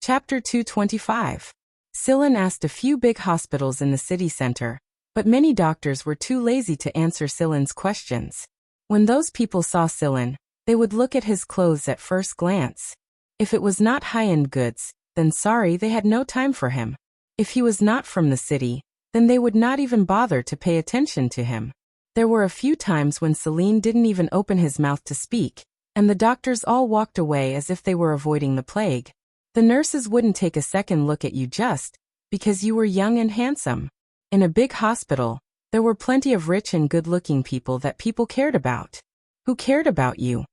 Chapter 225. Silin asked a few big hospitals in the city center, but many doctors were too lazy to answer Silin's questions. When those people saw Silin, they would look at his clothes at first glance. If it was not high-end goods, then sorry, they had no time for him. If he was not from the city, then they would not even bother to pay attention to him. There were a few times when Silin didn't even open his mouth to speak, and the doctors all walked away as if they were avoiding the plague. The nurses wouldn't take a second look at you just because you were young and handsome. In a big hospital, there were plenty of rich and good-looking people that people cared about. Who cared about you?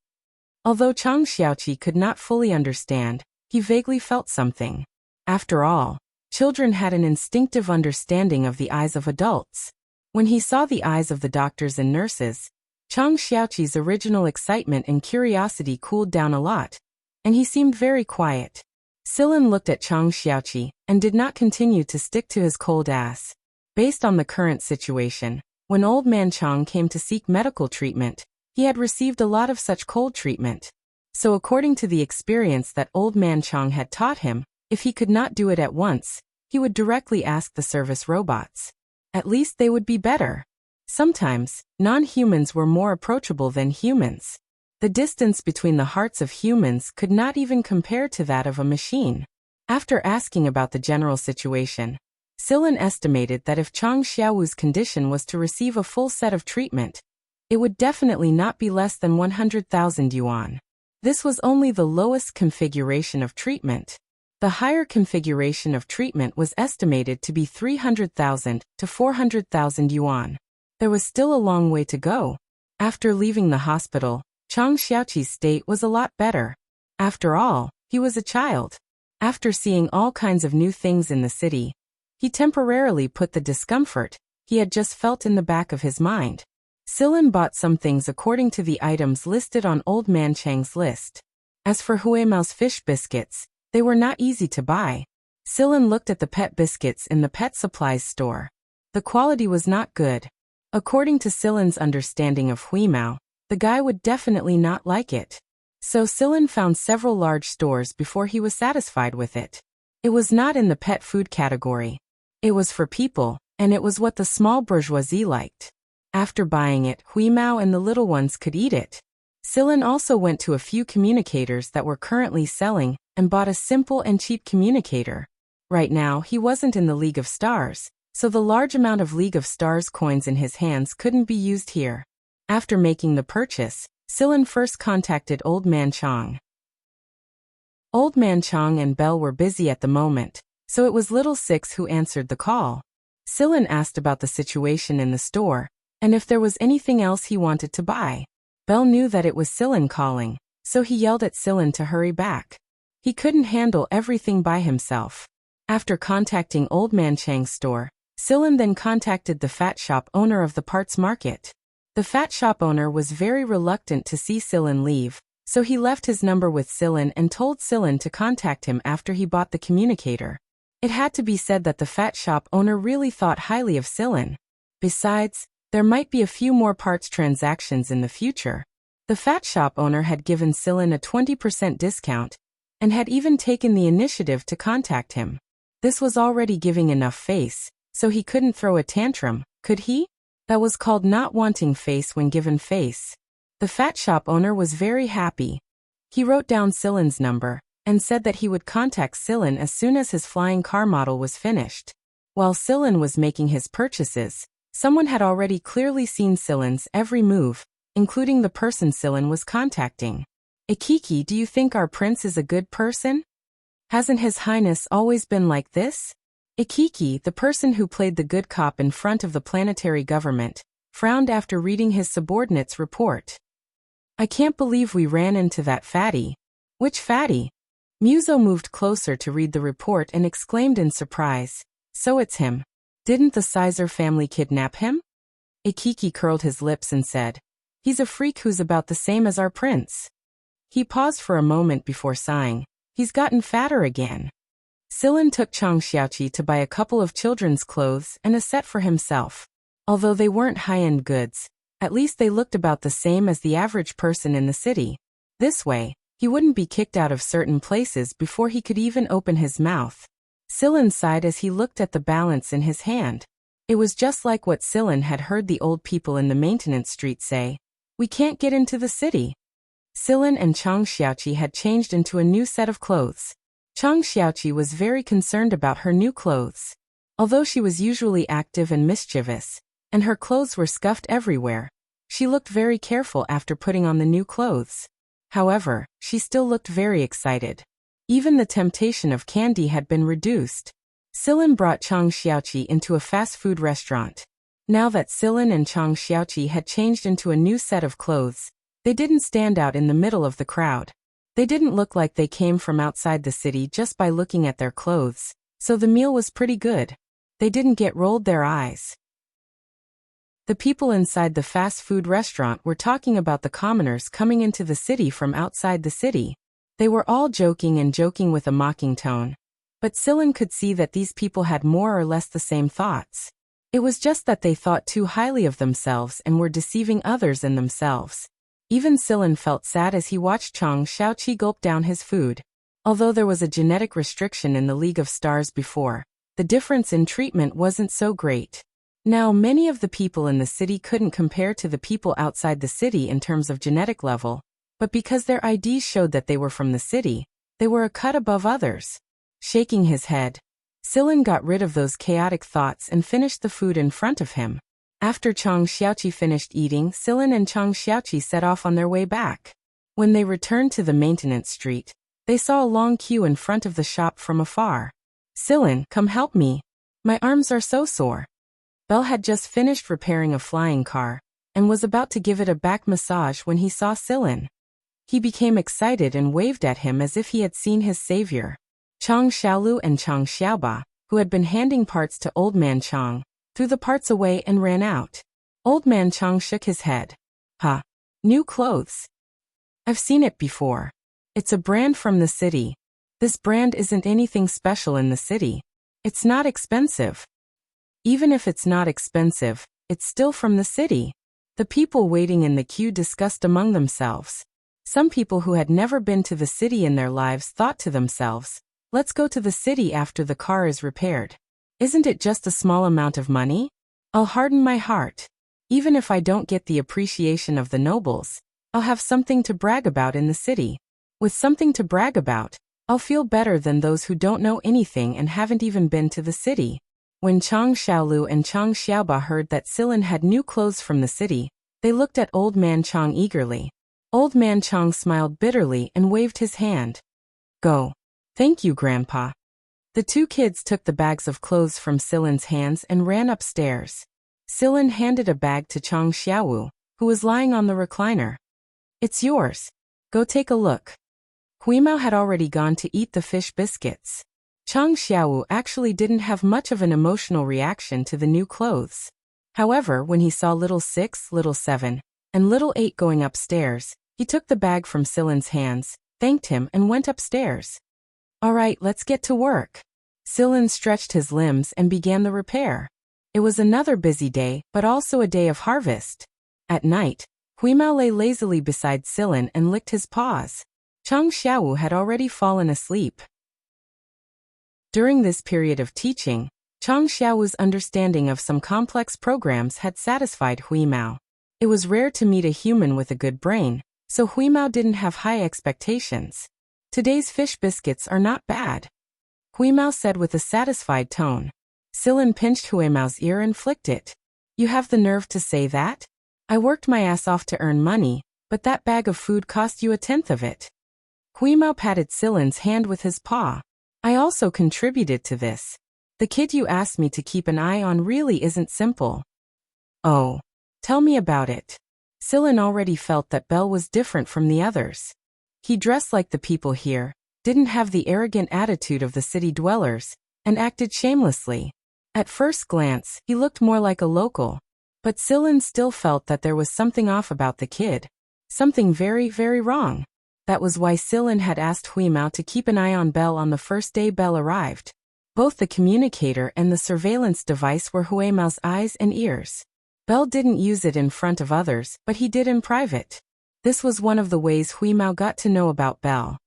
Although Chang Xiaoqi could not fully understand, he vaguely felt something. After all, children had an instinctive understanding of the eyes of adults. When he saw the eyes of the doctors and nurses, Chang Xiaoqi's original excitement and curiosity cooled down a lot, and he seemed very quiet. Silin looked at Chang Xiaoqi and did not continue to stick to his cold ass. Based on the current situation, when old man Chang came to seek medical treatment, he had received a lot of such cold treatment. So according to the experience that old man Chang had taught him, if he could not do it at once, he would directly ask the service robots. At least they would be better. Sometimes, non-humans were more approachable than humans. The distance between the hearts of humans could not even compare to that of a machine. After asking about the general situation, Silin estimated that if Chang Xiaowu's condition was to receive a full set of treatment, it would definitely not be less than 100,000 yuan. This was only the lowest configuration of treatment. The higher configuration of treatment was estimated to be 300,000 to 400,000 yuan. There was still a long way to go. After leaving the hospital, Chang Xiaoqi's state was a lot better. After all, he was a child. After seeing all kinds of new things in the city, he temporarily put the discomfort he had just felt in the back of his mind. Silin bought some things according to the items listed on Old Man Chang's list. As for Huimao's fish biscuits, they were not easy to buy. Silin looked at the pet biscuits in the pet supplies store. The quality was not good. According to Silin's understanding of Huimao, the guy would definitely not like it. So Silin found several large stores before he was satisfied with it. It was not in the pet food category. It was for people, and it was what the small bourgeoisie liked. After buying it, Huimao and the little ones could eat it. Silin also went to a few communicators that were currently selling and bought a simple and cheap communicator. Right now, he wasn't in the League of Stars, so the large amount of League of Stars coins in his hands couldn't be used here. After making the purchase, Silin first contacted Old Man Chang. Old Man Chang and Belle were busy at the moment, so it was Little Six who answered the call. Silin asked about the situation in the store, and if there was anything else he wanted to buy. Belle knew that it was Silin calling, so he yelled at Silin to hurry back. He couldn't handle everything by himself. After contacting Old Man Chang's store, Silin then contacted the fat shop owner of the parts market. The fat shop owner was very reluctant to see Silin leave, so he left his number with Silin and told Silin to contact him after he bought the communicator. It had to be said that the fat shop owner really thought highly of Silin. Besides, there might be a few more parts transactions in the future. The fat shop owner had given Silin a 20% discount and had even taken the initiative to contact him. This was already giving enough face, so he couldn't throw a tantrum, could he? That was called not wanting face when given face. The fat shop owner was very happy. He wrote down Silin's number and said that he would contact Silin as soon as his flying car model was finished. While Silin was making his purchases, someone had already clearly seen Silin's every move, including the person Silin was contacting. Ikiki, do you think our prince is a good person? Hasn't His Highness always been like this? Ikiki, the person who played the good cop in front of the planetary government, frowned after reading his subordinate's report. I can't believe we ran into that fatty. Which fatty? Muzo moved closer to read the report and exclaimed in surprise. So it's him. Didn't the Sizer family kidnap him? Ikiki curled his lips and said, he's a freak who's about the same as our prince. He paused for a moment before sighing. He's gotten fatter again. Silin took Chang Xiaoqi to buy a couple of children's clothes and a set for himself. Although they weren't high-end goods, at least they looked about the same as the average person in the city. This way, He wouldn't be kicked out of certain places before he could even open his mouth. Silen sighed as he looked at the balance in his hand. It was just like what Silen had heard the old people in the maintenance street say. We can't get into the city. Silen and Chang Xiaoqi had changed into a new set of clothes. Chang Xiaoqi was very concerned about her new clothes. Although she was usually active and mischievous, and her clothes were scuffed everywhere, she looked very careful after putting on the new clothes. However, she still looked very excited. Even the temptation of candy had been reduced. Silen brought Chang Xiaoqi into a fast food restaurant. Now that Silen and Chang Xiaoqi had changed into a new set of clothes, they didn't stand out in the middle of the crowd. They didn't look like they came from outside the city just by looking at their clothes, so the meal was pretty good. They didn't get rolled their eyes. The people inside the fast food restaurant were talking about the commoners coming into the city from outside the city. They were all joking with a mocking tone. But Silen could see that these people had more or less the same thoughts. It was just that they thought too highly of themselves and were deceiving others and themselves. Even Silen felt sad as he watched Chang Xiaoqi gulp down his food. Although there was a genetic restriction in the League of Stars before, the difference in treatment wasn't so great. Now many of the people in the city couldn't compare to the people outside the city in terms of genetic level, but because their IDs showed that they were from the city, they were a cut above others. Shaking his head, Silen got rid of those chaotic thoughts and finished the food in front of him. After Chang Xiaoqi finished eating, Silen and Chang Xiaoqi set off on their way back. When they returned to the maintenance street, they saw a long queue in front of the shop from afar. Silen, come help me. My arms are so sore. Belle had just finished repairing a flying car, and was about to give it a back massage when he saw Silen. He became excited and waved at him as if he had seen his savior. Chang Xiaolu and Chang Xiaoba, who had been handing parts to Old Man Chang, threw the parts away and ran out. Old Man Chang shook his head. Huh. New clothes. I've seen it before. It's a brand from the city. This brand isn't anything special in the city. It's not expensive. Even if it's not expensive, it's still from the city. The people waiting in the queue discussed among themselves. Some people who had never been to the city in their lives thought to themselves, let's go to the city after the car is repaired. Isn't it just a small amount of money? I'll harden my heart. Even if I don't get the appreciation of the nobles, I'll have something to brag about in the city. With something to brag about, I'll feel better than those who don't know anything and haven't even been to the city. When Chang Xiaolu and Chang Xiaoba heard that Silen had new clothes from the city, they looked at Old Man Chang eagerly. Old Man Chang smiled bitterly and waved his hand. Go. Thank you, Grandpa. The two kids took the bags of clothes from Silen's hands and ran upstairs. Silen handed a bag to Chang Xiaowu, who was lying on the recliner. It's yours. Go take a look. Huimao had already gone to eat the fish biscuits. Chang Xiaowu actually didn't have much of an emotional reaction to the new clothes. However, when he saw little 6, little 7, and little 8 going upstairs, he took the bag from Silen's hands, thanked him and went upstairs. All right, let's get to work. Silen stretched his limbs and began the repair. It was another busy day, but also a day of harvest. At night, Huimao lay lazily beside Silen and licked his paws. Chang Xiaowu had already fallen asleep. During this period of teaching, Chang Xiaowu's understanding of some complex programs had satisfied Huimao. It was rare to meet a human with a good brain, so Huimao didn't have high expectations. Today's fish biscuits are not bad, Huimao said with a satisfied tone. Silen pinched Huimao's ear and flicked it. You have the nerve to say that? I worked my ass off to earn money, but that bag of food cost you 1/10 of it. Huimao patted Silen's hand with his paw. I also contributed to this. The kid you asked me to keep an eye on really isn't simple. Oh. Tell me about it. Silen already felt that Belle was different from the others. He dressed like the people here, didn't have the arrogant attitude of the city dwellers, and acted shamelessly. At first glance, he looked more like a local. But Silen still felt that there was something off about the kid. Something very, very wrong. That was why Silen had asked Huimao to keep an eye on Belle on the first day Belle arrived. Both the communicator and the surveillance device were Huimao's eyes and ears. Belle didn't use it in front of others, but he did in private. This was one of the ways Huimao got to know about Belle.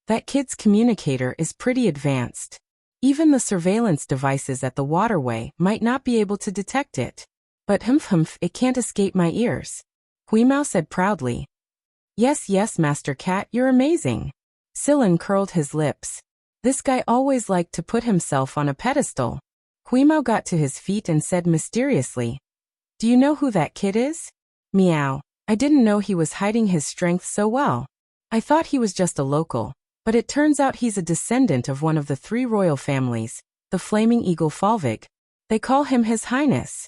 That kid's communicator is pretty advanced. Even the surveillance devices at the waterway might not be able to detect it. But humph, it can't escape my ears. Huimao said proudly. Yes, Master Cat, you're amazing. Sillin curled his lips. This guy always liked to put himself on a pedestal. Huimao got to his feet and said mysteriously. Do you know who that kid is? Meow. I didn't know he was hiding his strength so well. I thought he was just a local. But it turns out he's a descendant of one of the 3 royal families, the Flaming Eagle Falvig. They call him His Highness.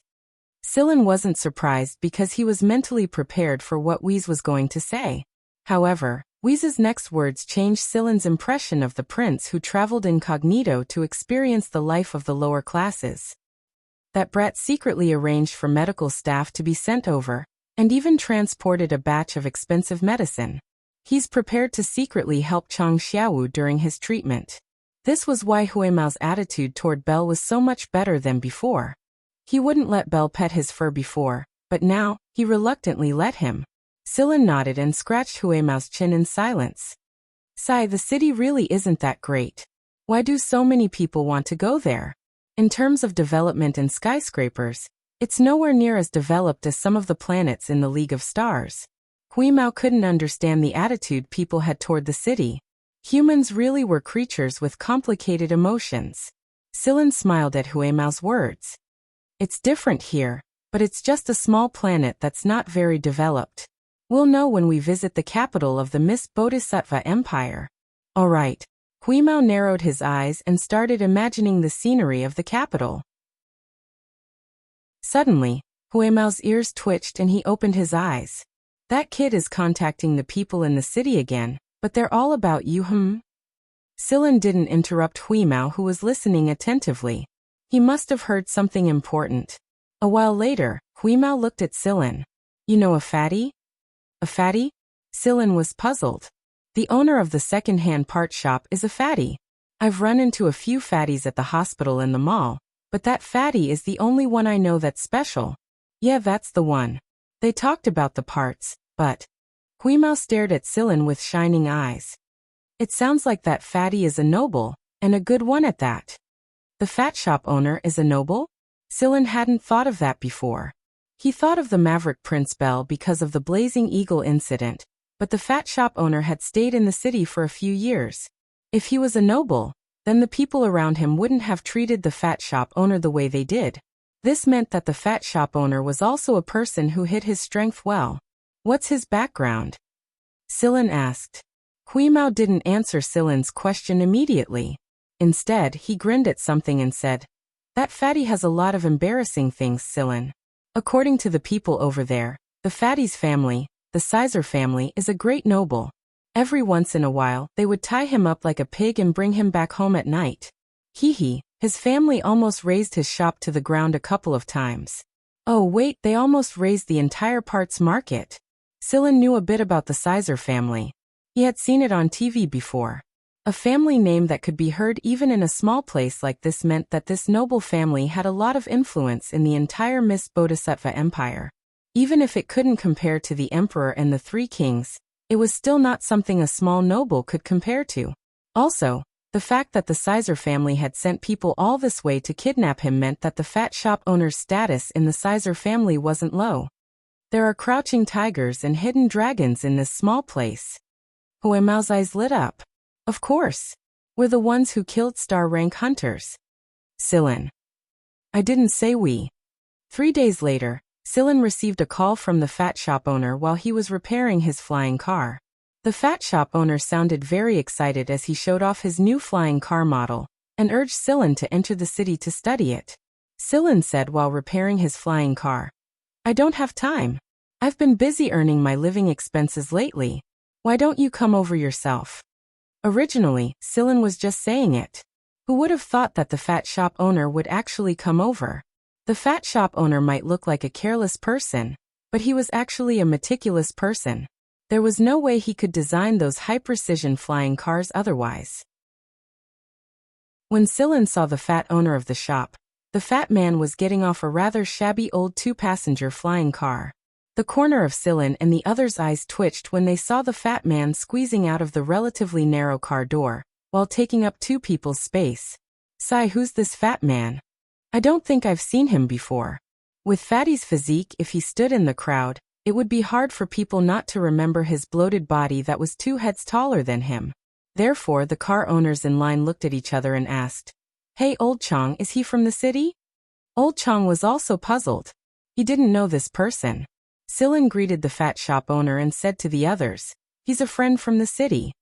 Sillin wasn't surprised because he was mentally prepared for what Wheeze was going to say. However, Wheeze's next words changed Sillin's impression of the prince who traveled incognito to experience the life of the lower classes. That brat secretly arranged for medical staff to be sent over, and even transported a batch of expensive medicine. He's prepared to secretly help Chang Xiaowu during his treatment. This was why Huimao's attitude toward Belle was so much better than before. He wouldn't let Belle pet his fur before, but now, he reluctantly let him. Sillin nodded and scratched Huimao's chin in silence. Sigh, the city really isn't that great. Why do so many people want to go there? In terms of development and skyscrapers, it's nowhere near as developed as some of the planets in the League of Stars. Huimao couldn't understand the attitude people had toward the city. Humans really were creatures with complicated emotions. Sillin smiled at Huimao's words. It's different here, but it's just a small planet that's not very developed. We'll know when we visit the capital of the Miss Bodhisattva Empire. All right. Huimao narrowed his eyes and started imagining the scenery of the capital. Suddenly, Huimao's ears twitched and he opened his eyes. That kid is contacting the people in the city again, but they're all about you, Sillin didn't interrupt Huimao, who was listening attentively. He must have heard something important. A while later, Huimao looked at Sillin. You know a fatty? A fatty? Sillin was puzzled. The owner of the second-hand part shop is a fatty. I've run into a few fatties at the hospital and the mall, but that fatty is the only one I know that's special. Yeah, that's the one. They talked about the parts, but... Huimao stared at Sillin with shining eyes. It sounds like that fatty is a noble, and a good one at that. The fat shop owner is a noble? Sillin hadn't thought of that before. He thought of the Maverick Prince Belle because of the Blazing Eagle incident, but the fat shop owner had stayed in the city for a few years. If he was a noble, then the people around him wouldn't have treated the fat shop owner the way they did. This meant that the fat shop owner was also a person who hid his strength well. What's his background? Sillin asked. Huimao didn't answer Sillin's question immediately. Instead, he grinned at something and said, That fatty has a lot of embarrassing things, Sillin. According to the people over there, the fatty's family, the Sizer family, is a great noble. Every once in a while, they would tie him up like a pig and bring him back home at night. His family almost razed his shop to the ground a couple of times. Oh wait, they almost razed the entire parts market. Sillin knew a bit about the Sizer family. He had seen it on TV before. A family name that could be heard even in a small place like this meant that this noble family had a lot of influence in the entire Miss Bodhisattva Empire. Even if it couldn't compare to the Emperor and the 3 Kings, it was still not something a small noble could compare to. Also, the fact that the Sizer family had sent people all this way to kidnap him meant that the fat shop owner's status in the Sizer family wasn't low. There are crouching tigers and hidden dragons in this small place. Huimao's eyes lit up. Of course. We're the ones who killed star-rank hunters. Sillin. I didn't say we. 3 days later, Sillin received a call from the fat shop owner while he was repairing his flying car. The fat shop owner sounded very excited as he showed off his new flying car model, and urged Sillin to enter the city to study it. Sillin said while repairing his flying car, I don't have time. I've been busy earning my living expenses lately. Why don't you come over yourself? Originally, Sillin was just saying it. Who would have thought that the fat shop owner would actually come over? The fat shop owner might look like a careless person, but he was actually a meticulous person. There was no way he could design those high-precision flying cars otherwise. When Sillin saw the fat owner of the shop, the fat man was getting off a rather shabby old 2-passenger flying car. The corner of Sillin and the others' eyes twitched when they saw the fat man squeezing out of the relatively narrow car door, while taking up two people's space. Sigh, who's this fat man? I don't think I've seen him before. With Fatty's physique, if he stood in the crowd, it would be hard for people not to remember his bloated body that was 2 heads taller than him. Therefore, the car owners in line looked at each other and asked, "Hey, Old Chong, is he from the city?" Old Chong was also puzzled. He didn't know this person. Sillin greeted the fat shop owner and said to the others, "He's a friend from the city."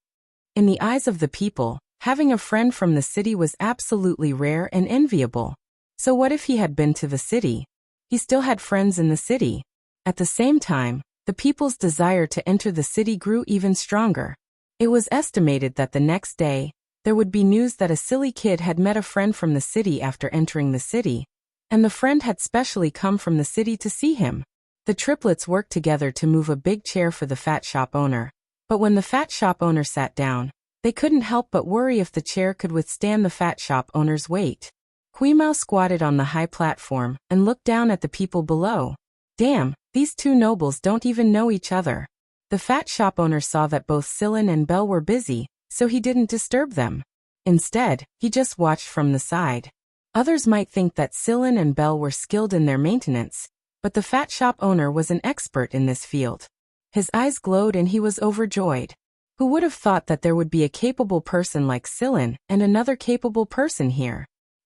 In the eyes of the people, having a friend from the city was absolutely rare and enviable. So what if he had been to the city? He still had friends in the city. At the same time, the people's desire to enter the city grew even stronger. It was estimated that the next day, there would be news that a silly kid had met a friend from the city after entering the city, and the friend had specially come from the city to see him. The triplets worked together to move a big chair for the fat shop owner, but when the fat shop owner sat down, they couldn't help but worry if the chair could withstand the fat shop owner's weight. Huimao squatted on the high platform and looked down at the people below. Damn, these two nobles don't even know each other. The fat shop owner saw that both Sillin and Bell were busy, so he didn't disturb them. Instead, he just watched from the side. Others might think that Sillin and Bell were skilled in their maintenance, but the fat shop owner was an expert in this field. His eyes glowed and he was overjoyed. Who would have thought that there would be a capable person like Sillin and another capable person here?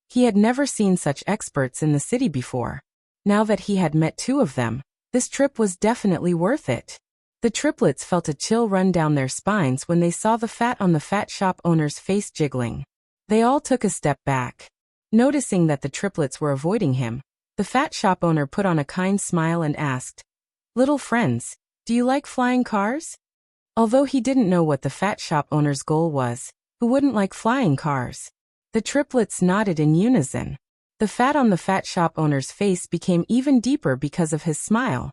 He had never seen such experts in the city before. Now that he had met 2 of them, this trip was definitely worth it. The triplets felt a chill run down their spines when they saw the fat on the fat shop owner's face jiggling. They all took a step back. Noticing that the triplets were avoiding him, the fat shop owner put on a kind smile and asked, "Little friends, do you like flying cars?" Although he didn't know what the fat shop owner's goal was, who wouldn't like flying cars? The triplets nodded in unison. The fat on the fat shop owner's face became even deeper because of his smile.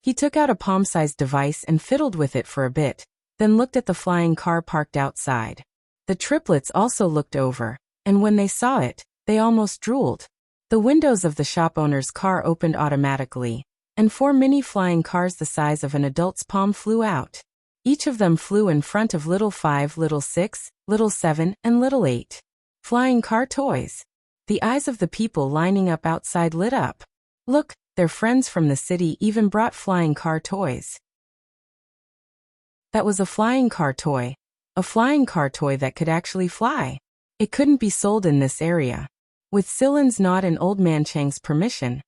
He took out a palm-sized device and fiddled with it for a bit, then looked at the flying car parked outside. The triplets also looked over, and when they saw it, they almost drooled. The windows of the shop owner's car opened automatically, and 4 mini flying cars the size of an adult's palm flew out. Each of them flew in front of Little 5, Little 6, Little 7, and Little 8. Flying car toys. The eyes of the people lining up outside lit up. Look, their friends from the city even brought flying car toys. That was a flying car toy. A flying car toy that could actually fly. It couldn't be sold in this area. With Sillin's nod and Old Man Chang's permission,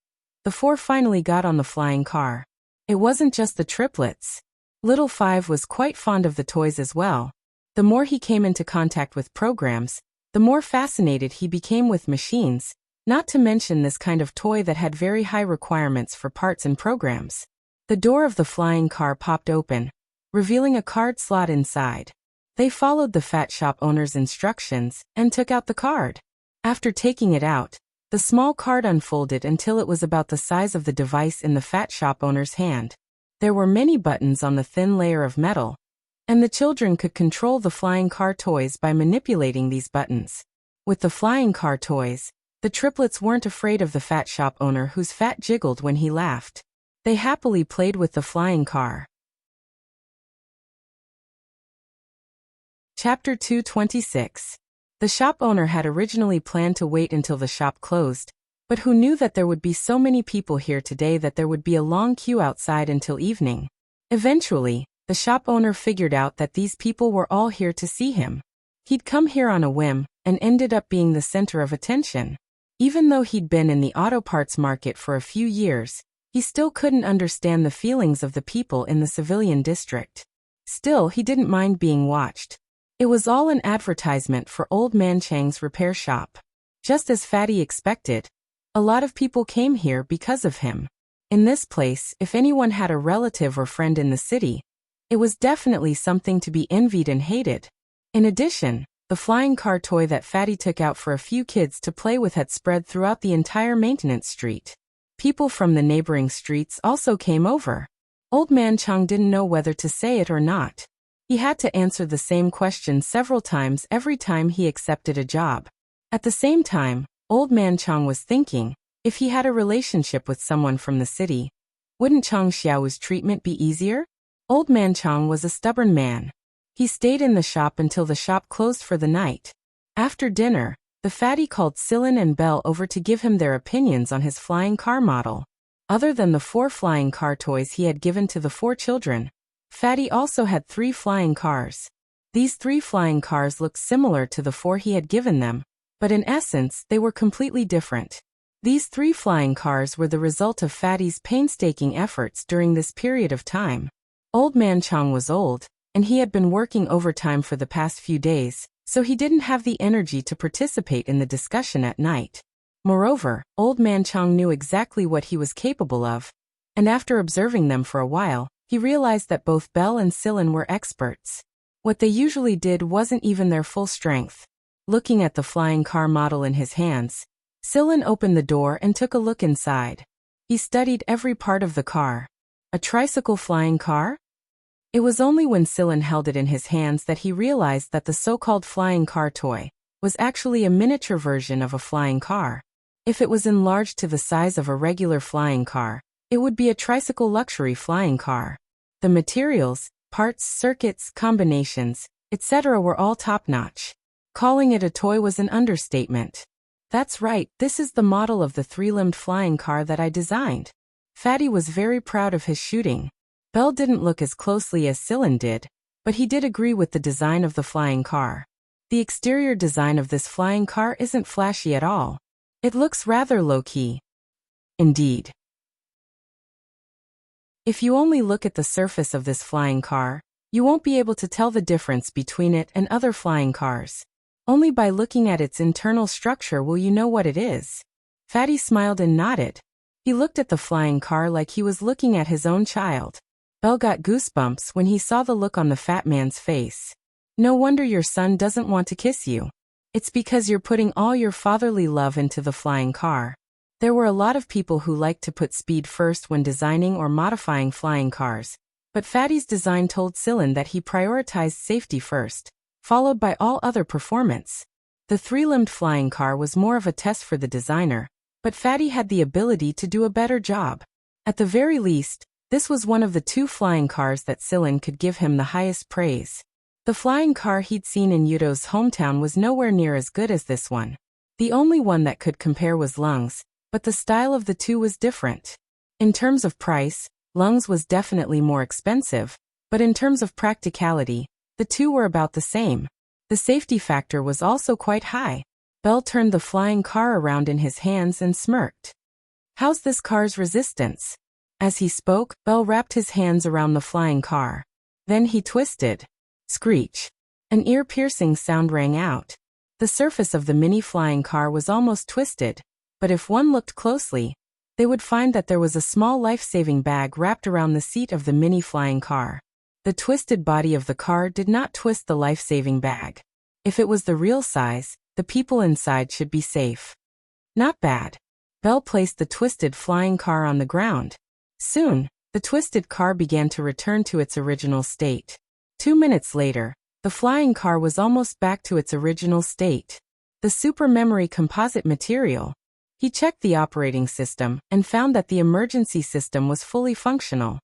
the 4 finally got on the flying car. It wasn't just the triplets. Little 5 was quite fond of the toys as well. The more he came into contact with programs, the more fascinated he became with machines, not to mention this kind of toy that had very high requirements for parts and programs. The door of the flying car popped open, revealing a card slot inside. They followed the fat shop owner's instructions and took out the card. After taking it out, the small card unfolded until it was about the size of the device in the fat shop owner's hand. There were many buttons on the thin layer of metal, and the children could control the flying car toys by manipulating these buttons. With the flying car toys, the triplets weren't afraid of the fat shop owner whose fat jiggled when he laughed. They happily played with the flying car. Chapter 226. The shop owner had originally planned to wait until the shop closed, but who knew that there would be so many people here today that there would be a long queue outside until evening. Eventually, the shop owner figured out that these people were all here to see him. He'd come here on a whim, and ended up being the center of attention. Even though he'd been in the auto parts market for a few years, he still couldn't understand the feelings of the people in the civilian district. Still, he didn't mind being watched. It was all an advertisement for Old Man Chang's repair shop. Just as Fatty expected, a lot of people came here because of him. In this place, if anyone had a relative or friend in the city, it was definitely something to be envied and hated. In addition, the flying car toy that Fatty took out for a few kids to play with had spread throughout the entire maintenance street. People from the neighboring streets also came over. Old Man Chang didn't know whether to say it or not. He had to answer the same question several times every time he accepted a job. At the same time, Old Man Chang was thinking, if he had a relationship with someone from the city, Wouldn't Chang Xiao's treatment be easier? Old man Chang was a stubborn man. He stayed in the shop until the shop closed for the night. After dinner, the fatty called Sillin and Belle over to give him their opinions on his flying car model. Other than the 4 flying car toys he had given to the 4 children, Fatty also had 3 flying cars. These 3 flying cars looked similar to the 4 he had given them, but in essence they were completely different. These 3 flying cars were the result of Fatty's painstaking efforts during this period of time. Old man Chang was old, and he had been working overtime for the past few days, so he didn't have the energy to participate in the discussion at night. Moreover, Old man Chang knew exactly what he was capable of, and after observing them for a while, he realized that both Belle and Sillin were experts. What they usually did wasn't even their full strength. Looking at the flying car model in his hands, Sillin opened the door and took a look inside. He studied every part of the car. A tricycle flying car? It was only when Sillin held it in his hands that he realized that the so-called flying car toy was actually a miniature version of a flying car. If it was enlarged to the size of a regular flying car, it would be a tricycle luxury flying car. The materials, parts, circuits, combinations, etc. were all top-notch. Calling it a toy was an understatement. That's right, this is the model of the 3-limbed flying car that I designed. Fatty was very proud of his shooting. Belle didn't look as closely as Sillin did, but he did agree with the design of the flying car. The exterior design of this flying car isn't flashy at all. It looks rather low-key. Indeed. If you only look at the surface of this flying car, you won't be able to tell the difference between it and other flying cars. Only by looking at its internal structure will you know what it is. Fatty smiled and nodded. He looked at the flying car like he was looking at his own child. Belle got goosebumps when he saw the look on the fat man's face. No wonder your son doesn't want to kiss you. It's because you're putting all your fatherly love into the flying car. There were a lot of people who liked to put speed first when designing or modifying flying cars, but Fatty's design told Sillin that he prioritized safety first, followed by all other performance. The 3-limbed flying car was more of a test for the designer, but Fatty had the ability to do a better job. At the very least, this was one of the 2 flying cars that Sillin could give him the highest praise. The flying car he'd seen in Yudo's hometown was nowhere near as good as this one. The only one that could compare was Lung's, but the style of the 2 was different. In terms of price, Lung's was definitely more expensive, but in terms of practicality, the 2 were about the same. The safety factor was also quite high. Belle turned the flying car around in his hands and smirked. How's this car's resistance? As he spoke, Belle wrapped his hands around the flying car. Then he twisted. Screech. An ear-piercing sound rang out. The surface of the mini flying car was almost twisted, but if one looked closely, they would find that there was a small life-saving bag wrapped around the seat of the mini flying car. The twisted body of the car did not twist the life-saving bag. If it was the real size, the people inside should be safe. Not bad. Belle placed the twisted flying car on the ground. Soon, the twisted car began to return to its original state. 2 minutes later, the flying car was almost back to its original state. The super memory composite material. He checked the operating system and found that the emergency system was fully functional.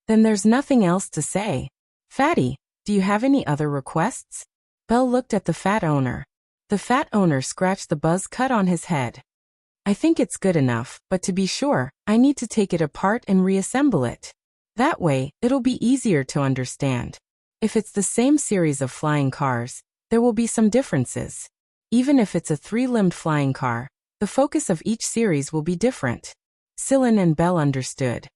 Then there's nothing else to say. Fatty, do you have any other requests? Belle looked at the fat owner. The fat owner scratched the buzz cut on his head. I think it's good enough, but to be sure, I need to take it apart and reassemble it. That way, it'll be easier to understand. If it's the same series of flying cars, there will be some differences. Even if it's a 3-limbed flying car, the focus of each series will be different. Sillin and Belle understood.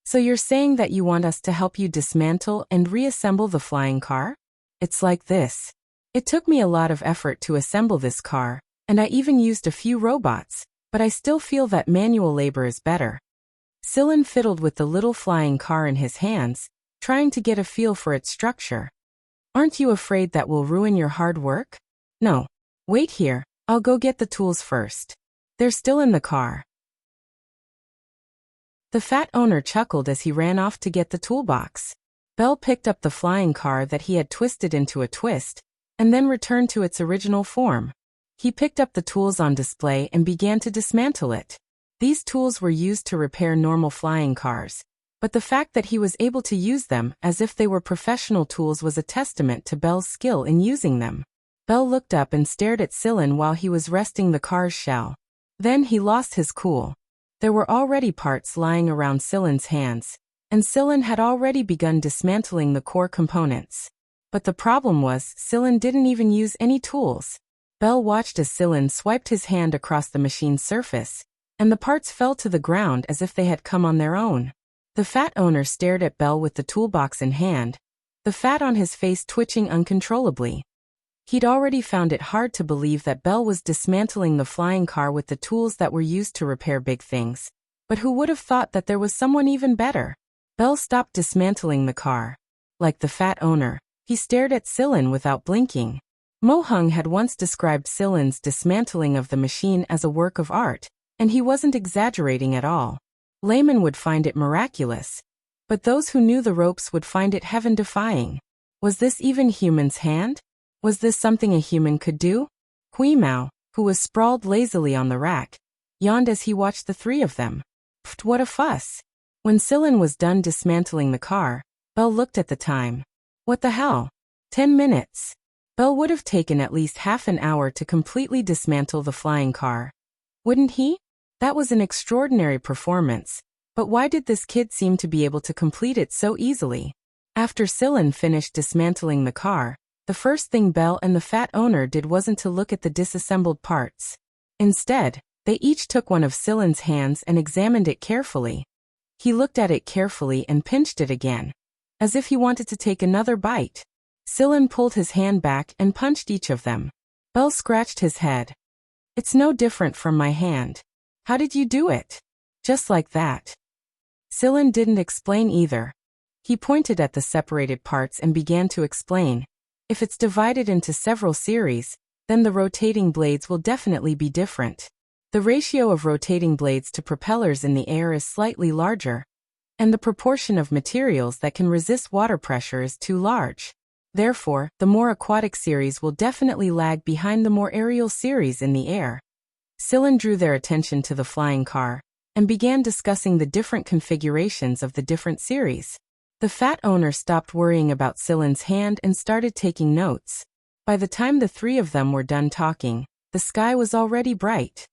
So you're saying that you want us to help you dismantle and reassemble the flying car? It's like this. It took me a lot of effort to assemble this car, and I even used a few robots, but I still feel that manual labor is better. Sillin fiddled with the little flying car in his hands, trying to get a feel for its structure. Aren't you afraid that will ruin your hard work? No. Wait here, I'll go get the tools first. They're still in the car. The fat owner chuckled as he ran off to get the toolbox. Belle picked up the flying car that he had twisted into a twist, and then returned to its original form. He picked up the tools on display and began to dismantle it. These tools were used to repair normal flying cars, but the fact that he was able to use them as if they were professional tools was a testament to Bell's skill in using them. Bell looked up and stared at Sillin while he was resting the car's shell. Then he lost his cool. There were already parts lying around Sillin's hands, and Sillin had already begun dismantling the core components. But the problem was, Sillin didn't even use any tools. Bell watched as Sillin swiped his hand across the machine's surface, and the parts fell to the ground as if they had come on their own. The fat owner stared at Bell with the toolbox in hand, the fat on his face twitching uncontrollably. He'd already found it hard to believe that Bell was dismantling the flying car with the tools that were used to repair big things. But who would have thought that there was someone even better? Bell stopped dismantling the car. Like the fat owner, he stared at Sillin without blinking. Mo Hung had once described Sillin's dismantling of the machine as a work of art, and he wasn't exaggerating at all. Laymen would find it miraculous, but those who knew the ropes would find it heaven-defying. Was this even human's hand? Was this something a human could do? Hui Mao, who was sprawled lazily on the rack, yawned as he watched the three of them. Pfft, what a fuss. When Sillin was done dismantling the car, Bell looked at the time. What the hell? 10 minutes. Bell would have taken at least half an hour to completely dismantle the flying car. Wouldn't he? That was an extraordinary performance, but why did this kid seem to be able to complete it so easily? After Sillin finished dismantling the car, the first thing Bell and the fat owner did wasn't to look at the disassembled parts. Instead, they each took one of Sillin's hands and examined it carefully. He looked at it carefully and pinched it again, as if he wanted to take another bite. Sillin pulled his hand back and punched each of them. Bell scratched his head. It's no different from my hand. How did you do it? Just like that. Sillin didn't explain either. He pointed at the separated parts and began to explain. If it's divided into several series, then the rotating blades will definitely be different. The ratio of rotating blades to propellers in the air is slightly larger, and the proportion of materials that can resist water pressure is too large. Therefore, the more aquatic series will definitely lag behind the more aerial series in the air. Sillin drew their attention to the flying car, and began discussing the different configurations of the different series. The fat owner stopped worrying about Sillin's hand and started taking notes. By the time the three of them were done talking, the sky was already bright.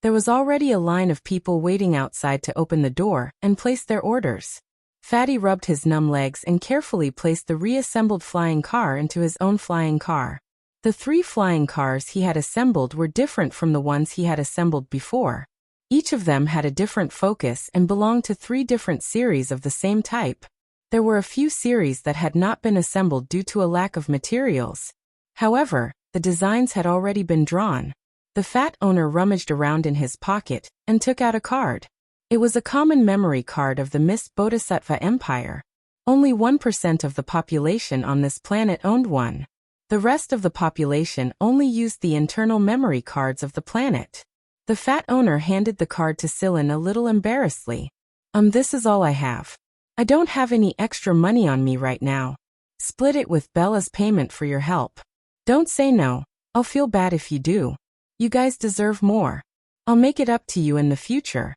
There was already a line of people waiting outside to open the door and place their orders. Fatty rubbed his numb legs and carefully placed the reassembled flying car into his own flying car. The 3 flying cars he had assembled were different from the ones he had assembled before. Each of them had a different focus and belonged to 3 different series of the same type. There were a few series that had not been assembled due to a lack of materials. However, the designs had already been drawn. The fat owner rummaged around in his pocket and took out a card. It was a common memory card of the Mist Bodhisattva Empire. Only 1% of the population on this planet owned one. The rest of the population only used the internal memory cards of the planet. The fat owner handed the card to Sillin a little embarrassedly. This is all I have. I don't have any extra money on me right now. Split it with Bell as payment for your help. Don't say no. I'll feel bad if you do. You guys deserve more. I'll make it up to you in the future.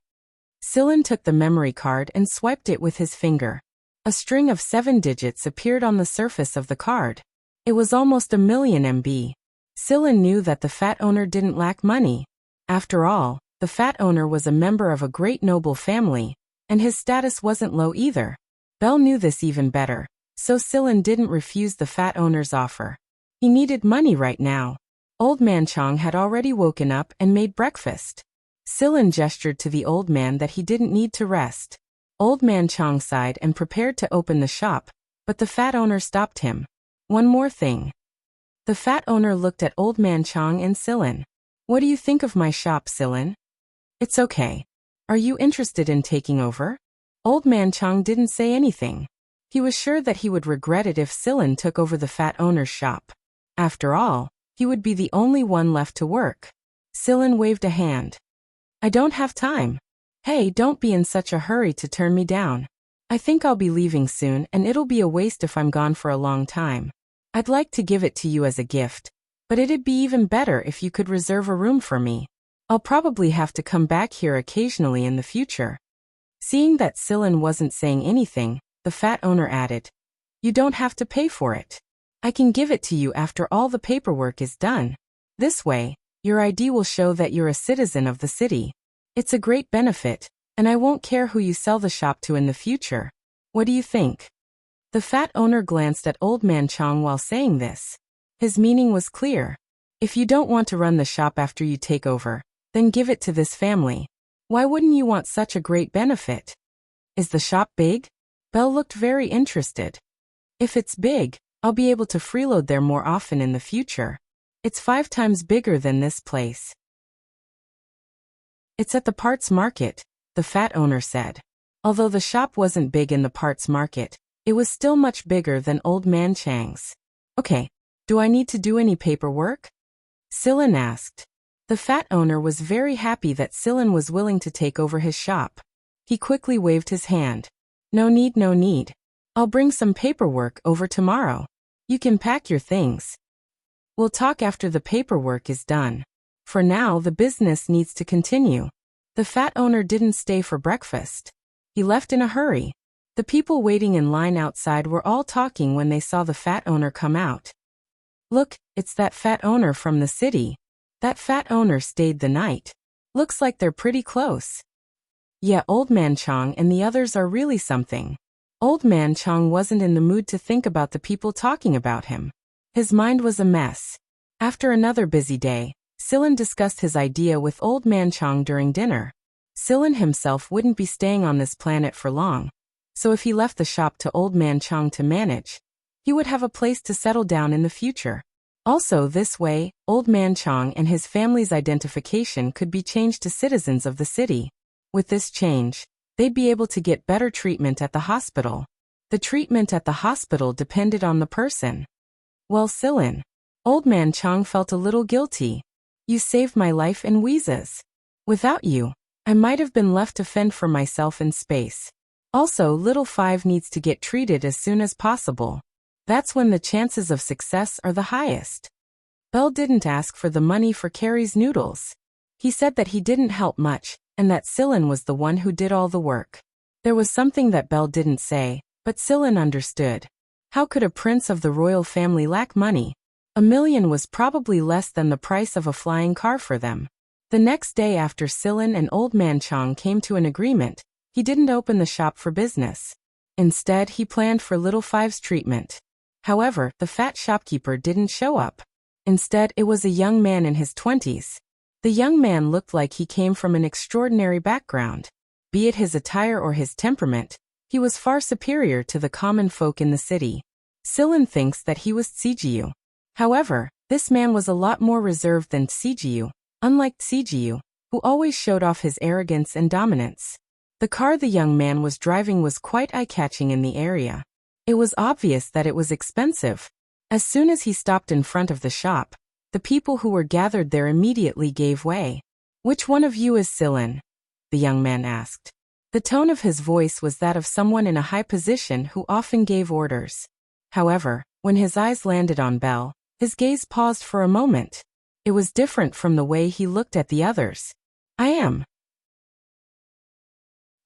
Sillin took the memory card and swiped it with his finger. A string of 7 digits appeared on the surface of the card. It was almost 1,000,000 MB. Sillin knew that the fat owner didn't lack money. After all, the fat owner was a member of a great noble family, and his status wasn't low either. Bell knew this even better, so Sillin didn't refuse the fat owner's offer. He needed money right now. Old Man Chong had already woken up and made breakfast. Sillin gestured to the old man that he didn't need to rest. Old Man Chong sighed and prepared to open the shop, but the fat owner stopped him. One more thing. The fat owner looked at Old Man Chong and Sillin. What do you think of my shop, Sillin? It's okay. Are you interested in taking over? Old Man Chong didn't say anything. He was sure that he would regret it if Sillin took over the fat owner's shop. After all, he would be the only one left to work. Sillin waved a hand. I don't have time. Hey, don't be in such a hurry to turn me down. I think I'll be leaving soon and it'll be a waste if I'm gone for a long time. I'd like to give it to you as a gift, but it'd be even better if you could reserve a room for me. I'll probably have to come back here occasionally in the future. Seeing that Sillin wasn't saying anything, the fat owner added, You don't have to pay for it. I can give it to you after all the paperwork is done. This way, your ID will show that you're a citizen of the city. It's a great benefit, and I won't care who you sell the shop to in the future. What do you think? The fat owner glanced at Old Man Chong while saying this. His meaning was clear. If you don't want to run the shop after you take over, then give it to this family. Why wouldn't you want such a great benefit? Is the shop big? Belle looked very interested. If it's big, I'll be able to freeload there more often in the future. It's 5 times bigger than this place. It's at the parts market, the fat owner said. Although the shop wasn't big in the parts market, it was still much bigger than Old Man Chang's. Okay, do I need to do any paperwork? Sillin asked. The fat owner was very happy that Sillin was willing to take over his shop. He quickly waved his hand. No need, no need. I'll bring some paperwork over tomorrow. You can pack your things. We'll talk after the paperwork is done. For now, the business needs to continue. The fat owner didn't stay for breakfast. He left in a hurry. The people waiting in line outside were all talking when they saw the fat owner come out. Look, it's that fat owner from the city. That fat owner stayed the night. Looks like they're pretty close. Yeah, Old Man Chong and the others are really something. Old Man Chong wasn't in the mood to think about the people talking about him. His mind was a mess. After another busy day, Sillin discussed his idea with Old Man Chong during dinner. Sillin himself wouldn't be staying on this planet for long, so if he left the shop to Old Man Chong to manage, he would have a place to settle down in the future. Also, this way, Old Man Chong and his family's identification could be changed to citizens of the city. With this change, they'd be able to get better treatment at the hospital. The treatment at the hospital depended on the person. Well, Sillin, Old Man Chong felt a little guilty. You saved my life and Weeza's. Without you, I might have been left to fend for myself in space. Also, Little Five needs to get treated as soon as possible. That's when the chances of success are the highest. Belle didn't ask for the money for Carrie's noodles. He said that he didn't help much, and that Sillin was the one who did all the work. There was something that Belle didn't say, but Sillin understood. How could a prince of the royal family lack money? $1 million was probably less than the price of a flying car for them. The next day after Sillin and Old Man Chong came to an agreement, he didn't open the shop for business. Instead, he planned for Little Five's treatment. However, the fat shopkeeper didn't show up. Instead, it was a young man in his 20s. The young man looked like he came from an extraordinary background. Be it his attire or his temperament, he was far superior to the common folk in the city. Sillin thinks that he was Tsijiu. However, this man was a lot more reserved than Tsijiu, unlike Tsijiu, who always showed off his arrogance and dominance. The car the young man was driving was quite eye-catching in the area. It was obvious that it was expensive. As soon as he stopped in front of the shop, the people who were gathered there immediately gave way. Which one of you is Sillin? The young man asked. The tone of his voice was that of someone in a high position who often gave orders. However, when his eyes landed on Belle, his gaze paused for a moment. It was different from the way he looked at the others. I am.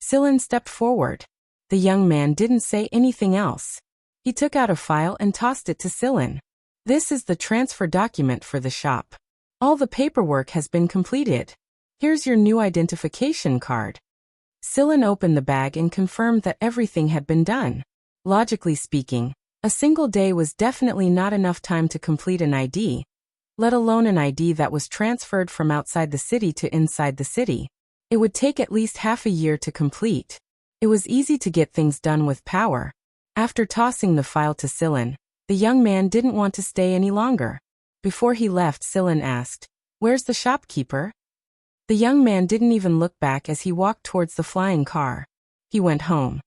Sillin stepped forward. The young man didn't say anything else. He took out a file and tossed it to Sillin. This is the transfer document for the shop. All the paperwork has been completed. Here's your new identification card. Sillin opened the bag and confirmed that everything had been done. Logically speaking, a single day was definitely not enough time to complete an ID, let alone an ID that was transferred from outside the city to inside the city. It would take at least half a year to complete. It was easy to get things done with power. After tossing the file to Sillin, the young man didn't want to stay any longer. Before he left, Sillin asked, "Where's the shopkeeper?" The young man didn't even look back as he walked towards the flying car. He went home.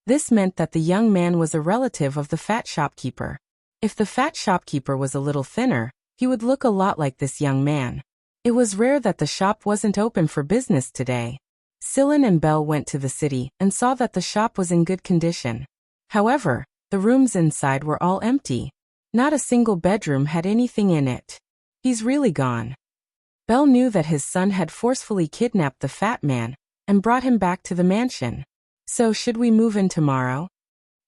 This meant that the young man was a relative of the fat shopkeeper. If the fat shopkeeper was a little thinner, he would look a lot like this young man. It was rare that the shop wasn't open for business today. Sillin and Belle went to the city and saw that the shop was in good condition. However, the rooms inside were all empty. Not a single bedroom had anything in it. He's really gone. Bell knew that his son had forcefully kidnapped the fat man and brought him back to the mansion. So should we move in tomorrow?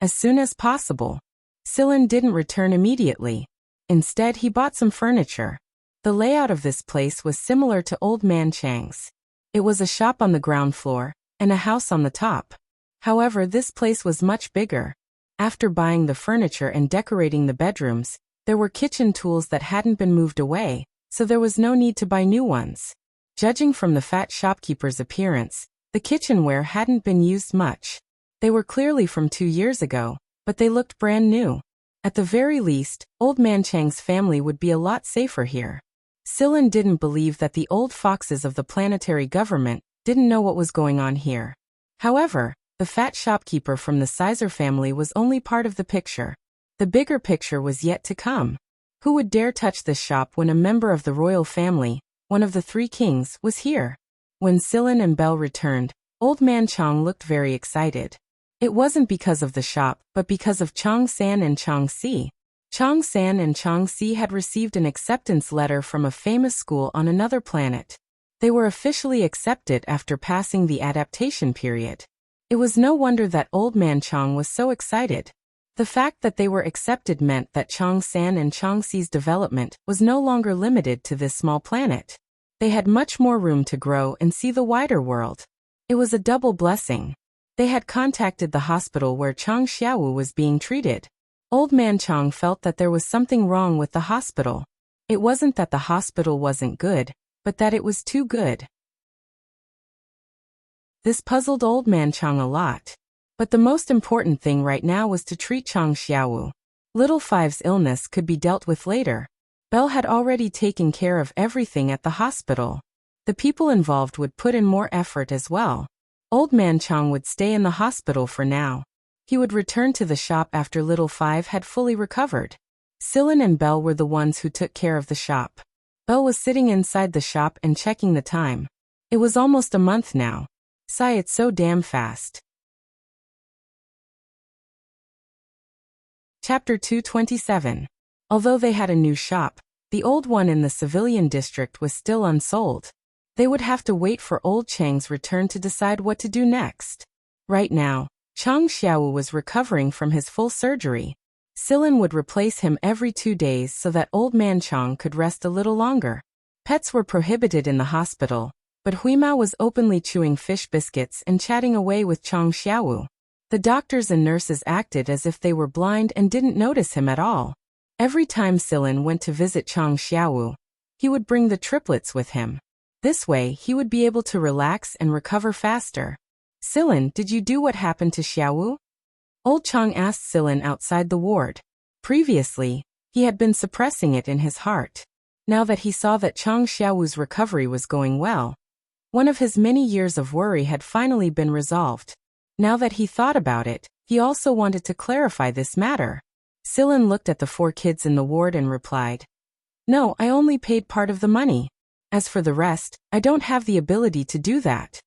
As soon as possible. Sillin didn't return immediately. Instead, he bought some furniture. The layout of this place was similar to Old Man Chang's. It was a shop on the ground floor and a house on the top. However, this place was much bigger. After buying the furniture and decorating the bedrooms, there were kitchen tools that hadn't been moved away, so there was no need to buy new ones. Judging from the fat shopkeeper's appearance, the kitchenware hadn't been used much. They were clearly from 2 years ago, but they looked brand new. At the very least, Old Man Chang's family would be a lot safer here. Sillin didn't believe that the old foxes of the planetary government didn't know what was going on here. However, the fat shopkeeper from the Sizer family was only part of the picture. The bigger picture was yet to come. Who would dare touch this shop when a member of the royal family, one of the 3 kings, was here? When Sillin and Bell returned, Old Man Chang looked very excited. It wasn't because of the shop, but because of Chong San and Chong Si. Chong San and Chong Si had received an acceptance letter from a famous school on another planet. They were officially accepted after passing the adaptation period. It was no wonder that Old Man Chong was so excited. The fact that they were accepted meant that Chong San and Chong Si's development was no longer limited to this small planet. They had much more room to grow and see the wider world. It was a double blessing. They had contacted the hospital where Chang Xiaowu was being treated. Old Man Chong felt that there was something wrong with the hospital. It wasn't that the hospital wasn't good, but that it was too good. This puzzled Old Man Chong a lot. But the most important thing right now was to treat Chang Xiaowu. Little Five's illness could be dealt with later. Bell had already taken care of everything at the hospital. The people involved would put in more effort as well. Old Man Chong would stay in the hospital for now. He would return to the shop after Little Five had fully recovered. Sillin and Bell were the ones who took care of the shop. Bell was sitting inside the shop and checking the time. It was almost a month now. Sigh, it's so damn fast. Chapter 227. Although they had a new shop, the old one in the civilian district was still unsold. They would have to wait for Old Chang's return to decide what to do next. Right now, Chang Xiaowu was recovering from his full surgery. Sillin would replace him every 2 days so that Old Man Chang could rest a little longer. Pets were prohibited in the hospital, but Huimao was openly chewing fish biscuits and chatting away with Chang Xiaowu. The doctors and nurses acted as if they were blind and didn't notice him at all. Every time Sillin went to visit Chang Xiaowu, he would bring the triplets with him. This way, he would be able to relax and recover faster. Sillin, did you do what happened to Xiaowu? Old Chang asked Sillin outside the ward. Previously, he had been suppressing it in his heart. Now that he saw that Chang Xiaowu's recovery was going well, one of his many years of worry had finally been resolved. Now that he thought about it, he also wanted to clarify this matter. Sillin looked at the 4 kids in the ward and replied, "No, I only paid part of the money. As for the rest, I don't have the ability to do that."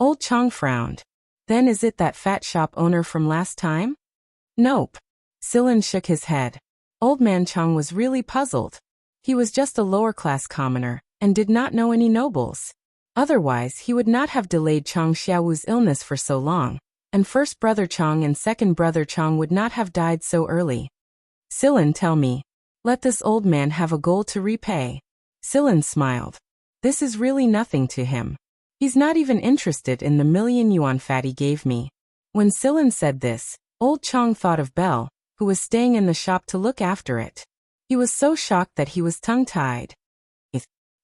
Old Chang frowned. Then is it that fat shop owner from last time? Nope. Sillin shook his head. Old Man Chang was really puzzled. He was just a lower-class commoner, and did not know any nobles. Otherwise, he would not have delayed Chang Xiaowu's illness for so long, and first brother Chang and second brother Chang would not have died so early. Sillin, tell me. Let this old man have a goal to repay. Sillin smiled. This is really nothing to him. He's not even interested in the $1,000,000 Fatty gave me. When Sillin said this, Old Chang thought of Bell, who was staying in the shop to look after it. He was so shocked that he was tongue-tied.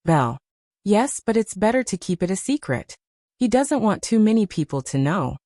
Bell. Yes, but it's better to keep it a secret. He doesn't want too many people to know.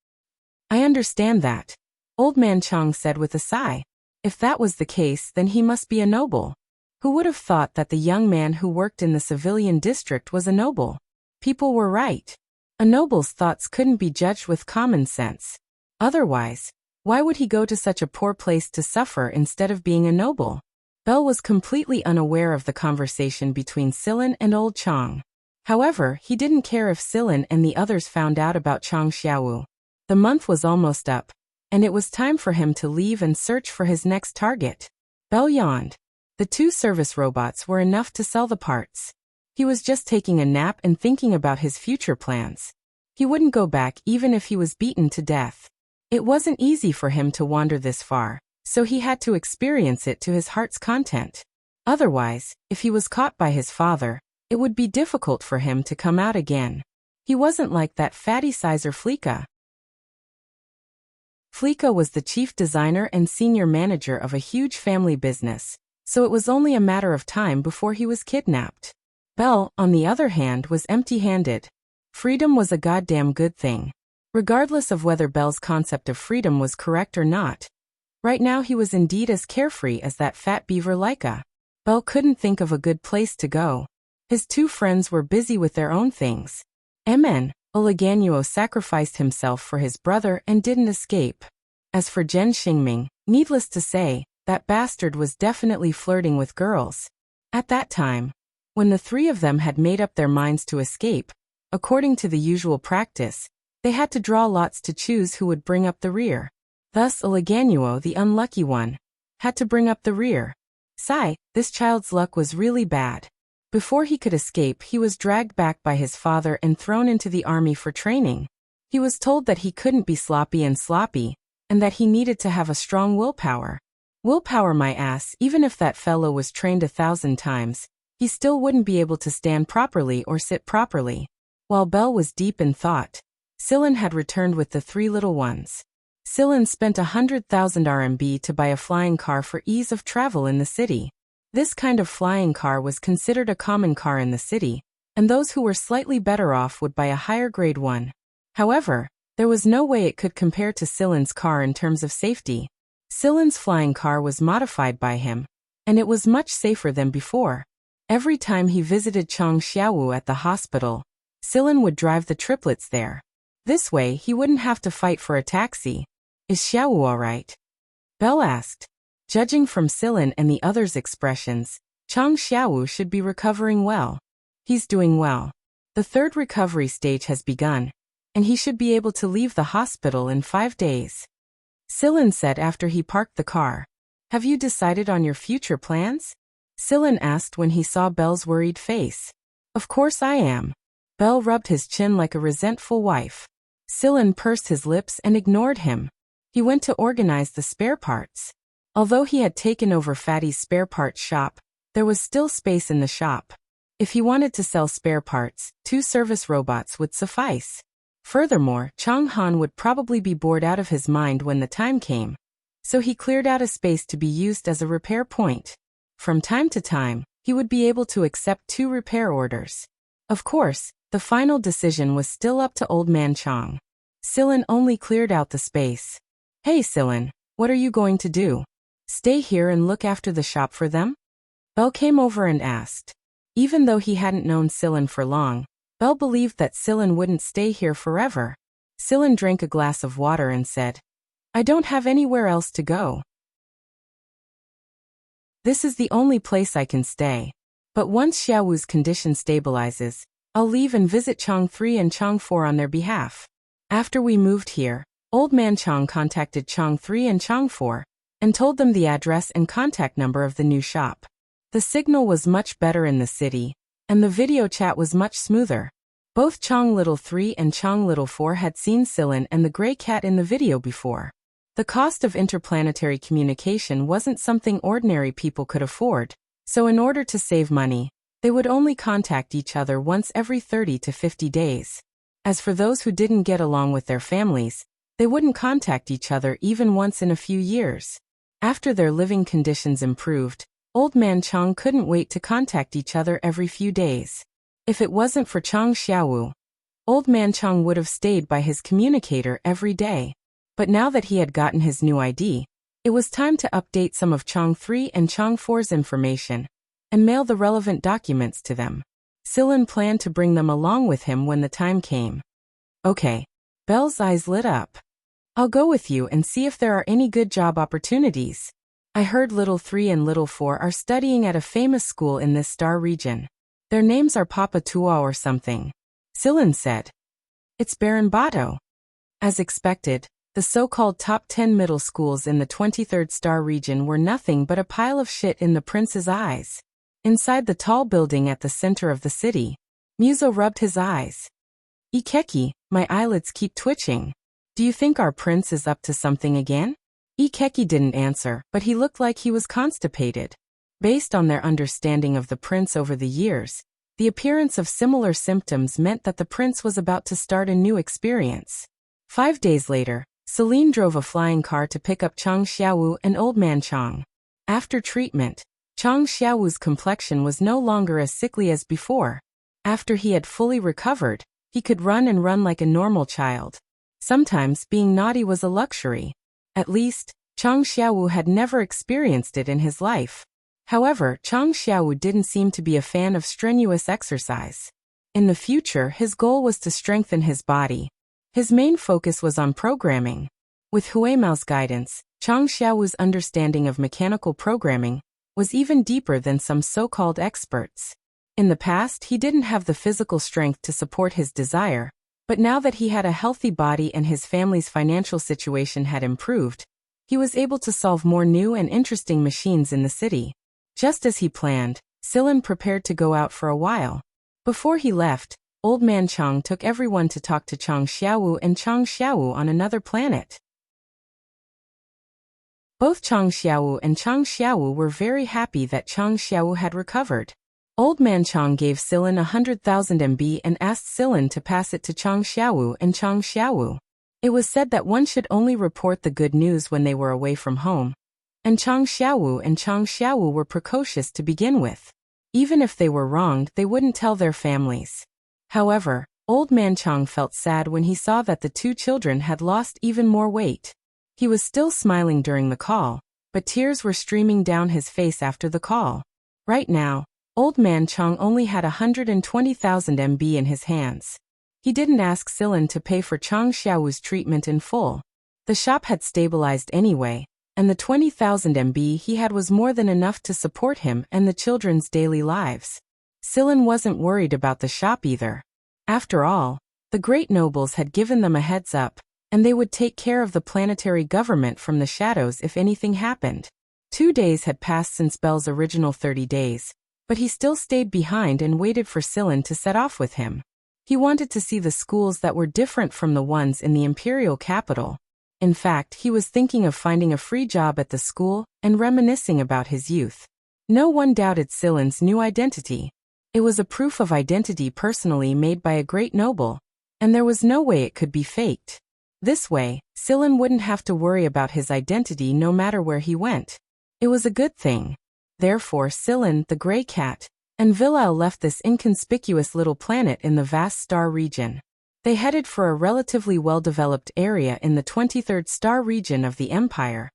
I understand that, Old Man Chang said with a sigh. If that was the case, then he must be a noble. Who would have thought that the young man who worked in the civilian district was a noble? People were right. A noble's thoughts couldn't be judged with common sense. Otherwise, why would he go to such a poor place to suffer instead of being a noble? Bell was completely unaware of the conversation between Sillin and Old Chang. However, he didn't care if Sillin and the others found out about Chang Xiaowu. The month was almost up, and it was time for him to leave and search for his next target. Bell yawned. The 2 service robots were enough to sell the parts. He was just taking a nap and thinking about his future plans. He wouldn't go back even if he was beaten to death. It wasn't easy for him to wander this far, so he had to experience it to his heart's content. Otherwise, if he was caught by his father, it would be difficult for him to come out again. He wasn't like that fatty Caesar Fleeca. Fleeca was the chief designer and senior manager of a huge family business, so it was only a matter of time before he was kidnapped. Belle, on the other hand, was empty-handed. Freedom was a goddamn good thing. Regardless of whether Belle's concept of freedom was correct or not, right now he was indeed as carefree as that fat beaver Laika. Belle couldn't think of a good place to go. His two friends were busy with their own things. Mn. Oleganuo sacrificed himself for his brother and didn't escape. As for Zhen Xingming, needless to say, that bastard was definitely flirting with girls. At that time, when the three of them had made up their minds to escape, according to the usual practice, they had to draw lots to choose who would bring up the rear. Thus Oleganuo, the unlucky one, had to bring up the rear. Sigh, this child's luck was really bad. Before he could escape, he was dragged back by his father and thrown into the army for training. He was told that he couldn't be sloppy, and that he needed to have a strong willpower. Willpower, my ass, even if that fellow was trained 1,000 times, he still wouldn't be able to stand properly or sit properly. While Belle was deep in thought, Sillin had returned with the three little ones. Sillin spent 100,000 RMB to buy a flying car for ease of travel in the city. This kind of flying car was considered a common car in the city, and those who were slightly better off would buy a higher grade one. However, there was no way it could compare to Sillin's car in terms of safety. Sillin's flying car was modified by him, and it was much safer than before. Every time he visited Chang Xiaowu at the hospital, Sillin would drive the triplets there. This way he wouldn't have to fight for a taxi. Is Xiaowu alright? Belle asked. Judging from Sillin and the others' expressions, Chang Xiaowu should be recovering well. He's doing well. The third recovery stage has begun, and he should be able to leave the hospital in 5 days. Sillin said after he parked the car. Have you decided on your future plans? Sillin asked when he saw Belle's worried face. Of course I am. Belle rubbed his chin like a resentful wife. Sillin pursed his lips and ignored him. He went to organize the spare parts. Although he had taken over Fatty's spare parts shop, there was still space in the shop. If he wanted to sell spare parts, 2 service robots would suffice. Furthermore, Chang Han would probably be bored out of his mind when the time came, so he cleared out a space to be used as a repair point. From time to time, he would be able to accept 2 repair orders. Of course, the final decision was still up to Old Man Chang. Sillin only cleared out the space. Hey Sillin, what are you going to do? Stay here and look after the shop for them? Belle came over and asked. Even though he hadn't known Sillin for long, Belle believed that Sillin wouldn't stay here forever. Sillin drank a glass of water and said, I don't have anywhere else to go. This is the only place I can stay. But once Xiaowu's condition stabilizes, I'll leave and visit Chang 3 and Chang 4 on their behalf. After we moved here, Old Man Chang contacted Chang 3 and Chang 4, and told them the address and contact number of the new shop. The signal was much better in the city, and the video chat was much smoother. Both Chang Little 3 and Chang Little 4 had seen Sillin and the gray cat in the video before. The cost of interplanetary communication wasn't something ordinary people could afford, so in order to save money, they would only contact each other once every 30 to 50 days. As for those who didn't get along with their families, they wouldn't contact each other even once in a few years. After their living conditions improved, Old Man Chang couldn't wait to contact each other every few days. If it wasn't for Chang Xiaowu, Old Man Chang would have stayed by his communicator every day. But now that he had gotten his new ID, it was time to update some of Chang 3 and Chang 4's information, and mail the relevant documents to them. Sillin planned to bring them along with him when the time came. Okay. Belle's eyes lit up. I'll go with you and see if there are any good job opportunities. I heard Little 3 and Little 4 are studying at a famous school in this star region. Their names are Papa Tua or something. Sillin said. It's Baron Bato. As expected, the so-called top 10 middle schools in the 23rd star region were nothing but a pile of shit in the prince's eyes. Inside the tall building at the center of the city, Muzo rubbed his eyes. Ikeki, my eyelids keep twitching. Do you think our prince is up to something again? Ikeki didn't answer, but he looked like he was constipated. Based on their understanding of the prince over the years, the appearance of similar symptoms meant that the prince was about to start a new experience. 5 days later, Celine drove a flying car to pick up Chang Xiaowu and Old Man Chang. After treatment, Chang Xiaowu's complexion was no longer as sickly as before. After he had fully recovered, he could run and run like a normal child. Sometimes being naughty was a luxury. At least, Chang Xiaowu had never experienced it in his life. However, Chang Xiaowu didn't seem to be a fan of strenuous exercise. In the future, his goal was to strengthen his body. His main focus was on programming. With Huimao's guidance, Chang Xiaowu's understanding of mechanical programming was even deeper than some so-called experts. In the past, he didn't have the physical strength to support his desire, but now that he had a healthy body and his family's financial situation had improved, he was able to solve more new and interesting machines in the city. Just as he planned, Silan prepared to go out for a while. Before he left, Old Man Chang took everyone to talk to Chang Xiaowu and Chang Xiaowu on another planet. Both Chang Xiaowu and Chang Xiaowu were very happy that Chang Xiaowu had recovered. Old Man Chang gave Silan 100,000 MB and asked Silan to pass it to Chang Xiaowu and Chang Xiaowu. It was said that one should only report the good news when they were away from home. And Chang Xiaowu were precocious to begin with. Even if they were wronged, they wouldn't tell their families. However, Old Man Chang felt sad when he saw that the two children had lost even more weight. He was still smiling during the call, but tears were streaming down his face after the call. Right now, Old Man Chang only had 120,000 MB in his hands. He didn't ask Silan to pay for Chang Xiaowu's treatment in full. The shop had stabilized anyway, and the 20,000 MB he had was more than enough to support him and the children's daily lives. Silan wasn't worried about the shop either. After all, the great nobles had given them a heads up, and they would take care of the planetary government from the shadows if anything happened. 2 days had passed since Belle's original 30 days, but he still stayed behind and waited for Silan to set off with him. He wanted to see the schools that were different from the ones in the imperial capital. In fact, he was thinking of finding a free job at the school and reminiscing about his youth. No one doubted Silan's new identity. It was a proof of identity personally made by a great noble, and there was no way it could be faked. This way, Silan wouldn't have to worry about his identity no matter where he went. It was a good thing. Therefore, Silan, the gray cat, and Vilal left this inconspicuous little planet in the vast star region. They headed for a relatively well-developed area in the 23rd star region of the Empire,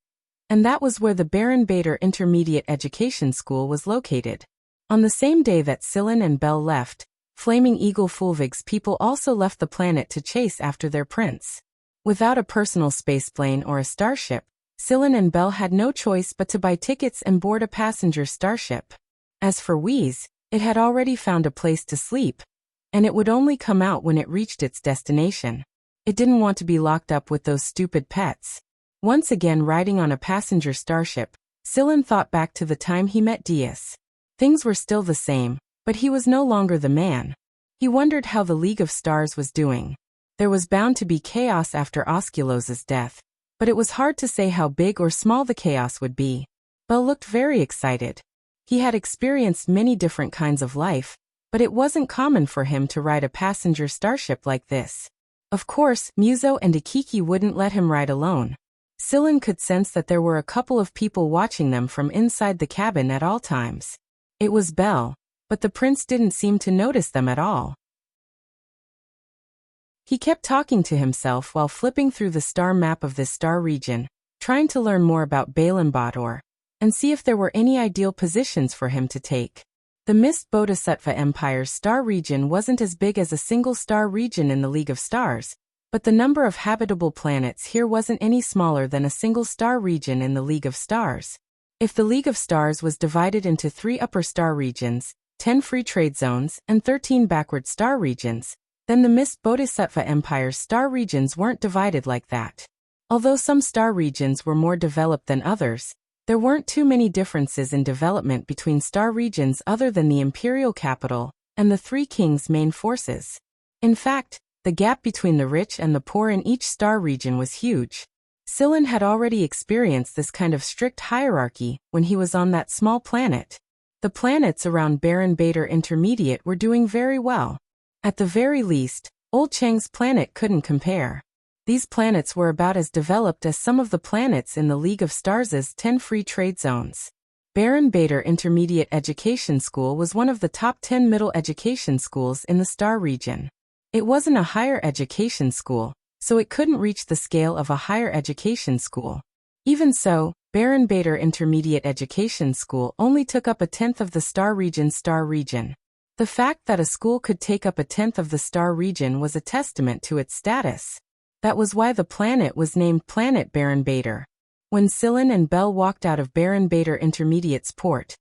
and that was where the Baron Bader Intermediate Education School was located. On the same day that Silan and Belle left, Flaming Eagle Fulvig's people also left the planet to chase after their prince. Without a personal spaceplane or a starship, Silan and Belle had no choice but to buy tickets and board a passenger starship. As for Wheeze, it had already found a place to sleep, and it would only come out when it reached its destination. It didn't want to be locked up with those stupid pets. Once again riding on a passenger starship, Silan thought back to the time he met Diaz. Things were still the same, but he was no longer the man. He wondered how the League of Stars was doing. There was bound to be chaos after Osculos's death, but it was hard to say how big or small the chaos would be. Belle looked very excited. He had experienced many different kinds of life, but it wasn't common for him to ride a passenger starship like this. Of course, Muzo and Ikiki wouldn't let him ride alone. Silan could sense that there were a couple of people watching them from inside the cabin at all times. It was Belle, but the prince didn't seem to notice them at all. He kept talking to himself while flipping through the star map of this star region, trying to learn more about Balan-Bator, and see if there were any ideal positions for him to take. The Mist Bodhisattva Empire's star region wasn't as big as a single star region in the League of Stars, but the number of habitable planets here wasn't any smaller than a single star region in the League of Stars. If the League of Stars was divided into 3 upper star regions, 10 free trade zones, and 13 backward star regions, then the Mist Bodhisattva Empire's star regions weren't divided like that. Although some star regions were more developed than others, There weren't too many differences in development between star regions other than the imperial capital and the three kings' main forces. In fact, the gap between the rich and the poor in each star region was huge. Sillin had already experienced this kind of strict hierarchy when he was on that small planet. The planets around Baron Bader Intermediate were doing very well. At the very least, Old Chang's planet couldn't compare. These planets were about as developed as some of the planets in the League of Stars' 10 free trade zones. Baron Bader Intermediate Education School was one of the top 10 middle education schools in the Star region. It wasn't a higher education school, so it couldn't reach the scale of a higher education school. Even so, Baron Bader Intermediate Education School only took up a tenth of the Star region. The fact that a school could take up a tenth of the Star region was a testament to its status. That was why the planet was named Planet Baron Bader. When Sillin and Belle walked out of Baron Bader Intermediate's port,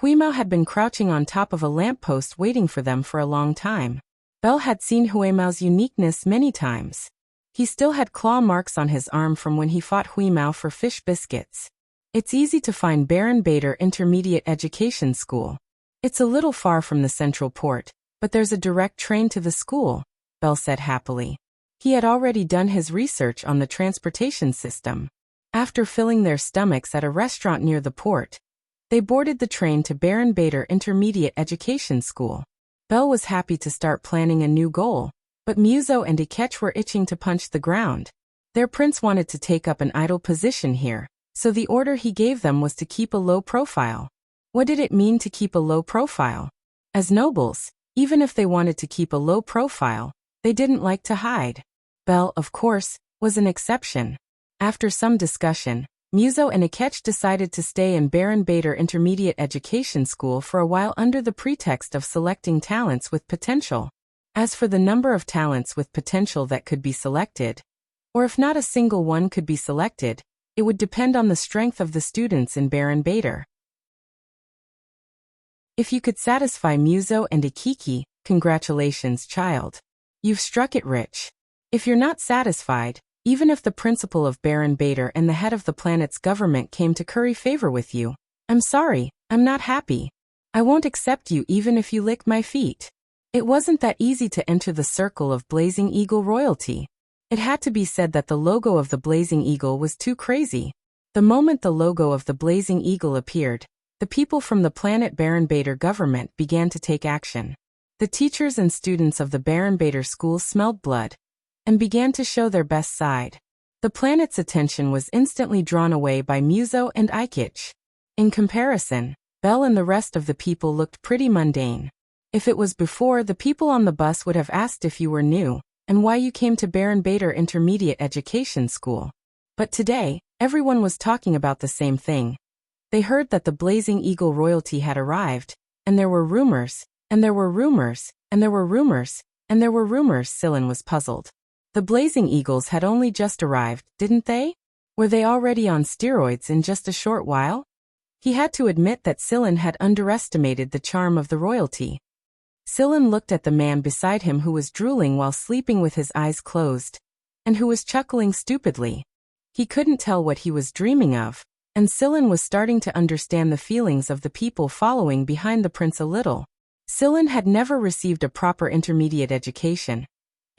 Huimao had been crouching on top of a lamppost waiting for them for a long time. Belle had seen Huimao's uniqueness many times. He still had claw marks on his arm from when he fought Huimao for fish biscuits. It's easy to find Baron Bader Intermediate Education School. It's a little far from the central port, but there's a direct train to the school, Belle said happily. He had already done his research on the transportation system. After filling their stomachs at a restaurant near the port, they boarded the train to Baron Bader Intermediate Education School. Belle was happy to start planning a new goal, but Muzo and Ikech were itching to punch the ground. Their prince wanted to take up an idle position here, so the order he gave them was to keep a low profile. What did it mean to keep a low profile? As nobles, even if they wanted to keep a low profile, they didn't like to hide. Belle, of course, was an exception. After some discussion, Muzo and Ikech decided to stay in Baron Bader Intermediate Education School for a while under the pretext of selecting talents with potential. As for the number of talents with potential that could be selected, or if not a single one could be selected, it would depend on the strength of the students in Baron Bader. If you could satisfy Muzo and Ikiki, congratulations, child. You've struck it rich. If you're not satisfied, even if the principal of Baron Bader and the head of the planet's government came to curry favor with you, I'm sorry, I'm not happy. I won't accept you even if you lick my feet. It wasn't that easy to enter the circle of Blazing Eagle royalty. It had to be said that the logo of the Blazing Eagle was too crazy. The moment the logo of the Blazing Eagle appeared, the people from the planet Baron Bader government began to take action. The teachers and students of the Baron Bader school smelled blood and began to show their best side. The planet's attention was instantly drawn away by Muzo and Ikech. In comparison, Belle and the rest of the people looked pretty mundane. If it was before, the people on the bus would have asked if you were new and why you came to Baron Bader Intermediate Education School. But today, everyone was talking about the same thing. They heard that the Blazing Eagle royalty had arrived, and there were rumors, and there were rumors, and there were rumors, and there were rumors. Sillin was puzzled. The Blazing Eagles had only just arrived, didn't they? Were they already on steroids in just a short while? He had to admit that Sillin had underestimated the charm of the royalty. Sillin looked at the man beside him who was drooling while sleeping with his eyes closed, and who was chuckling stupidly. He couldn't tell what he was dreaming of, and Sillin was starting to understand the feelings of the people following behind the prince a little. Sillin had never received a proper intermediate education,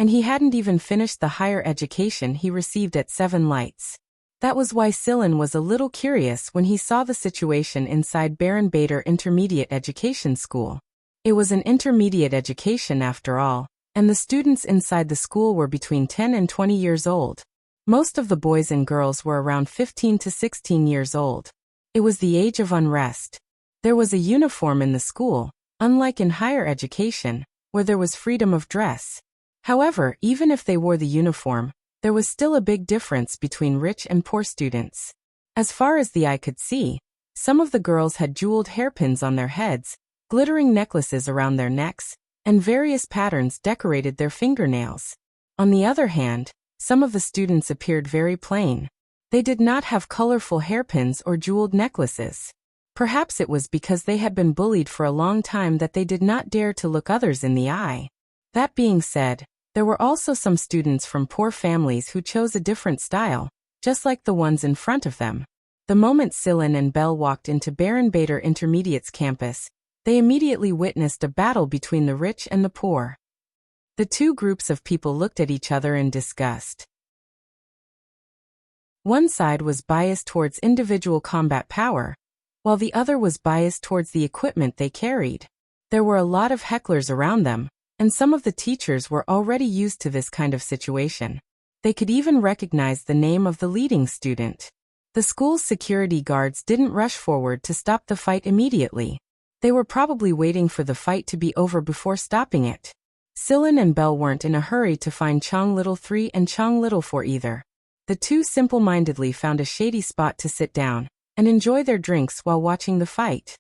and he hadn't even finished the higher education he received at Seven Lights. That was why Sillin was a little curious when he saw the situation inside Baron Bader Intermediate Education School. It was an intermediate education after all, and the students inside the school were between 10 and 20 years old. Most of the boys and girls were around 15 to 16 years old. It was the age of unrest. There was a uniform in the school, unlike in higher education, where there was freedom of dress. However, even if they wore the uniform, there was still a big difference between rich and poor students. As far as the eye could see, some of the girls had jeweled hairpins on their heads, glittering necklaces around their necks, and various patterns decorated their fingernails. On the other hand, some of the students appeared very plain. They did not have colorful hairpins or jeweled necklaces. Perhaps it was because they had been bullied for a long time that they did not dare to look others in the eye. That being said, there were also some students from poor families who chose a different style, just like the ones in front of them. The moment Sillin and Belle walked into Baron Bader Intermediate's campus, they immediately witnessed a battle between the rich and the poor. The two groups of people looked at each other in disgust. One side was biased towards individual combat power, while the other was biased towards the equipment they carried. There were a lot of hecklers around them, and some of the teachers were already used to this kind of situation. They could even recognize the name of the leading student. The school's security guards didn't rush forward to stop the fight immediately. They were probably waiting for the fight to be over before stopping it. Sillin and Belle weren't in a hurry to find Chong Little 3 and Chong Little 4 either. The two simple-mindedly found a shady spot to sit down and enjoy their drinks while watching the fight.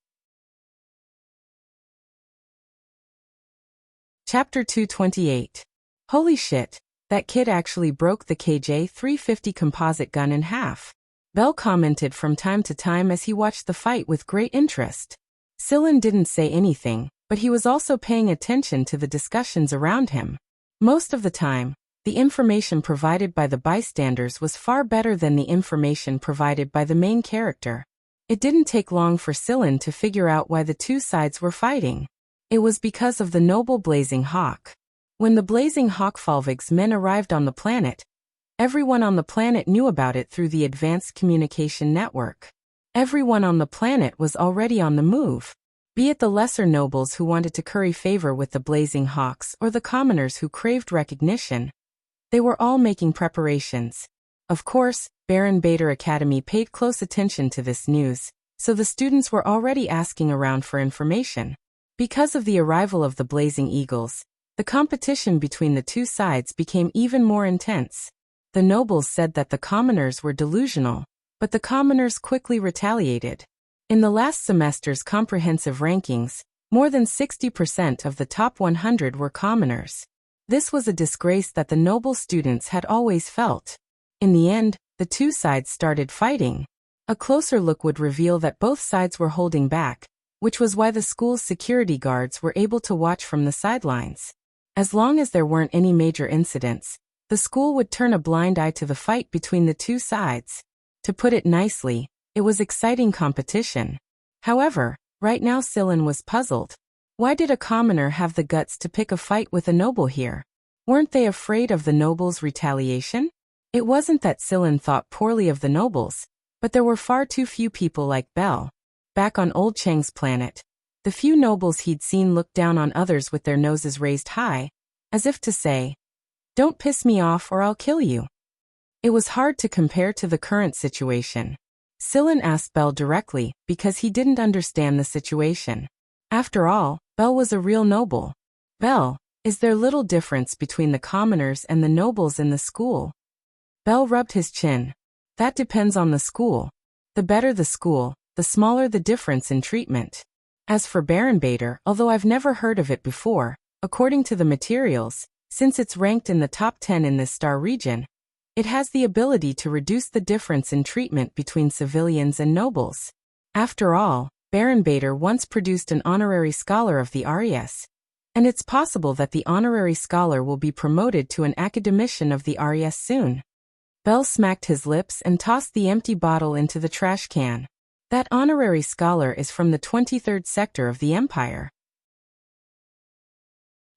Chapter 228. Holy shit, that kid actually broke the KJ-350 composite gun in half. Belle commented from time to time as he watched the fight with great interest. Sillin didn't say anything, but he was also paying attention to the discussions around him. Most of the time, the information provided by the bystanders was far better than the information provided by the main character. It didn't take long for Sillin to figure out why the two sides were fighting. It was because of the noble Blazing Hawk. When the Blazing Hawk Falvig's men arrived on the planet, everyone on the planet knew about it through the Advanced Communication Network. Everyone on the planet was already on the move. Be it the lesser nobles who wanted to curry favor with the Blazing Hawks or the commoners who craved recognition, they were all making preparations. Of course, Baron Bader Academy paid close attention to this news, so the students were already asking around for information. Because of the arrival of the Blazing Eagles, the competition between the two sides became even more intense. The nobles said that the commoners were delusional, but the commoners quickly retaliated. In the last semester's comprehensive rankings, more than 60% of the top 100 were commoners. This was a disgrace that the noble students had always felt. In the end, the two sides started fighting. A closer look would reveal that both sides were holding back, which was why the school's security guards were able to watch from the sidelines. As long as there weren't any major incidents, the school would turn a blind eye to the fight between the two sides. To put it nicely, it was exciting competition. However, right now Sillin was puzzled. Why did a commoner have the guts to pick a fight with a noble here? Weren't they afraid of the nobles' retaliation? It wasn't that Sillin thought poorly of the nobles, but there were far too few people like Belle. Back on Old Chang's planet, the few nobles he'd seen looked down on others with their noses raised high, as if to say, "Don't piss me off or I'll kill you." It was hard to compare to the current situation. Sillin asked Belle directly because he didn't understand the situation. After all, Belle was a real noble. "Belle, is there little difference between the commoners and the nobles in the school?" Belle rubbed his chin. "That depends on the school. The better the school, the smaller the difference in treatment. As for Baron Bader, although I've never heard of it before, according to the materials, since it's ranked in the top 10 in this star region, it has the ability to reduce the difference in treatment between civilians and nobles. After all, Baron Bader once produced an honorary scholar of the RES, and it's possible that the honorary scholar will be promoted to an academician of the RES soon." Belle smacked his lips and tossed the empty bottle into the trash can. That honorary scholar is from the 23rd sector of the Empire.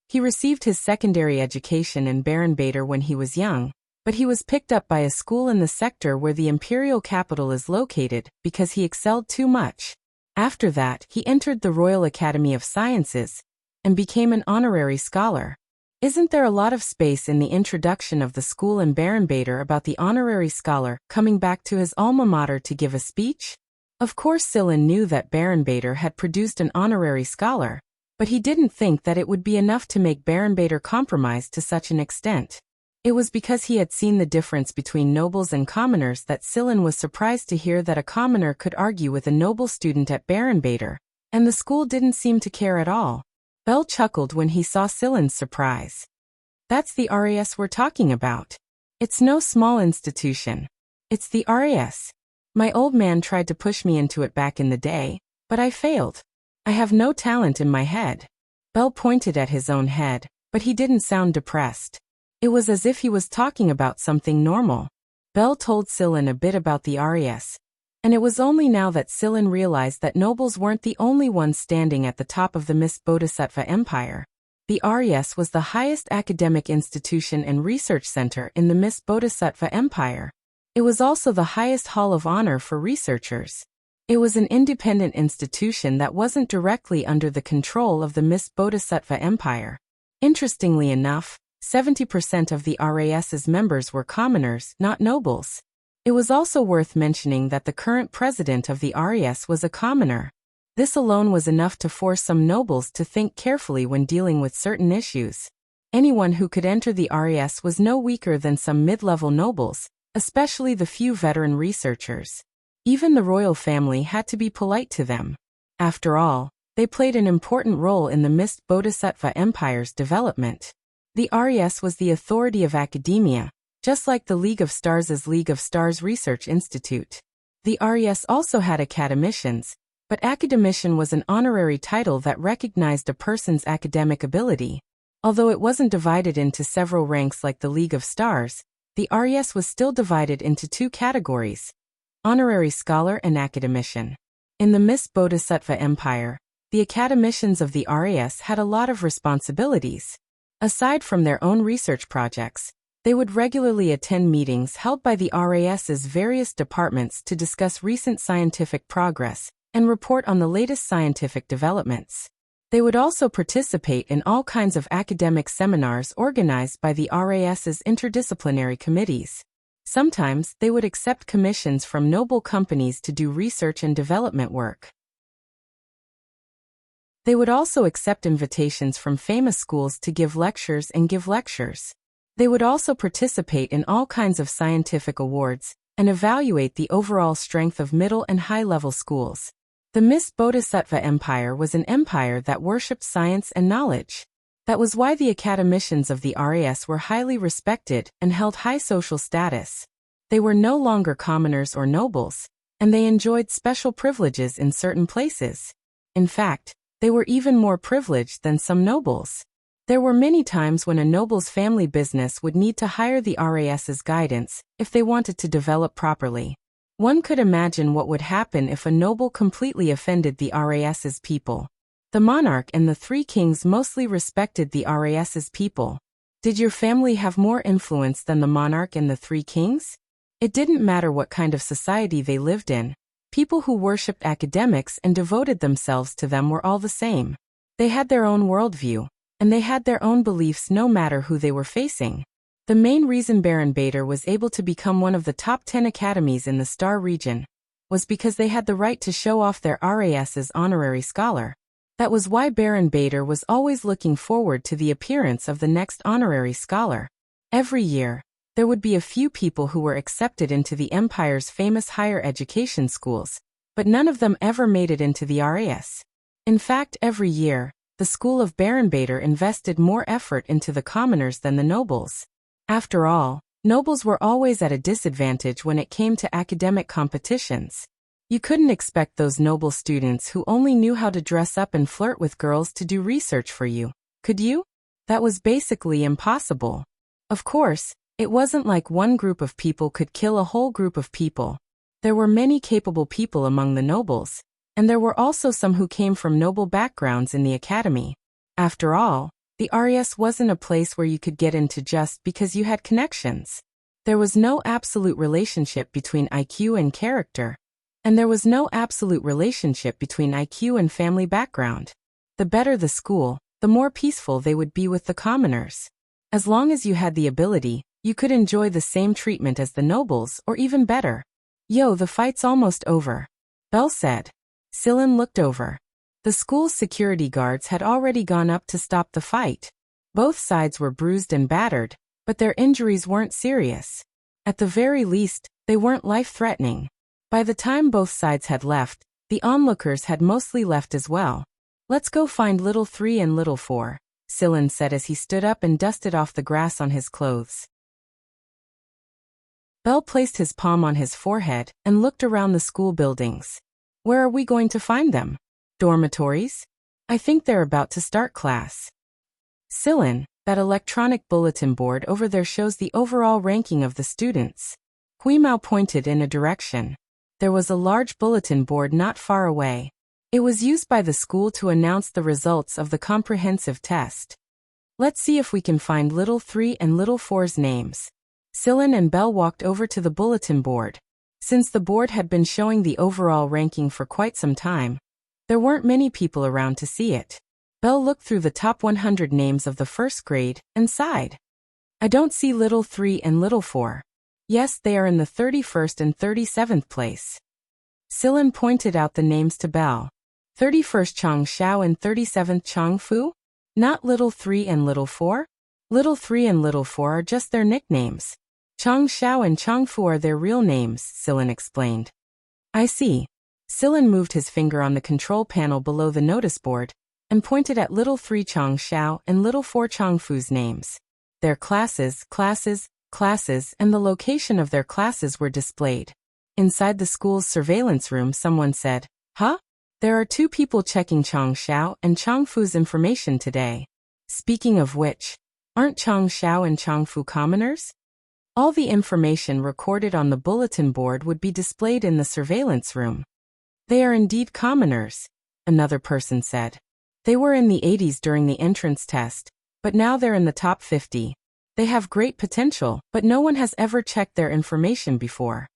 He received his secondary education in Baron Bader when he was young, but he was picked up by a school in the sector where the imperial capital is located because he excelled too much. After that, he entered the Royal Academy of Sciences and became an honorary scholar. Isn't there a lot of space in the introduction of the school in Baron Bader about the honorary scholar coming back to his alma mater to give a speech? Of course Sillin knew that Baron Bader had produced an honorary scholar, but he didn't think that it would be enough to make Baron Bader compromise to such an extent. It was because he had seen the difference between nobles and commoners that Sillin was surprised to hear that a commoner could argue with a noble student at Baron Bader, and the school didn't seem to care at all. Belle chuckled when he saw Sillin's surprise. "That's the RAS we're talking about. It's no small institution. It's the RAS. My old man tried to push me into it back in the day, but I failed. I have no talent in my head." Belle pointed at his own head, but he didn't sound depressed. It was as if he was talking about something normal. Belle told Sillin a bit about the RAS, And it was only now that Silen realized that nobles weren't the only ones standing at the top of the Mist Bodhisattva Empire. The RES was the highest academic institution and research center in the Mist Bodhisattva Empire. It was also the highest hall of honor for researchers. It was an independent institution that wasn't directly under the control of the Mist Bodhisattva Empire. Interestingly enough, 70% of the RAS's members were commoners, not nobles. It was also worth mentioning that the current president of the RAS was a commoner. This alone was enough to force some nobles to think carefully when dealing with certain issues. Anyone who could enter the RAS was no weaker than some mid-level nobles, especially the few veteran researchers. Even the royal family had to be polite to them. After all, they played an important role in the Mist Bodhisattva Empire's development. The RAS was the authority of academia, just like the League of Stars' League of Stars Research Institute. The RAS also had academicians, but academician was an honorary title that recognized a person's academic ability. Although it wasn't divided into several ranks like the League of Stars, the RAS was still divided into two categories: honorary scholar and academician. In the Mist Bodhisattva Empire, the academicians of the RAS had a lot of responsibilities. Aside from their own research projects, they would regularly attend meetings held by the RAS's various departments to discuss recent scientific progress and report on the latest scientific developments. They would also participate in all kinds of academic seminars organized by the RAS's interdisciplinary committees. Sometimes they would accept commissions from noble companies to do research and development work. They would also accept invitations from famous schools to give lectures and give lectures. They would also participate in all kinds of scientific awards and evaluate the overall strength of middle and high-level schools. The Mist Bodhisattva Empire was an empire that worshipped science and knowledge. That was why the academicians of the RAS were highly respected and held high social status. They were no longer commoners or nobles, and they enjoyed special privileges in certain places. In fact, they were even more privileged than some nobles. There were many times when a noble's family business would need to hire the RAS's guidance if they wanted to develop properly. One could imagine what would happen if a noble completely offended the RAS's people. The monarch and the three kings mostly respected the RAS's people. Did your family have more influence than the monarch and the three kings? It didn't matter what kind of society they lived in. People who worshipped academics and devoted themselves to them were all the same. They had their own worldview, and they had their own beliefs no matter who they were facing. The main reason Baron Bader was able to become one of the top 10 academies in the Star region was because they had the right to show off their RAS's honorary scholar. That was why Baron Bader was always looking forward to the appearance of the next honorary scholar. Every year, there would be a few people who were accepted into the Empire's famous higher education schools, but none of them ever made it into the RAS. In fact, every year, the school of Baron Bader invested more effort into the commoners than the nobles. After all, nobles were always at a disadvantage when it came to academic competitions. You couldn't expect those noble students who only knew how to dress up and flirt with girls to do research for you, could you? That was basically impossible. Of course, it wasn't like one group of people could kill a whole group of people. There were many capable people among the nobles, and there were also some who came from noble backgrounds in the academy. After all, the RAS wasn't a place where you could get into just because you had connections. There was no absolute relationship between IQ and character, and there was no absolute relationship between IQ and family background. The better the school, the more peaceful they would be with the commoners. As long as you had the ability, you could enjoy the same treatment as the nobles, or even better. Yo, the fight's almost over, Belle said. Silen looked over. The school's security guards had already gone up to stop the fight. Both sides were bruised and battered, but their injuries weren't serious. At the very least, they weren't life-threatening. By the time both sides had left, the onlookers had mostly left as well. Let's go find little 3 and little 4, Silen said as he stood up and dusted off the grass on his clothes. Belle placed his palm on his forehead and looked around the school buildings. Where are we going to find them? Dormitories? I think they're about to start class. Silen, that electronic bulletin board over there shows the overall ranking of the students. Huimao pointed in a direction. There was a large bulletin board not far away. It was used by the school to announce the results of the comprehensive test. Let's see if we can find little 3 and little 4's names. Sillin and Belle walked over to the bulletin board. Since the board had been showing the overall ranking for quite some time, there weren't many people around to see it. Belle looked through the top 100 names of the first grade and sighed. I don't see little 3 and little 4. Yes, they are in the 31st and 37th place. Sillin pointed out the names to Belle. 31st Chang Xiao and 37th Chang Fu? Not little 3 and little 4? Little 3 and little 4 are just their nicknames. Chang Xiao and Chang Fu are their real names, Sillin explained. I see. Sillin moved his finger on the control panel below the notice board and pointed at little 3 Chang Xiao and little 4 Chang Fu's names. Their classes, and the location of their classes were displayed. Inside the school's surveillance room, someone said, Huh? There are 2 people checking Chang Xiao and Chang Fu's information today. Speaking of which, aren't Chang Xiao and Chang Fu commoners? All the information recorded on the bulletin board would be displayed in the surveillance room. They are indeed commoners, another person said. They were in the 80s during the entrance test, but now they're in the top 50. They have great potential, but no one has ever checked their information before.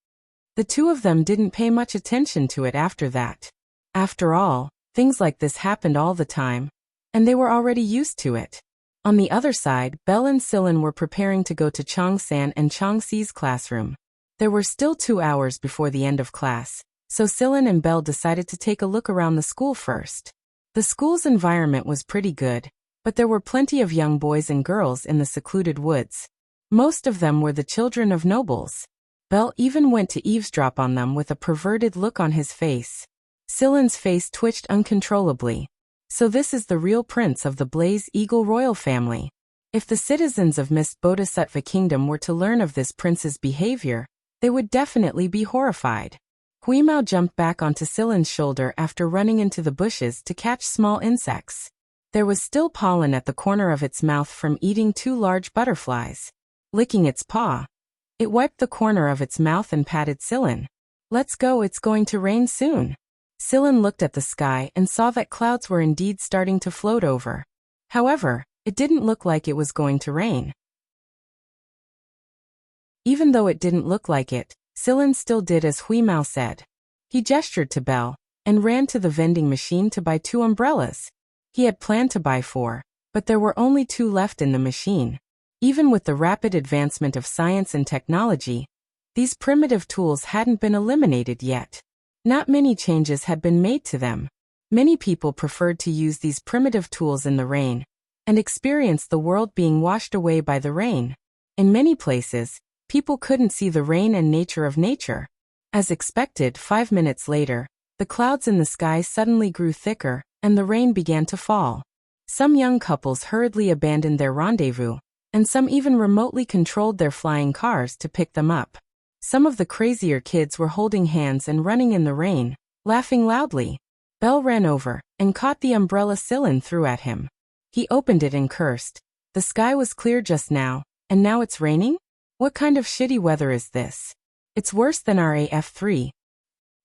The 2 of them didn't pay much attention to it after that. After all, things like this happened all the time, and they were already used to it. On the other side, Belle and Sillin were preparing to go to Chang San and Chang Si's classroom. There were still 2 hours before the end of class, so Sillin and Belle decided to take a look around the school first. The school's environment was pretty good, but there were plenty of young boys and girls in the secluded woods. Most of them were the children of nobles. Belle even went to eavesdrop on them with a perverted look on his face. Sillin's face twitched uncontrollably. So this is the real prince of the Blaze Eagle royal family. If the citizens of Mist Bodhisattva Kingdom were to learn of this prince's behavior, they would definitely be horrified. Huimao jumped back onto Sillin's shoulder after running into the bushes to catch small insects. There was still pollen at the corner of its mouth from eating 2 large butterflies. Licking its paw, it wiped the corner of its mouth and patted Sillin. Let's go, it's going to rain soon. Sillin looked at the sky and saw that clouds were indeed starting to float over. However, it didn't look like it was going to rain. Even though it didn't look like it, Sillin still did as Huimao said. He gestured to Belle and ran to the vending machine to buy 2 umbrellas. He had planned to buy 4, but there were only 2 left in the machine. Even with the rapid advancement of science and technology, these primitive tools hadn't been eliminated yet. Not many changes had been made to them. Many people preferred to use these primitive tools in the rain and experience the world being washed away by the rain. In many places, people couldn't see the rain and nature of nature. As expected, 5 minutes later, the clouds in the sky suddenly grew thicker and the rain began to fall. Some young couples hurriedly abandoned their rendezvous, and some even remotely controlled their flying cars to pick them up. Some of the crazier kids were holding hands and running in the rain, laughing loudly. Belle ran over and caught the umbrella Sillin threw at him. He opened it and cursed. The sky was clear just now, and now it's raining? What kind of shitty weather is this? It's worse than our AF3.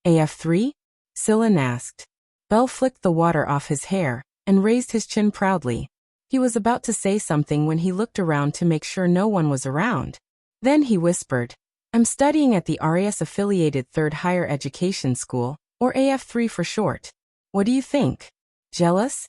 AF3? Sillin asked. Belle flicked the water off his hair and raised his chin proudly. He was about to say something when he looked around to make sure no one was around. Then he whispered, I'm studying at the RES-affiliated 3rd Higher Education School, or AF3 for short. What do you think? Jealous?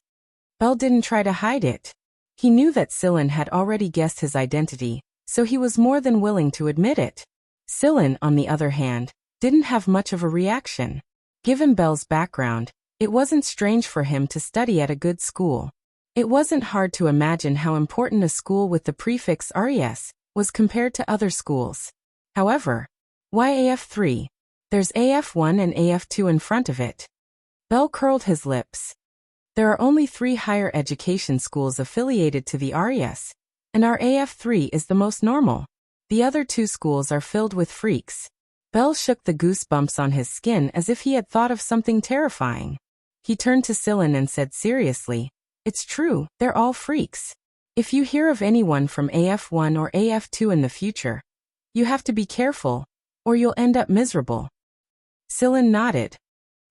Belle didn't try to hide it. He knew that Sillin had already guessed his identity, so he was more than willing to admit it. Sillin, on the other hand, didn't have much of a reaction. Given Belle's background, it wasn't strange for him to study at a good school. It wasn't hard to imagine how important a school with the prefix RES was compared to other schools. However, why AF3? There's AF1 and AF2 in front of it. Belle curled his lips. There are only 3 higher education schools affiliated to the RES, and our AF3 is the most normal. The other 2 schools are filled with freaks. Belle shook the goosebumps on his skin as if he had thought of something terrifying. He turned to Sillin and said seriously, It's true, they're all freaks. If you hear of anyone from AF1 or AF2 in the future, you have to be careful, or you'll end up miserable. Sillin nodded.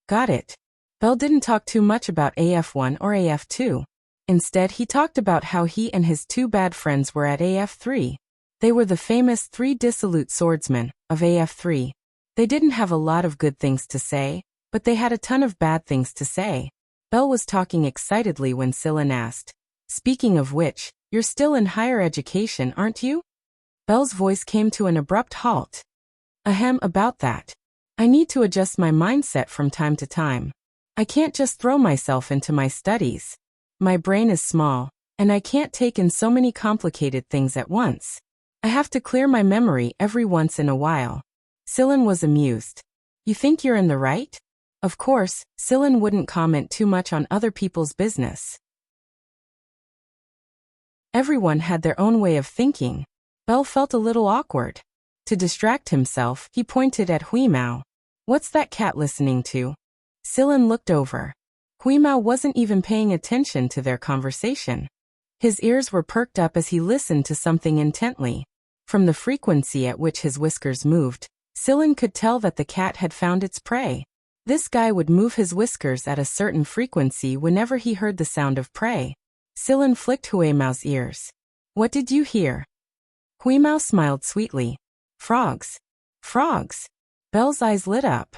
Got it. Bell didn't talk too much about AF1 or AF2. Instead, he talked about how he and his two bad friends were at AF3. They were the famous three dissolute swordsmen of AF3. They didn't have a lot of good things to say, but they had a ton of bad things to say. Bell was talking excitedly when Sillin asked, "Speaking of which, you're still in higher education, aren't you?" Bell's voice came to an abrupt halt. Ahem, about that. I need to adjust my mindset from time to time. I can't just throw myself into my studies. My brain is small, and I can't take in so many complicated things at once. I have to clear my memory every once in a while. Sillin was amused. You think you're in the right? Of course, Sillin wouldn't comment too much on other people's business. Everyone had their own way of thinking. Bell felt a little awkward. To distract himself, he pointed at Huimao. What's that cat listening to? Sillin looked over. Huimao wasn't even paying attention to their conversation. His ears were perked up as he listened to something intently. From the frequency at which his whiskers moved, Sillin could tell that the cat had found its prey. This guy would move his whiskers at a certain frequency whenever he heard the sound of prey. Sillin flicked Huimao's ears. What did you hear? Huimao smiled sweetly. Frogs. Frogs. Bell's eyes lit up.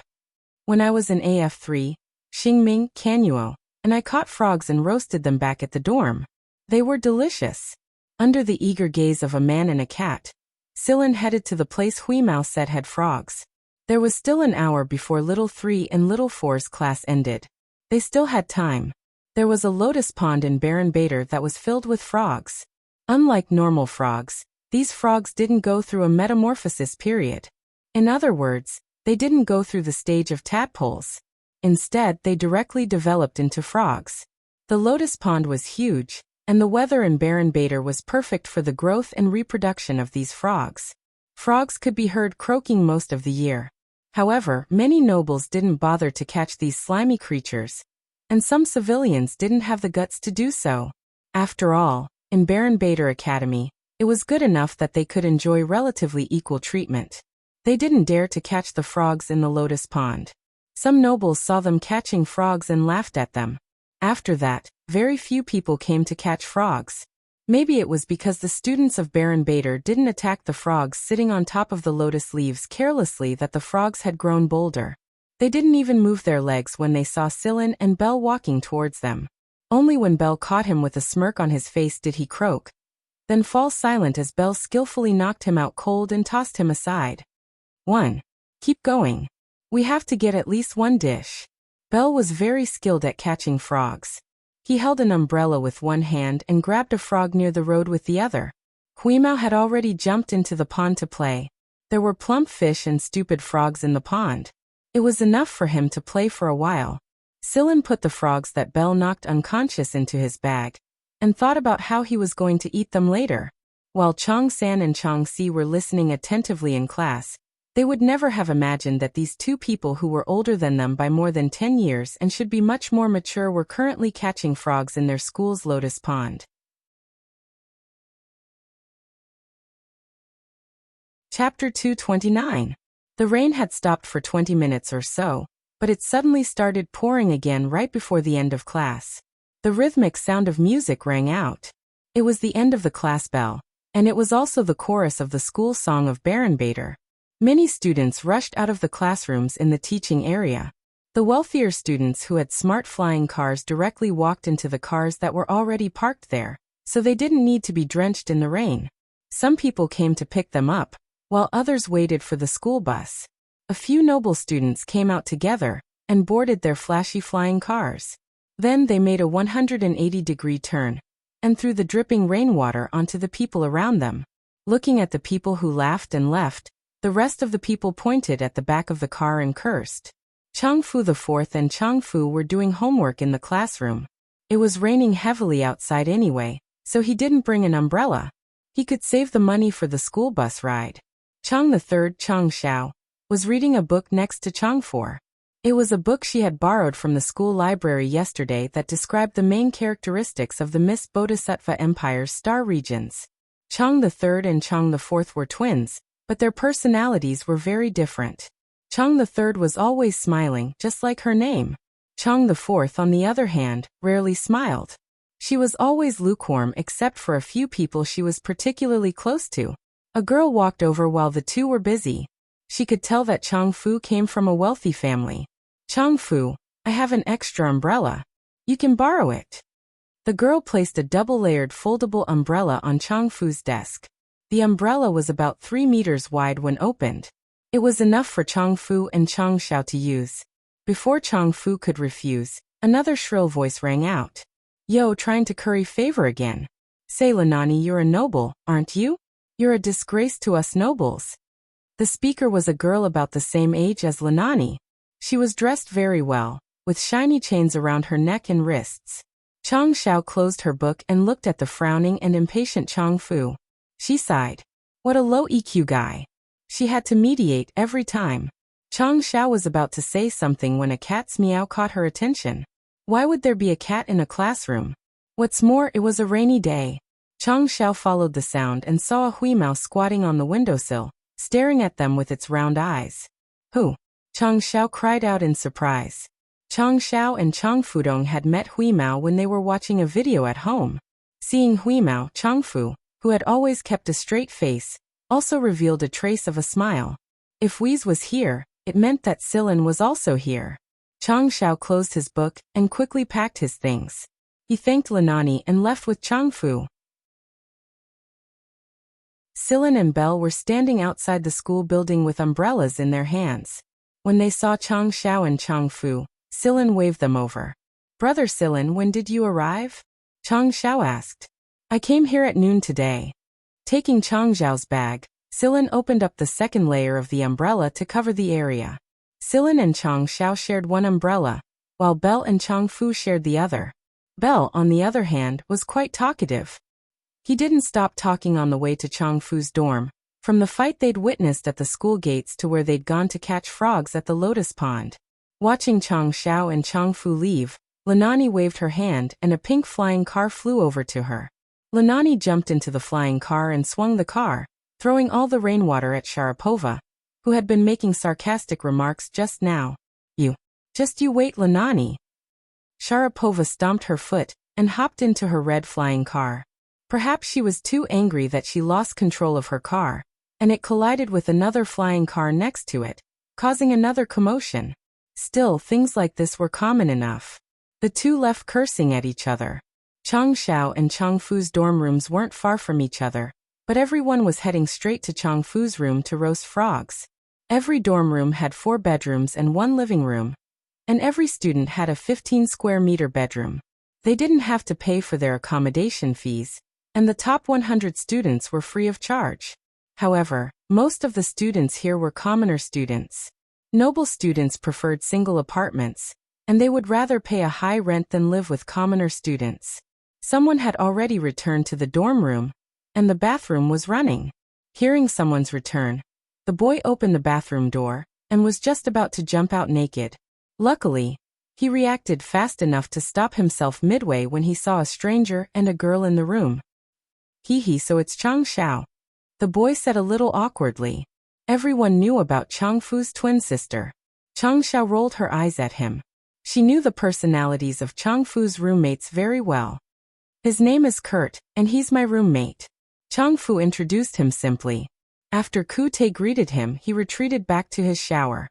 When I was in AF3, Xingming, Canuo, and I caught frogs and roasted them back at the dorm. They were delicious. Under the eager gaze of a man and a cat, Sillin headed to the place Huimao said had frogs. There was still an hour before Little 3 and Little 4's class ended. They still had time. There was a lotus pond in Baron Bader that was filled with frogs. Unlike normal frogs, these frogs didn't go through a metamorphosis period. In other words, they didn't go through the stage of tadpoles. Instead, they directly developed into frogs. The lotus pond was huge, and the weather in Baron Bader was perfect for the growth and reproduction of these frogs. Frogs could be heard croaking most of the year. However, many nobles didn't bother to catch these slimy creatures, and some civilians didn't have the guts to do so. After all, in Baron Bader Academy, it was good enough that they could enjoy relatively equal treatment. They didn't dare to catch the frogs in the lotus pond. Some nobles saw them catching frogs and laughed at them. After that, very few people came to catch frogs. Maybe it was because the students of Baron Bader didn't attack the frogs sitting on top of the lotus leaves carelessly that the frogs had grown bolder. They didn't even move their legs when they saw Sillin and Bell walking towards them. Only when Bell caught him with a smirk on his face did he croak, then fall silent as Bell skillfully knocked him out cold and tossed him aside. 1. Keep going. We have to get at least one dish. Bell was very skilled at catching frogs. He held an umbrella with one hand and grabbed a frog near the road with the other. Huimao had already jumped into the pond to play. There were plump fish and stupid frogs in the pond. It was enough for him to play for a while. Sillin put the frogs that Bell knocked unconscious into his bag, and thought about how he was going to eat them later. While Chong San and Chong Si were listening attentively in class, they would never have imagined that these two people who were older than them by more than 10 years and should be much more mature were currently catching frogs in their school's lotus pond. Chapter 229. The rain had stopped for 20 minutes or so, but it suddenly started pouring again right before the end of class. The rhythmic sound of music rang out. It was the end of the class bell, and it was also the chorus of the school song of Baron Bader. Many students rushed out of the classrooms in the teaching area. The wealthier students who had smart flying cars directly walked into the cars that were already parked there, so they didn't need to be drenched in the rain. Some people came to pick them up, while others waited for the school bus. A few noble students came out together and boarded their flashy flying cars. Then they made a 180-degree turn and threw the dripping rainwater onto the people around them. Looking at the people who laughed and left, the rest of the people pointed at the back of the car and cursed. Changfu IV and Changfu were doing homework in the classroom. It was raining heavily outside anyway, so he didn't bring an umbrella. He could save the money for the school bus ride. Chang III, Chang Xiao, was reading a book next to Changfu. It was a book she had borrowed from the school library yesterday that described the main characteristics of the Miss Bodhisattva Empire's star regions. Chang III and Chang IV were twins, but their personalities were very different. Chang the third was always smiling, just like her name. Chang the fourth, on the other hand, rarely smiled. She was always lukewarm except for a few people she was particularly close to. A girl walked over while the two were busy. She could tell that Chang Fu came from a wealthy family. Chang Fu, I have an extra umbrella. You can borrow it. The girl placed a double-layered foldable umbrella on Chang Fu's desk. The umbrella was about 3 meters wide when opened. It was enough for Chang Fu and Chang Xiao to use. Before Chang Fu could refuse, another shrill voice rang out. Yo, trying to curry favor again. Say, Lanani, you're a noble, aren't you? You're a disgrace to us nobles. The speaker was a girl about the same age as Lanani. She was dressed very well, with shiny chains around her neck and wrists. Chang Xiao closed her book and looked at the frowning and impatient Chang Fu. She sighed. What a low EQ guy. She had to mediate every time. Chang Xiao was about to say something when a cat's meow caught her attention. Why would there be a cat in a classroom? What's more, it was a rainy day. Chang Xiao followed the sound and saw a huimao squatting on the windowsill, staring at them with its round eyes. Who? Chang Xiao cried out in surprise. Chang Xiao and Chang Fudong had met huimao when they were watching a video at home. Seeing huimao, Chang Fu, who had always kept a straight face, also revealed a trace of a smile. If Weiss was here, it meant that Silin was also here. Chang Xiao closed his book and quickly packed his things. He thanked Lanani and left with Chang Fu. Silin and Belle were standing outside the school building with umbrellas in their hands. When they saw Chang Xiao and Chang Fu, Silin waved them over. Brother Silin, when did you arrive? Chang Xiao asked. I came here at noon today. Taking Chang Xiao's bag, Silin opened up the second layer of the umbrella to cover the area. Silin and Chang Xiao shared one umbrella, while Belle and Chang Fu shared the other. Belle, on the other hand, was quite talkative. He didn't stop talking on the way to Chang Fu's dorm, from the fight they'd witnessed at the school gates to where they'd gone to catch frogs at the lotus pond. Watching Chang Xiao and Chang Fu leave, Lanani waved her hand and a pink flying car flew over to her. Lanani jumped into the flying car and swung the car, throwing all the rainwater at Sharapova, who had been making sarcastic remarks just now. You wait, Lanani. Sharapova stomped her foot and hopped into her red flying car. Perhaps she was too angry that she lost control of her car, and it collided with another flying car next to it, causing another commotion. Still, things like this were common enough. The two left cursing at each other. Chang Xiao and Chang Fu's dorm rooms weren't far from each other, but everyone was heading straight to Chang Fu's room to roast frogs. Every dorm room had 4 bedrooms and 1 living room, and every student had a 15 square meter bedroom. They didn't have to pay for their accommodation fees, and the top 100 students were free of charge. However, most of the students here were commoner students. Noble students preferred single apartments, and they would rather pay a high rent than live with commoner students. Someone had already returned to the dorm room, and the bathroom was running. Hearing someone's return, the boy opened the bathroom door and was just about to jump out naked. Luckily, he reacted fast enough to stop himself midway when he saw a stranger and a girl in the room. Hee, so it's Chang Xiao. The boy said a little awkwardly. Everyone knew about Chang Fu's twin sister. Chang Xiao rolled her eyes at him. She knew the personalities of Chang Fu's roommates very well. His name is Kurt, and he's my roommate. Chang Fu introduced him simply. After Ku Te greeted him, he retreated back to his shower.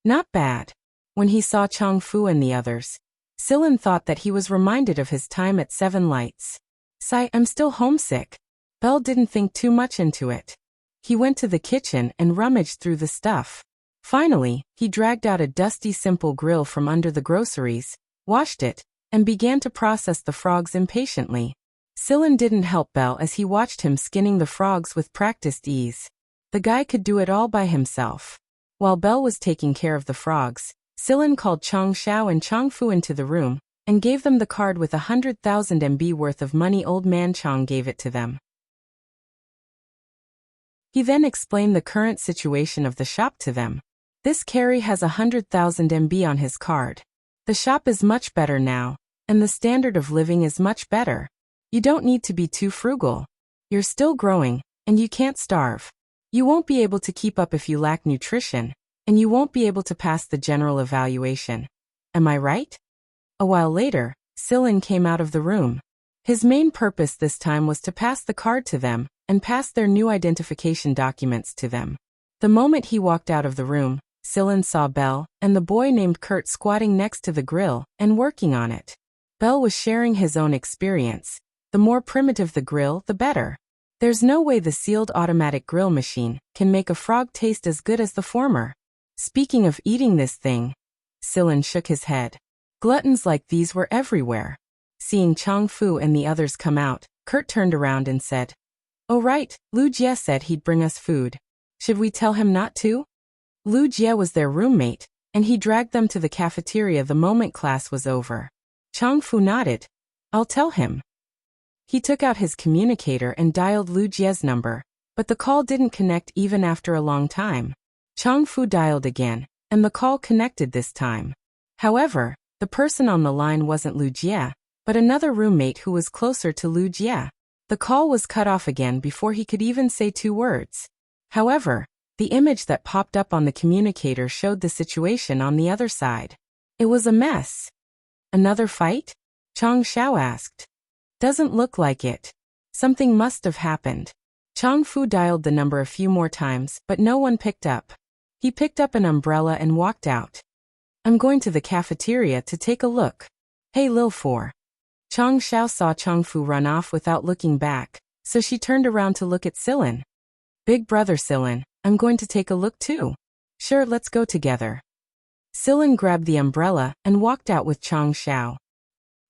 Not bad. When he saw Chang Fu and the others, Silin thought that he was reminded of his time at Seven Lights. Sigh, I'm still homesick. Belle didn't think too much into it. He went to the kitchen and rummaged through the stuff. Finally, he dragged out a dusty simple grill from under the groceries, washed it, and began to process the frogs impatiently. Silin didn't help Belle as he watched him skinning the frogs with practiced ease. The guy could do it all by himself. While Belle was taking care of the frogs, Silin called Chang Xiao and Chang Fu into the room and gave them the card with 100,000 MB worth of money. Old man Chang gave it to them. He then explained the current situation of the shop to them. This carry has 100,000 MB on his card. The shop is much better now, and the standard of living is much better. You don't need to be too frugal. You're still growing, and you can't starve. You won't be able to keep up if you lack nutrition, and you won't be able to pass the general evaluation. Am I right? A while later, Sillin came out of the room. His main purpose this time was to pass the card to them and pass their new identification documents to them. The moment he walked out of the room, Sillin saw Belle and the boy named Kurt squatting next to the grill and working on it. Belle was sharing his own experience. The more primitive the grill, the better. There's no way the sealed automatic grill machine can make a frog taste as good as the former. Speaking of eating this thing, Sillin shook his head. Gluttons like these were everywhere. Seeing Chang Fu and the others come out, Kurt turned around and said, "Oh right, Lu Jie said he'd bring us food. Should we tell him not to?" Lu Jie was their roommate, and he dragged them to the cafeteria the moment class was over. Chang Fu nodded. "I'll tell him." He took out his communicator and dialed Lu Jie's number, but the call didn't connect even after a long time. Chang Fu dialed again, and the call connected this time. However, the person on the line wasn't Lu Jie, but another roommate who was closer to Lu Jie. The call was cut off again before he could even say 2 words. However, the image that popped up on the communicator showed the situation on the other side. It was a mess. "Another fight?" Chang Xiao asked. "Doesn't look like it. Something must have happened." Chang Fu dialed the number a few more times, but no one picked up. He picked up an umbrella and walked out. "I'm going to the cafeteria to take a look. Hey Lil Four." Chang Xiao saw Chang Fu run off without looking back, so she turned around to look at Sillin. "Big brother Sillin, I'm going to take a look too." "Sure, let's go together." Sillin grabbed the umbrella and walked out with Chang Xiao.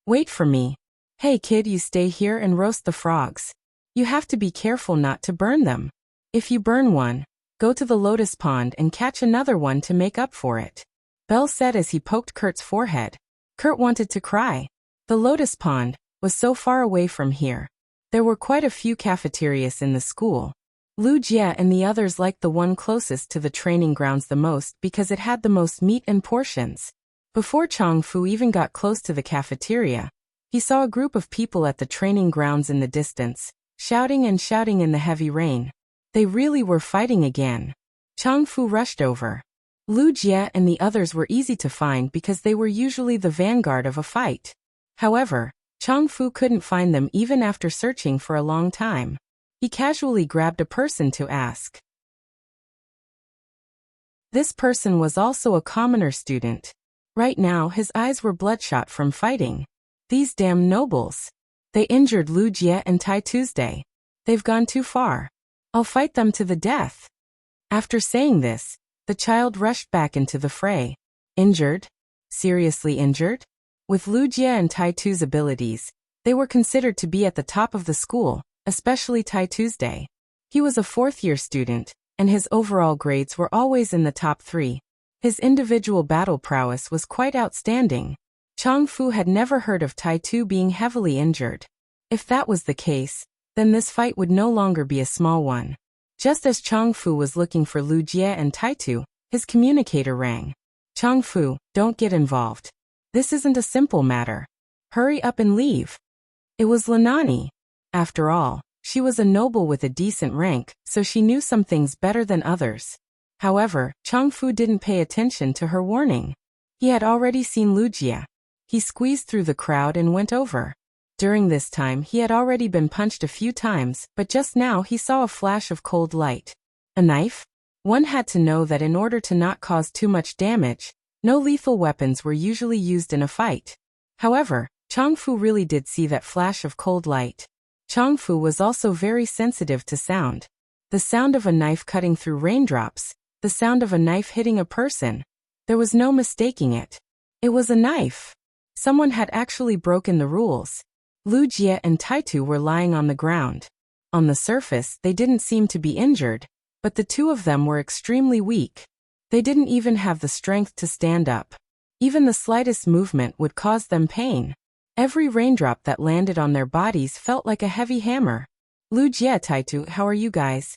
"Wait for me." "Hey kid, you stay here and roast the frogs. You have to be careful not to burn them. If you burn one, go to the lotus pond and catch another one to make up for it," Belle said as he poked Kurt's forehead. Kurt wanted to cry. The lotus pond was so far away from here. There were quite a few cafeterias in the school. Lu Jie and the others liked the one closest to the training grounds the most because it had the most meat and portions. Before Chang Fu even got close to the cafeteria, he saw a group of people at the training grounds in the distance, shouting and shouting in the heavy rain. They really were fighting again. Chang Fu rushed over. Lu Jie and the others were easy to find because they were usually the vanguard of a fight. However, Chang Fu couldn't find them even after searching for a long time. He casually grabbed a person to ask. This person was also a commoner student. Right now his eyes were bloodshot from fighting. "These damn nobles. They injured Lu Jie and Tai Tuesday. They've gone too far. I'll fight them to the death." After saying this, the child rushed back into the fray. Injured? Seriously injured? With Lu Jie and Tai Tu's abilities, they were considered to be at the top of the school, especially Tai Tuesday. He was a 4th-year student, and his overall grades were always in the top 3. His individual battle prowess was quite outstanding. Chang Fu had never heard of Tai Tu being heavily injured. If that was the case, then this fight would no longer be a small one. Just as Chang Fu was looking for Lu Jie and Tai Tu, his communicator rang. "Chang Fu, don't get involved. This isn't a simple matter. Hurry up and leave." It was Lanani. After all, she was a noble with a decent rank, so she knew some things better than others. However, Chang Fu didn't pay attention to her warning. He had already seen Lu Jie. He squeezed through the crowd and went over. During this time he had already been punched a few times, but just now he saw a flash of cold light. A knife? One had to know that in order to not cause too much damage, no lethal weapons were usually used in a fight. However, Chang Fu really did see that flash of cold light. Chang Fu was also very sensitive to sound. The sound of a knife cutting through raindrops, the sound of a knife hitting a person. There was no mistaking it. It was a knife. Someone had actually broken the rules. Lu Jie and Tai Tu were lying on the ground. On the surface, they didn't seem to be injured, but the two of them were extremely weak. They didn't even have the strength to stand up. Even the slightest movement would cause them pain. Every raindrop that landed on their bodies felt like a heavy hammer. "Lu Jie, Tai Tu, how are you guys?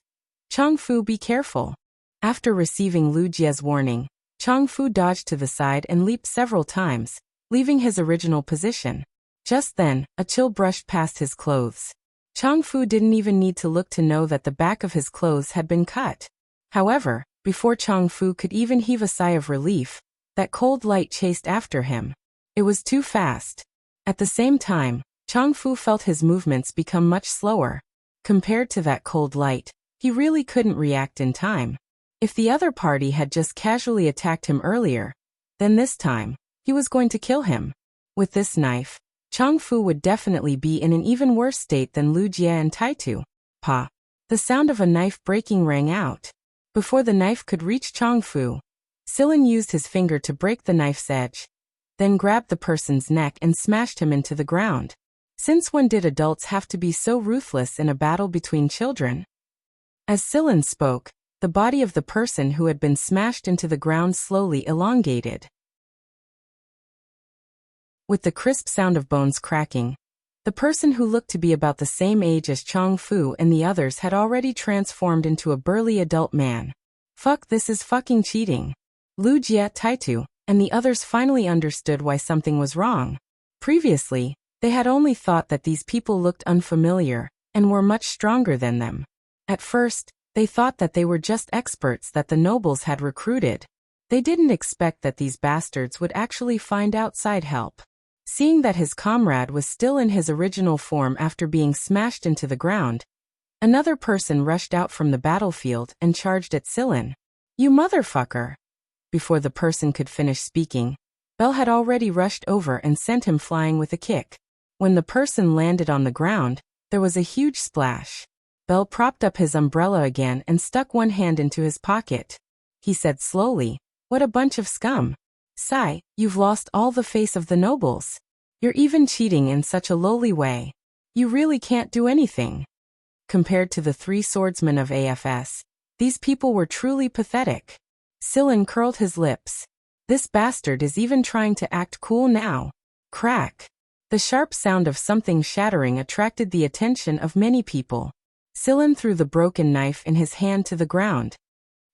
Chang Fu, be careful." After receiving Lu Jie's warning, Chang Fu dodged to the side and leaped several times, leaving his original position. Just then, a chill brushed past his clothes. Chang Fu didn't even need to look to know that the back of his clothes had been cut. However, Before Changfu could even heave a sigh of relief, that cold light chased after him. It was too fast. At the same time, Changfu felt his movements become much slower. Compared to that cold light, he really couldn't react in time. If the other party had just casually attacked him earlier, then this time, he was going to kill him. With this knife, Changfu would definitely be in an even worse state than Lu Jie and Taitu. Pa! The sound of a knife breaking rang out. Before the knife could reach Changfu, Silin used his finger to break the knife's edge, then grabbed the person's neck and smashed him into the ground. Since when did adults have to be so ruthless in a battle between children? As Silin spoke, the body of the person who had been smashed into the ground slowly elongated. With the crisp sound of bones cracking, the person who looked to be about the same age as Changfu and the others had already transformed into a burly adult man. Fuck, this is fucking cheating. Lu Jie, Taitu, and the others finally understood why something was wrong. Previously, they had only thought that these people looked unfamiliar and were much stronger than them. At first, they thought that they were just experts that the nobles had recruited. They didn't expect that these bastards would actually find outside help. Seeing that his comrade was still in his original form after being smashed into the ground, another person rushed out from the battlefield and charged at Silin. You motherfucker! Before the person could finish speaking, Bell had already rushed over and sent him flying with a kick. When the person landed on the ground, there was a huge splash. Bell propped up his umbrella again and stuck one hand into his pocket. He said slowly, "What a bunch of scum. Sai, you've lost all the face of the nobles. You're even cheating in such a lowly way. You really can't do anything." Compared to the 3 swordsmen of AFS, these people were truly pathetic. Silin curled his lips. This bastard is even trying to act cool now. Crack. The sharp sound of something shattering attracted the attention of many people. Silin threw the broken knife in his hand to the ground.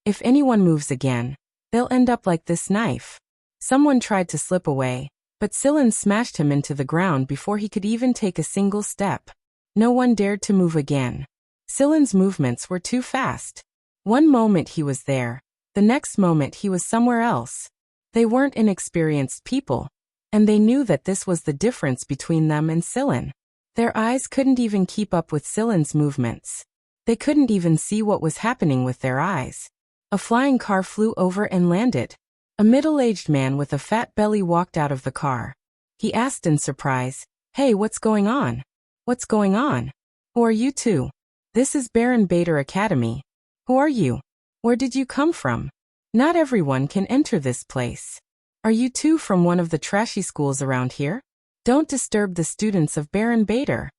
If anyone moves again, they'll end up like this knife. Someone tried to slip away, but Silin smashed him into the ground before he could even take a single step. No one dared to move again. Silin's movements were too fast. One moment he was there, the next moment he was somewhere else. They weren't inexperienced people, and they knew that this was the difference between them and Silin. Their eyes couldn't even keep up with Silin's movements. They couldn't even see what was happening with their eyes. A flying car flew over and landed. A middle-aged man with a fat belly walked out of the car. He asked in surprise, "Hey, what's going on? What's going on? Who are you two? This is Baron Bader Academy. Who are you? Where did you come from? Not everyone can enter this place. Are you two from one of the trashy schools around here? Don't disturb the students of Baron Bader."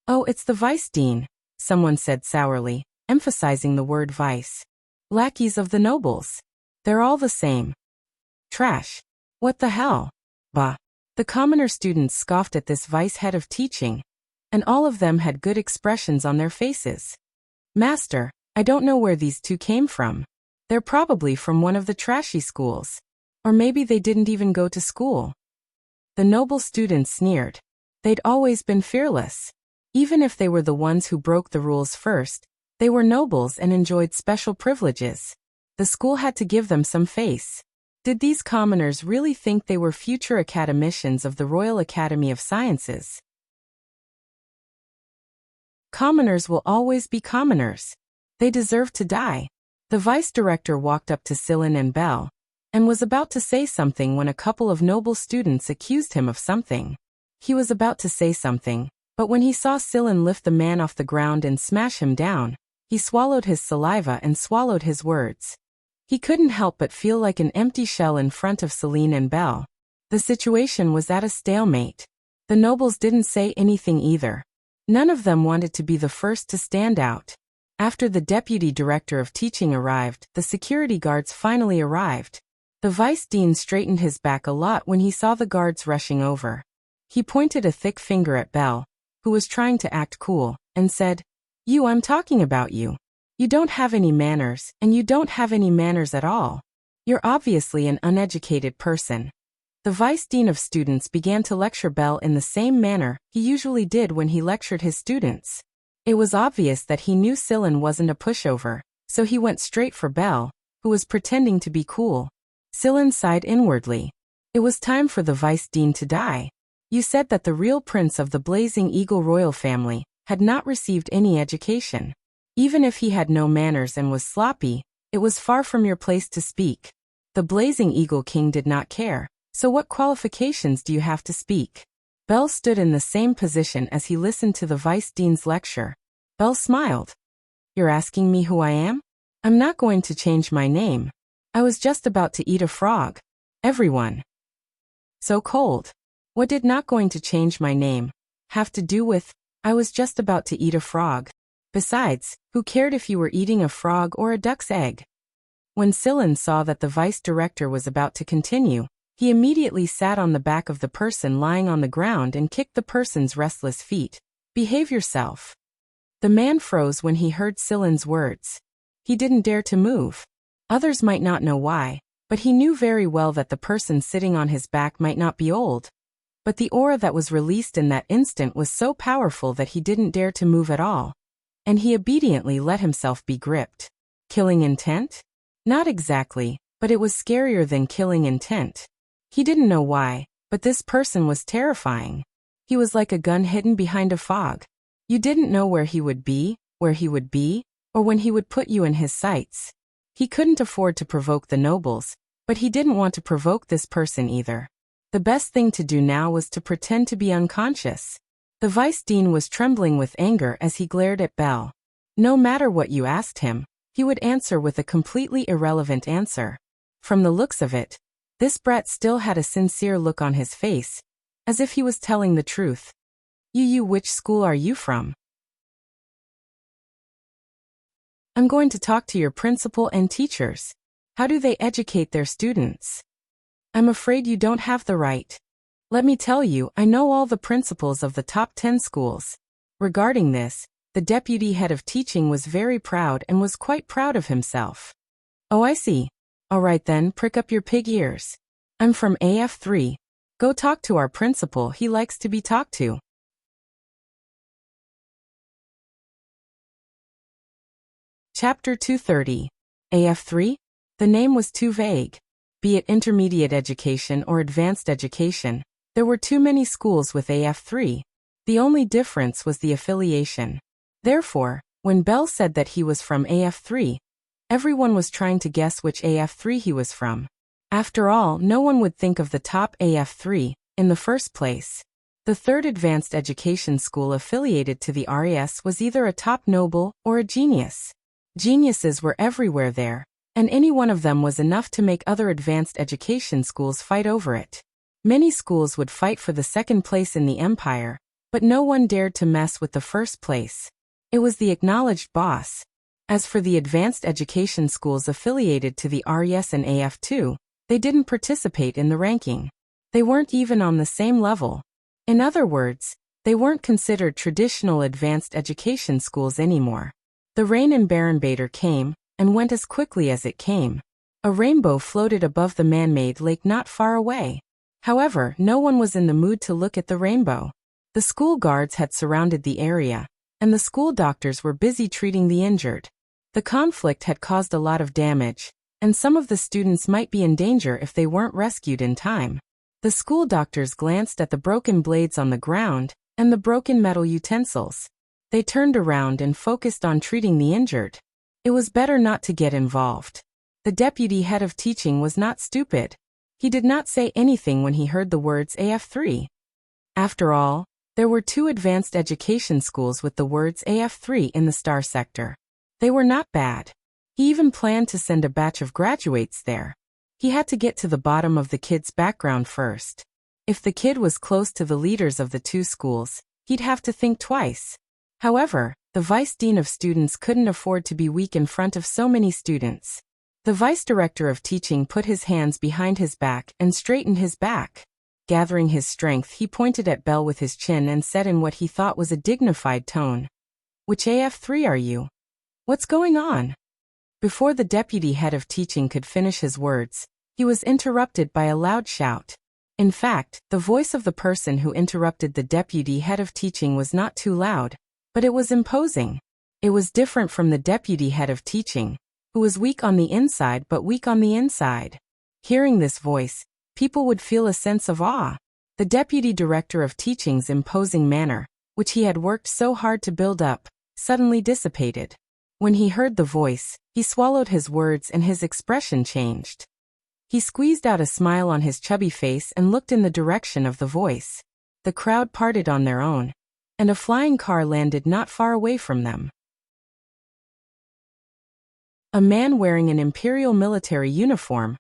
"Oh, it's the vice dean," someone said sourly, emphasizing the word vice. "Lackeys of the nobles. They're all the same. Trash. What the hell? Bah." The commoner students scoffed at this vice head of teaching, and all of them had good expressions on their faces. "Master, I don't know where these two came from. They're probably from one of the trashy schools. Or maybe they didn't even go to school." The noble students sneered. They'd always been fearless. Even if they were the ones who broke the rules first, they were nobles and enjoyed special privileges. The school had to give them some face. Did these commoners really think they were future academicians of the Royal Academy of Sciences? Commoners will always be commoners. They deserve to die. The vice director walked up to Silin and Bell, and was about to say something when a couple of noble students accused him of something. He was about to say something, but when he saw Silin lift the man off the ground and smash him down, he swallowed his saliva and swallowed his words. He couldn't help but feel like an empty shell in front of Celine and Belle. The situation was at a stalemate. The nobles didn't say anything either. None of them wanted to be the first to stand out. After the deputy director of teaching arrived, the security guards finally arrived. The vice dean straightened his back a lot when he saw the guards rushing over. He pointed a thick finger at Belle, who was trying to act cool, and said, "You, I'm talking about you. You don't have any manners, and you don't have any manners at all. You're obviously an uneducated person." The vice dean of students began to lecture Belle in the same manner he usually did when he lectured his students. It was obvious that he knew Silin wasn't a pushover, so he went straight for Belle, who was pretending to be cool. Sillin sighed inwardly. It was time for the vice dean to die. You said that the real prince of the Blazing Eagle royal family had not received any education. Even if he had no manners and was sloppy, it was far from your place to speak. The Blazing Eagle King did not care, so what qualifications do you have to speak? Bell stood in the same position as he listened to the vice dean's lecture. Bell smiled. You're asking me who I am? I'm not going to change my name. I was just about to eat a frog. Everyone. So cold. What did not going to change my name have to do with, I was just about to eat a frog? Besides, who cared if you were eating a frog or a duck's egg? When Sillin saw that the vice director was about to continue, he immediately sat on the back of the person lying on the ground and kicked the person's restless feet. Behave yourself. The man froze when he heard Sillin's words. He didn't dare to move. Others might not know why, but he knew very well that the person sitting on his back might not be old. But the aura that was released in that instant was so powerful that he didn't dare to move at all. And he obediently let himself be gripped. Killing intent? Not exactly, but it was scarier than killing intent. He didn't know why, but this person was terrifying. He was like a gun hidden behind a fog. You didn't know where he would be, or when he would put you in his sights. He couldn't afford to provoke the nobles, but he didn't want to provoke this person either. The best thing to do now was to pretend to be unconscious. The vice dean was trembling with anger as he glared at Bell. No matter what you asked him, he would answer with a completely irrelevant answer. From the looks of it, this brat still had a sincere look on his face, as if he was telling the truth. Which school are you from? I'm going to talk to your principal and teachers. How do they educate their students? I'm afraid you don't have the right. Let me tell you, I know all the principals of the top 10 schools. Regarding this, the deputy head of teaching was very proud and was quite proud of himself. Oh, I see. All right then, prick up your pig ears. I'm from AF3. Go talk to our principal, he likes to be talked to. Chapter 230. AF3? The name was too vague. Be it intermediate education or advanced education, there were too many schools with AF3. The only difference was the affiliation. Therefore, when Bell said that he was from AF3, everyone was trying to guess which AF3 he was from. After all, no one would think of the top AF3 in the first place. The third advanced education school affiliated to the RAS was either a top noble or a genius. Geniuses were everywhere there, and any one of them was enough to make other advanced education schools fight over it. Many schools would fight for the second place in the empire, but no one dared to mess with the first place. It was the acknowledged boss. As for the advanced education schools affiliated to the RES and AF2, they didn't participate in the ranking. They weren't even on the same level. In other words, they weren't considered traditional advanced education schools anymore. The rain in Barenbader came, and went as quickly as it came. A rainbow floated above the man-made lake not far away. However, no one was in the mood to look at the rainbow. The school guards had surrounded the area, and the school doctors were busy treating the injured. The conflict had caused a lot of damage, and some of the students might be in danger if they weren't rescued in time. The school doctors glanced at the broken blades on the ground, and the broken metal utensils. They turned around and focused on treating the injured. It was better not to get involved. The deputy head of teaching was not stupid. He did not say anything when he heard the words AF3. After all, there were 2 advanced education schools with the words AF3 in the star sector. They were not bad. He even planned to send a batch of graduates there. He had to get to the bottom of the kid's background first. If the kid was close to the leaders of the 2 schools, he'd have to think twice. However, the vice dean of students couldn't afford to be weak in front of so many students. The vice director of teaching put his hands behind his back and straightened his back. Gathering his strength, he pointed at Bell with his chin and said in what he thought was a dignified tone, "Which AF3 are you? What's going on?" Before the deputy head of teaching could finish his words, he was interrupted by a loud shout. In fact, the voice of the person who interrupted the deputy head of teaching was not too loud, but it was imposing. It was different from the deputy head of teaching. who was weak on the inside but weak on the inside. Hearing this voice, people would feel a sense of awe. The deputy director of teaching's imposing manner, which he had worked so hard to build up, suddenly dissipated. When he heard the voice, he swallowed his words and his expression changed. He squeezed out a smile on his chubby face and looked in the direction of the voice. The crowd parted on their own, and a flying car landed not far away from them. A man wearing an imperial military uniform,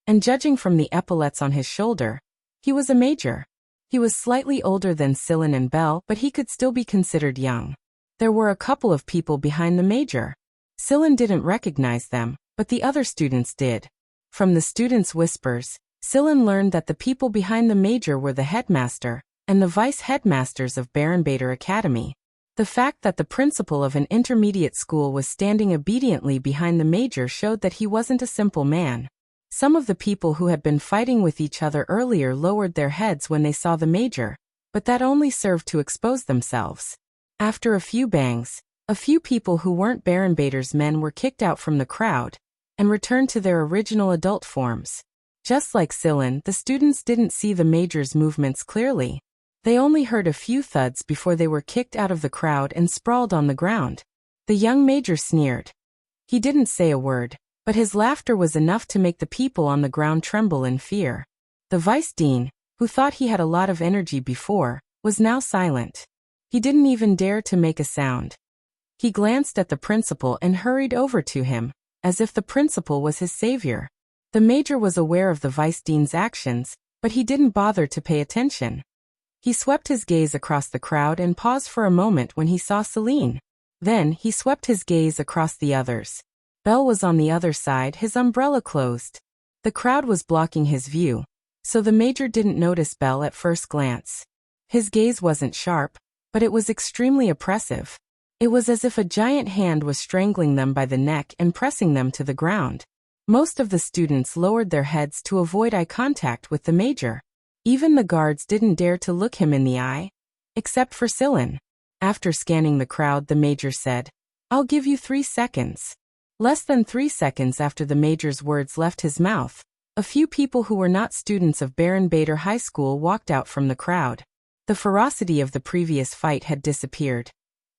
and judging from the epaulets on his shoulder, he was a major. He was slightly older than Sillin and Belle, but he could still be considered young. There were a couple of people behind the major. Sillin didn't recognize them, but the other students did. From the students' whispers, Sillin learned that the people behind the major were the headmaster and the vice-headmasters of Barenbader Academy. The fact that the principal of an intermediate school was standing obediently behind the major showed that he wasn't a simple man. Some of the people who had been fighting with each other earlier lowered their heads when they saw the major, but that only served to expose themselves. After a few bangs, a few people who weren't Barenbader's men were kicked out from the crowd and returned to their original adult forms. Just like Sillin, the students didn't see the major's movements clearly. They only heard a few thuds before they were kicked out of the crowd and sprawled on the ground. The young major sneered. He didn't say a word, but his laughter was enough to make the people on the ground tremble in fear. The vice dean, who thought he had a lot of energy before, was now silent. He didn't even dare to make a sound. He glanced at the principal and hurried over to him, as if the principal was his savior. The major was aware of the vice dean's actions, but he didn't bother to pay attention. He swept his gaze across the crowd and paused for a moment when he saw Celine. Then he swept his gaze across the others. Belle was on the other side, his umbrella closed. The crowd was blocking his view, so the major didn't notice Belle at first glance. His gaze wasn't sharp, but it was extremely oppressive. It was as if a giant hand was strangling them by the neck and pressing them to the ground. Most of the students lowered their heads to avoid eye contact with the major. Even the guards didn't dare to look him in the eye, except for Sillin. After scanning the crowd, the major said, "I'll give you 3 seconds." Less than 3 seconds after the major's words left his mouth, a few people who were not students of Barenbader High School walked out from the crowd. The ferocity of the previous fight had disappeared,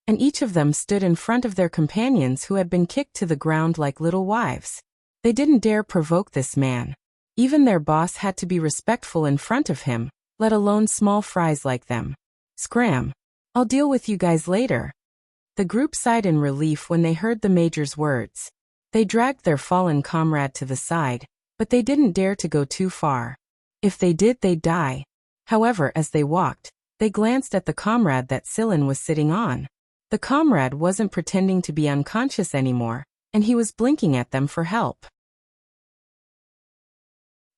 and each of them stood in front of their companions who had been kicked to the ground like little wives. They didn't dare provoke this man. Even their boss had to be respectful in front of him, let alone small fries like them. "Scram. I'll deal with you guys later." The group sighed in relief when they heard the major's words. They dragged their fallen comrade to the side, but they didn't dare to go too far. If they did, they'd die. However, as they walked, they glanced at the comrade that Sillin was sitting on. The comrade wasn't pretending to be unconscious anymore, and he was blinking at them for help.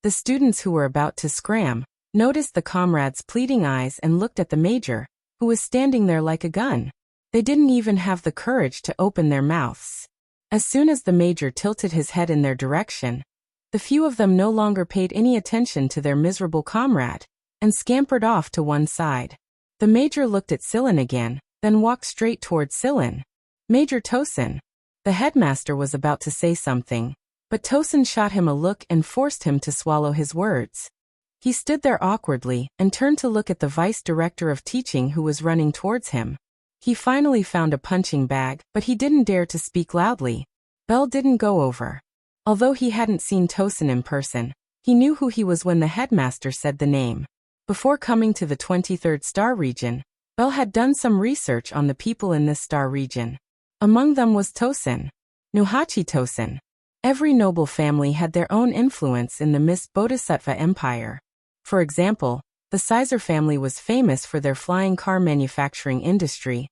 The students who were about to scram noticed the comrade's pleading eyes and looked at the major, who was standing there like a gun. They didn't even have the courage to open their mouths. As soon as the major tilted his head in their direction, the few of them no longer paid any attention to their miserable comrade and scampered off to one side. The major looked at Sillin again, then walked straight towards Sillin. "Major Tosin." The headmaster was about to say something, but Tosin shot him a look and forced him to swallow his words. He stood there awkwardly and turned to look at the vice director of teaching who was running towards him. He finally found a punching bag, but he didn't dare to speak loudly. Belle didn't go over. Although he hadn't seen Tosin in person, he knew who he was when the headmaster said the name. Before coming to the 23rd star region, Belle had done some research on the people in this star region. Among them was Tosin. Nuhachi Tosin. Every noble family had their own influence in the Miss Bodhisattva Empire. For example, the Sizer family was famous for their flying car manufacturing industry,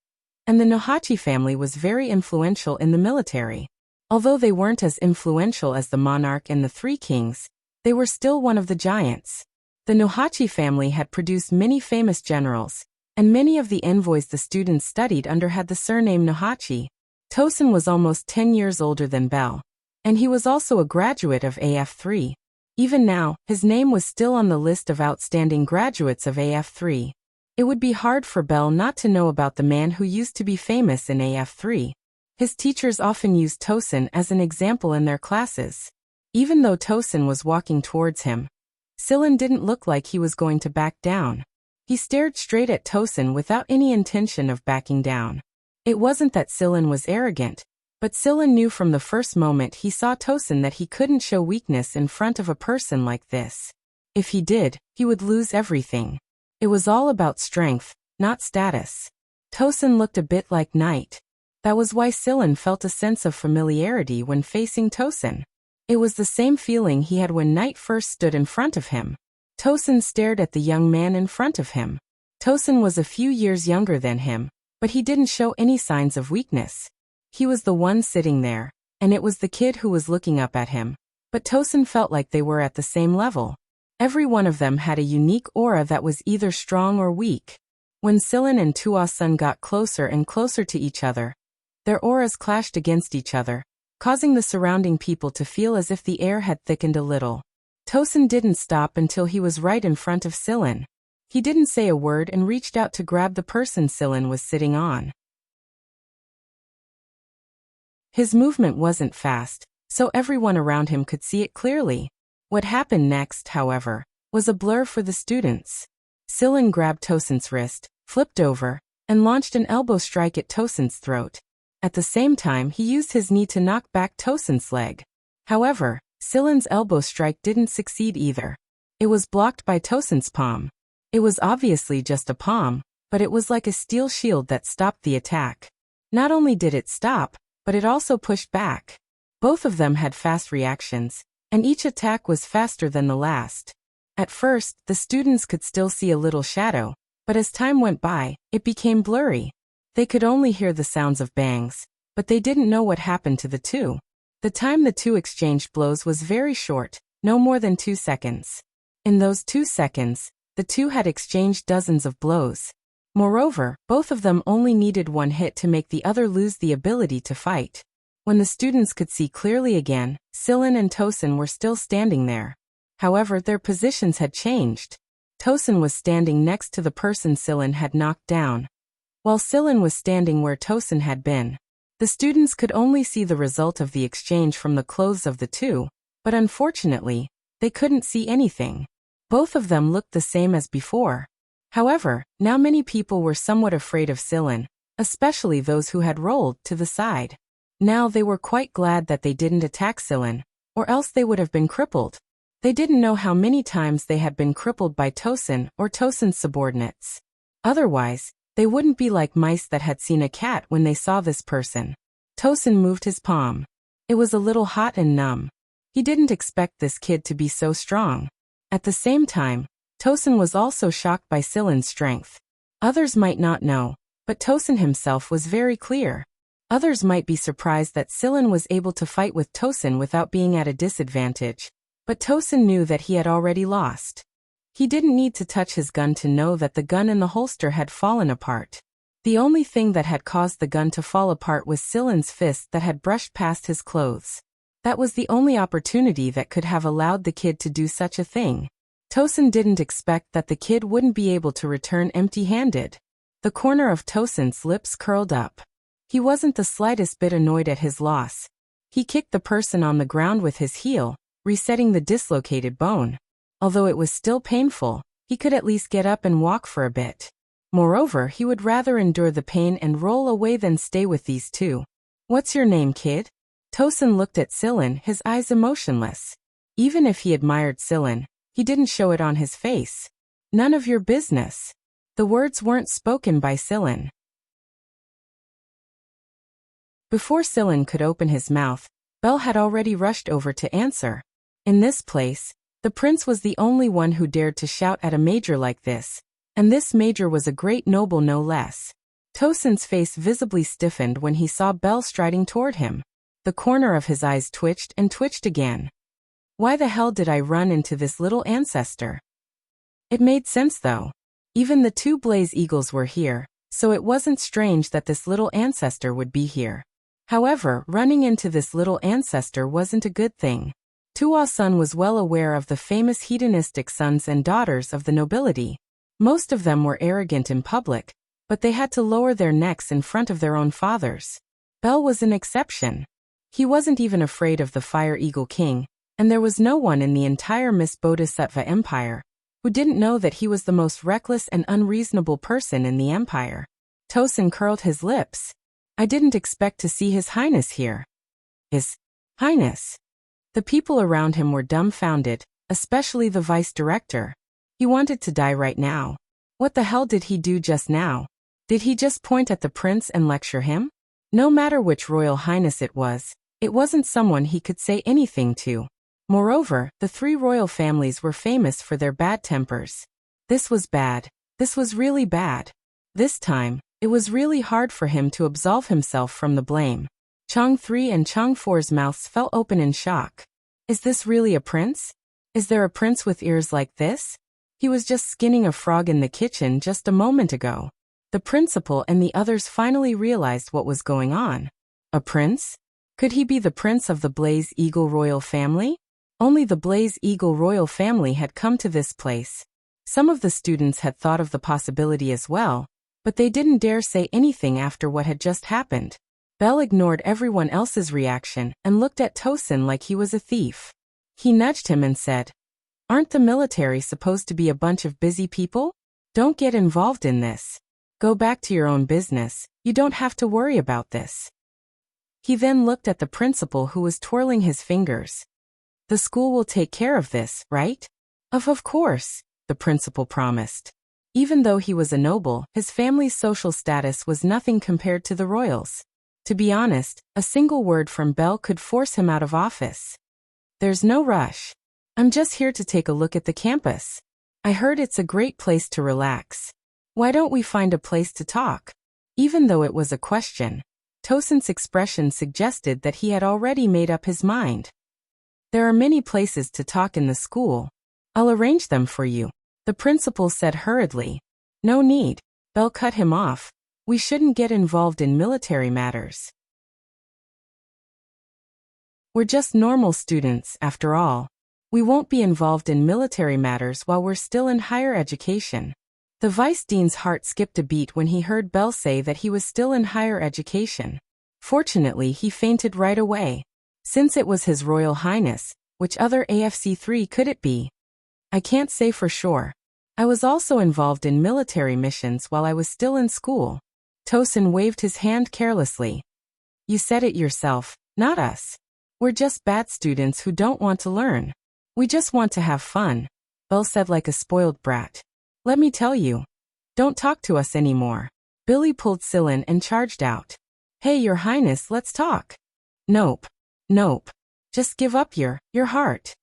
and the Nuhachi family was very influential in the military. Although they weren't as influential as the monarch and the three kings, they were still one of the giants. The Nuhachi family had produced many famous generals, and many of the envoys the students studied under had the surname Nuhachi. Tosin was almost 10 years older than Belle, and he was also a graduate of AF3. Even now, his name was still on the list of outstanding graduates of AF3. It would be hard for Belle not to know about the man who used to be famous in AF3. His teachers often used Tosin as an example in their classes. Even though Tosin was walking towards him, Sillin didn't look like he was going to back down. He stared straight at Tosin without any intention of backing down. It wasn't that Sillin was arrogant, but Sillin knew from the first moment he saw Tosin that he couldn't show weakness in front of a person like this. If he did, he would lose everything. It was all about strength, not status. Tosin looked a bit like Knight. That was why Sillin felt a sense of familiarity when facing Tosin. It was the same feeling he had when Knight first stood in front of him. Tosin stared at the young man in front of him. Tosin was a few years younger than him, but he didn't show any signs of weakness. He was the one sitting there, and it was the kid who was looking up at him. But Tosin felt like they were at the same level. Every one of them had a unique aura that was either strong or weak. When Sillin and Tuasun got closer and closer to each other, their auras clashed against each other, causing the surrounding people to feel as if the air had thickened a little. Tosin didn't stop until he was right in front of Sillin. He didn't say a word and reached out to grab the person Sillin was sitting on. His movement wasn't fast, so everyone around him could see it clearly. What happened next, however, was a blur for the students. Sillin grabbed Tosin's wrist, flipped over, and launched an elbow strike at Tosin's throat. At the same time, he used his knee to knock back Tosin's leg. However, Sillin's elbow strike didn't succeed either. It was blocked by Tosin's palm. It was obviously just a palm, but it was like a steel shield that stopped the attack. Not only did it stop, but it also pushed back. Both of them had fast reactions, and each attack was faster than the last. At first, the students could still see a little shadow, but as time went by, it became blurry. They could only hear the sounds of bangs, but they didn't know what happened to the two. The time the two exchanged blows was very short, no more than 2 seconds. In those 2 seconds, the two had exchanged dozens of blows. Moreover, both of them only needed one hit to make the other lose the ability to fight. When the students could see clearly again, Sillin and Tosin were still standing there. However, their positions had changed. Tosin was standing next to the person Sillin had knocked down, while Sillin was standing where Tosin had been. The students could only see the result of the exchange from the clothes of the two, but unfortunately, they couldn't see anything. Both of them looked the same as before. However, now many people were somewhat afraid of Sillin, especially those who had rolled to the side. Now they were quite glad that they didn't attack Sillin, or else they would have been crippled. They didn't know how many times they had been crippled by Tosin or Tosin's subordinates. Otherwise, they wouldn't be like mice that had seen a cat when they saw this person. Tosin moved his palm. It was a little hot and numb. He didn't expect this kid to be so strong. At the same time, Tosin was also shocked by Sillin's strength. Others might not know, but Tosin himself was very clear. Others might be surprised that Sillin was able to fight with Tosin without being at a disadvantage, but Tosin knew that he had already lost. He didn't need to touch his gun to know that the gun in the holster had fallen apart. The only thing that had caused the gun to fall apart was Sillin's fist that had brushed past his clothes. That was the only opportunity that could have allowed the kid to do such a thing. Tosin didn't expect that the kid wouldn't be able to return empty-handed. The corner of Tosin's lips curled up. He wasn't the slightest bit annoyed at his loss. He kicked the person on the ground with his heel, resetting the dislocated bone. Although it was still painful, he could at least get up and walk for a bit. Moreover, he would rather endure the pain and roll away than stay with these two. "What's your name, kid?" Tosin looked at Sillin, his eyes emotionless. Even if he admired Sillin, he didn't show it on his face. "None of your business." The words weren't spoken by Sillin. Before Sillin could open his mouth, Bell had already rushed over to answer. In this place, the prince was the only one who dared to shout at a major like this, and this major was a great noble no less. Tosin's face visibly stiffened when he saw Bell striding toward him. The corner of his eyes twitched and twitched again. Why the hell did I run into this little ancestor? It made sense though. Even the two Blaze Eagles were here, so it wasn't strange that this little ancestor would be here. However, running into this little ancestor wasn't a good thing. Tuasun was well aware of the famous hedonistic sons and daughters of the nobility. Most of them were arrogant in public, but they had to lower their necks in front of their own fathers. Bell was an exception. He wasn't even afraid of the Fire Eagle King, and there was no one in the entire Miss Bodhisattva Empire who didn't know that he was the most reckless and unreasonable person in the empire. Tosin curled his lips. I didn't expect to see His Highness here. His Highness. The people around him were dumbfounded, especially the vice director. He wanted to die right now. What the hell did he do just now? Did he just point at the prince and lecture him? No matter which royal highness it wasn't someone he could say anything to. Moreover, the three royal families were famous for their bad tempers. This was bad. This was really bad. This time, it was really hard for him to absolve himself from the blame. Chang 3 and Chang 4's mouths fell open in shock. Is this really a prince? Is there a prince with ears like this? He was just skinning a frog in the kitchen just a moment ago. The principal and the others finally realized what was going on. A prince? Could he be the prince of the Blaze Eagle royal family? Only the Blaze Eagle royal family had come to this place. Some of the students had thought of the possibility as well, but they didn't dare say anything after what had just happened. Bell ignored everyone else's reaction and looked at Tosin like he was a thief. He nudged him and said, "Aren't the military supposed to be a bunch of busy people? Don't get involved in this. Go back to your own business, you don't have to worry about this." He then looked at the principal who was twirling his fingers. The school will take care of this, right? Of course, the principal promised. Even though he was a noble, his family's social status was nothing compared to the royals. To be honest, a single word from Bell could force him out of office. There's no rush. I'm just here to take a look at the campus. I heard it's a great place to relax. Why don't we find a place to talk? Even though it was a question, Tosin's expression suggested that he had already made up his mind. There are many places to talk in the school. I'll arrange them for you, the principal said hurriedly. No need. Bell cut him off. We shouldn't get involved in military matters. We're just normal students, after all. We won't be involved in military matters while we're still in higher education. The vice dean's heart skipped a beat when he heard Bell say that he was still in higher education. Fortunately, he fainted right away. Since it was His Royal Highness, which other AFC3 could it be? I can't say for sure. I was also involved in military missions while I was still in school. Tosin waved his hand carelessly. You said it yourself, not us. We're just bad students who don't want to learn. We just want to have fun, Bell said like a spoiled brat. Let me tell you. Don't talk to us anymore. Billy pulled Sillin and charged out. Hey, Your Highness, let's talk. Nope. Just give up your heart.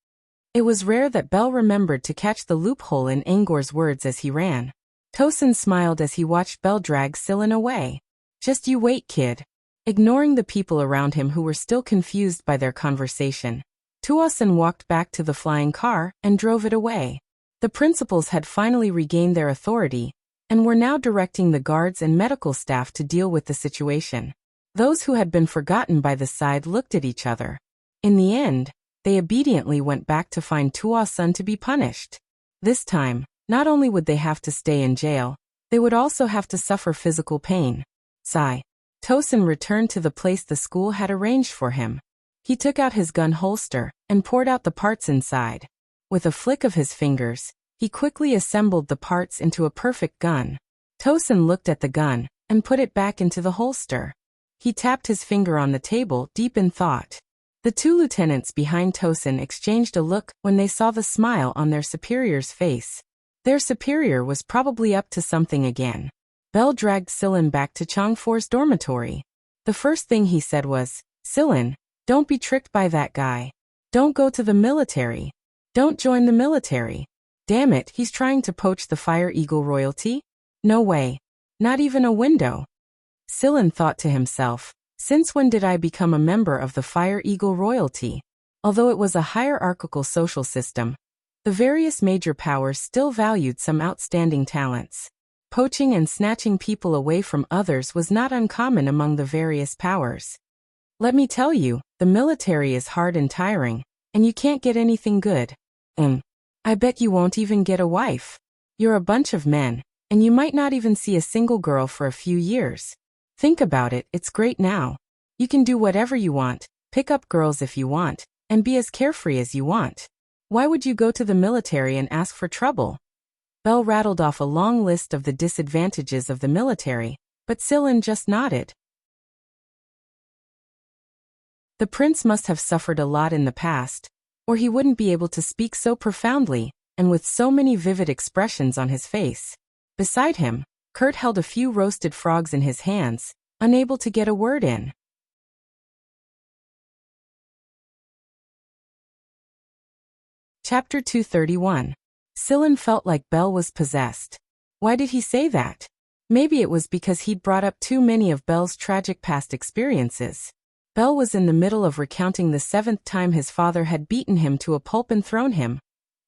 It was rare that Bell remembered to catch the loophole in Angor's words as he ran. Tosin smiled as he watched Bell drag Sillin away. Just you wait, kid. Ignoring the people around him who were still confused by their conversation, Tuosin walked back to the flying car and drove it away. The principals had finally regained their authority and were now directing the guards and medical staff to deal with the situation. Those who had been forgotten by the side looked at each other. In the end, they obediently went back to find Tuosin to be punished. This time, not only would they have to stay in jail, they would also have to suffer physical pain. Sigh. Tosin returned to the place the school had arranged for him. He took out his gun holster and poured out the parts inside. With a flick of his fingers, he quickly assembled the parts into a perfect gun. Tosin looked at the gun and put it back into the holster. He tapped his finger on the table, deep in thought. The two lieutenants behind Tosin exchanged a look when they saw the smile on their superior's face. Their superior was probably up to something again. Bell dragged Sillin back to Changfor's dormitory. The first thing he said was, Sillin, don't be tricked by that guy. Don't go to the military. Don't join the military. Damn it, he's trying to poach the Fire Eagle royalty? No way. Not even a window. Sillin thought to himself, since when did I become a member of the Fire Eagle royalty? Although it was a hierarchical social system, the various major powers still valued some outstanding talents. Poaching and snatching people away from others was not uncommon among the various powers. Let me tell you, the military is hard and tiring, and you can't get anything good. I bet you won't even get a wife. You're a bunch of men, and you might not even see a single girl for a few years. Think about it, it's great now. You can do whatever you want, pick up girls if you want, and be as carefree as you want. Why would you go to the military and ask for trouble? Belle rattled off a long list of the disadvantages of the military, but Sillin just nodded. The prince must have suffered a lot in the past, or he wouldn't be able to speak so profoundly, and with so many vivid expressions on his face. Beside him, Kurt held a few roasted frogs in his hands, unable to get a word in. Chapter 231. Sillin felt like Belle was possessed. Why did he say that? Maybe it was because he'd brought up too many of Belle's tragic past experiences. Belle was in the middle of recounting the 7th time his father had beaten him to a pulp and thrown him,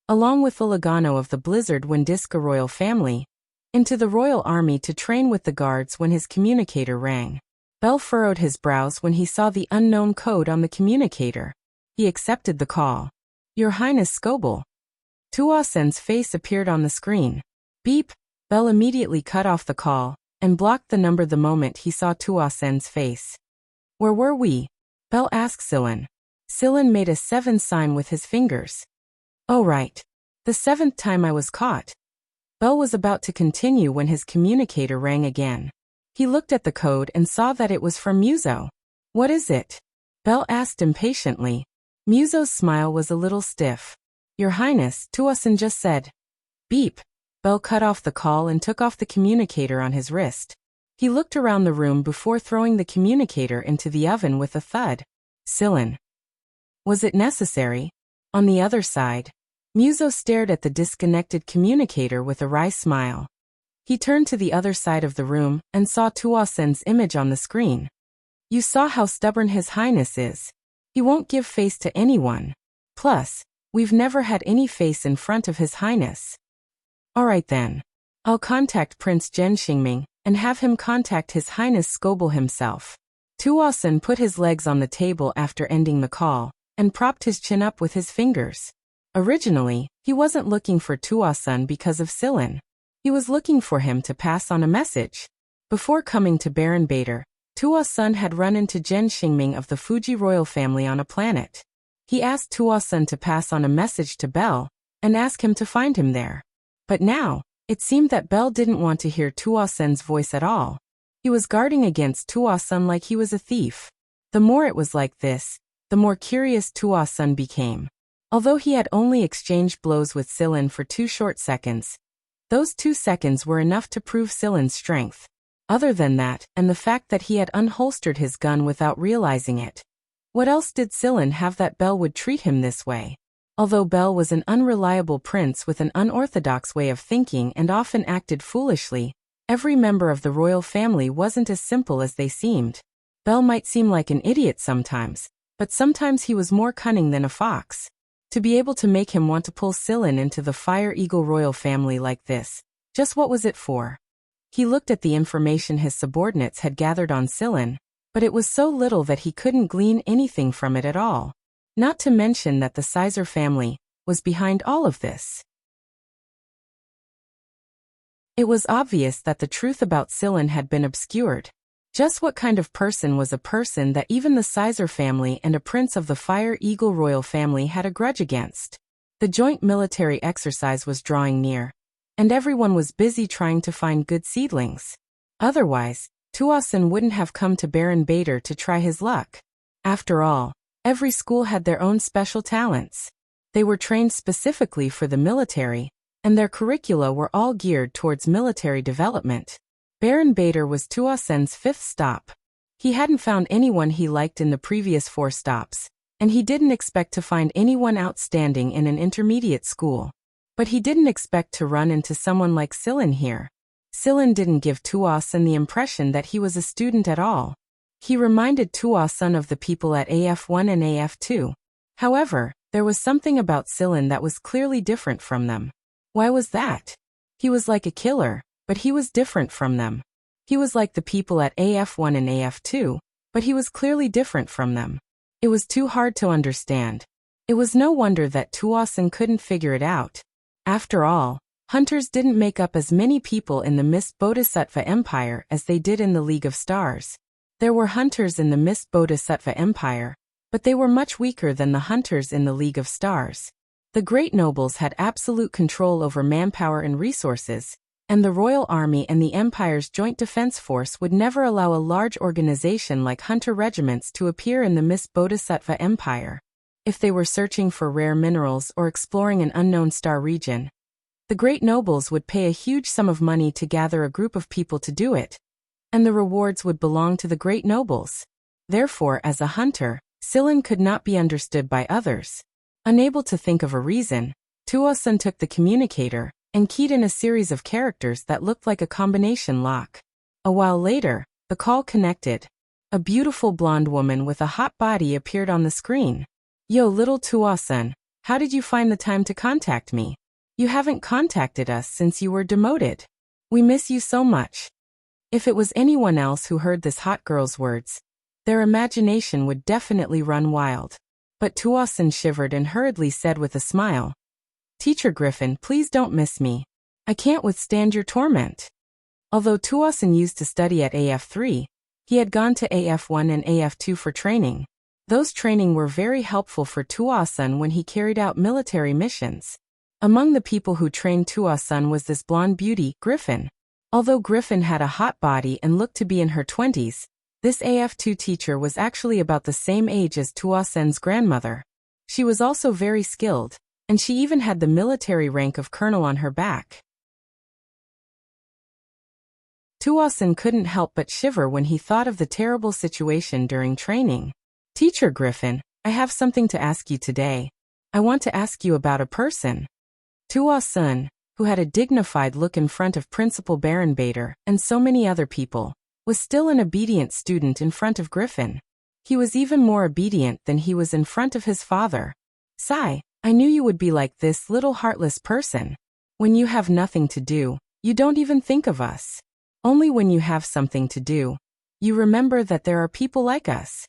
along with Uligano of the Blizzard Windiska royal family, into the royal army to train with the guards when his communicator rang. Belle furrowed his brows when he saw the unknown code on the communicator. He accepted the call. Your Highness Scoble. Tuasen's face appeared on the screen. Beep. Belle immediately cut off the call and blocked the number the moment he saw Tuasen's face. Where were we? Belle asked Sillin. Sillin made a 7 sign with his fingers. Oh right. The 7th time I was caught. Belle was about to continue when his communicator rang again. He looked at the code and saw that it was from Muzo. What is it? Belle asked impatiently. Muzo's smile was a little stiff. Your Highness, Tuasen just said. Beep. Belle cut off the call and took off the communicator on his wrist. He looked around the room before throwing the communicator into the oven with a thud. Sillin. Was it necessary? On the other side, Muzo stared at the disconnected communicator with a wry smile. He turned to the other side of the room and saw Tuasen's image on the screen. You saw how stubborn His Highness is. He won't give face to anyone. Plus, we've never had any face in front of His Highness. Alright then. I'll contact Prince Genxingming and have him contact His Highness Scoble himself. Tuasen put his legs on the table after ending the call, and propped his chin up with his fingers. Originally, he wasn't looking for Tuasen because of Sillin. He was looking for him to pass on a message. Before coming to Baron Bader, Tuasen had run into Genxingming of the Fuji royal family on a planet. He asked Tuasen to pass on a message to Belle, and ask him to find him there. But now, it seemed that Belle didn't want to hear Tuasen's voice at all. He was guarding against Tuasen like he was a thief. The more it was like this, the more curious Tuasen became. Although he had only exchanged blows with Sillin for 2 short seconds, those 2 seconds were enough to prove Sillin's strength. Other than that, and the fact that he had unholstered his gun without realizing it. What else did Sillin have that Belle would treat him this way? Although Belle was an unreliable prince with an unorthodox way of thinking and often acted foolishly, every member of the royal family wasn't as simple as they seemed. Belle might seem like an idiot sometimes, but sometimes he was more cunning than a fox. To be able to make him want to pull Sillin into the Fire Eagle royal family like this, just what was it for? He looked at the information his subordinates had gathered on Sillin, but it was so little that he couldn't glean anything from it at all. Not to mention that the Sizer family was behind all of this. It was obvious that the truth about Sillin had been obscured. Just what kind of person was a person that even the Sizer family and a prince of the Fire Eagle royal family had a grudge against? The joint military exercise was drawing near, and everyone was busy trying to find good seedlings. Otherwise, Tuasen wouldn't have come to Baron Bader to try his luck. After all, every school had their own special talents. They were trained specifically for the military, and their curricula were all geared towards military development. Baron Bader was Tuasen's 5th stop. He hadn't found anyone he liked in the previous 4 stops, and he didn't expect to find anyone outstanding in an intermediate school. But he didn't expect to run into someone like Sillin here. Sillin didn't give Tuasen the impression that he was a student at all. He reminded Tuasen of the people at AF1 and AF2. However, there was something about Sillin that was clearly different from them. Why was that? He was like a killer, but he was different from them. He was like the people at AF1 and AF2, but he was clearly different from them. It was too hard to understand. It was no wonder that Tuasen couldn't figure it out. After all, hunters didn't make up as many people in the Miss Bodhisattva Empire as they did in the League of Stars. There were hunters in the Mist Bodhisattva Empire, but they were much weaker than the hunters in the League of Stars. The great nobles had absolute control over manpower and resources, and the royal army and the empire's joint defense force would never allow a large organization like hunter regiments to appear in the Mist Bodhisattva Empire. If they were searching for rare minerals or exploring an unknown star region, the great nobles would pay a huge sum of money to gather a group of people to do it, and the rewards would belong to the great nobles. Therefore, as a hunter, Sillin could not be understood by others. Unable to think of a reason, Tuosun took the communicator and keyed in a series of characters that looked like a combination lock. A while later, the call connected. A beautiful blonde woman with a hot body appeared on the screen. "Yo, little Tuosun, how did you find the time to contact me? You haven't contacted us since you were demoted. We miss you so much." If it was anyone else who heard this hot girl's words, their imagination would definitely run wild. But Tuosun shivered and hurriedly said with a smile, "Teacher Griffin, please don't miss me. I can't withstand your torment." Although Tuosun used to study at AF3, he had gone to AF1 and AF2 for training. Those training were very helpful for Tuosun when he carried out military missions. Among the people who trained Tuosun was this blonde beauty, Griffin. Although Griffin had a hot body and looked to be in her 20s, this AF2 teacher was actually about the same age as Tuosun's grandmother. She was also very skilled, and she even had the military rank of colonel on her back. Tuosun couldn't help but shiver when he thought of the terrible situation during training. "Teacher Griffin, I have something to ask you today. I want to ask you about a person." Tuosun, who had a dignified look in front of Principal Baron Bader and so many other people, was still an obedient student in front of Griffin. He was even more obedient than he was in front of his father. "Sigh, I knew you would be like this little heartless person. When you have nothing to do, you don't even think of us. Only when you have something to do, you remember that there are people like us."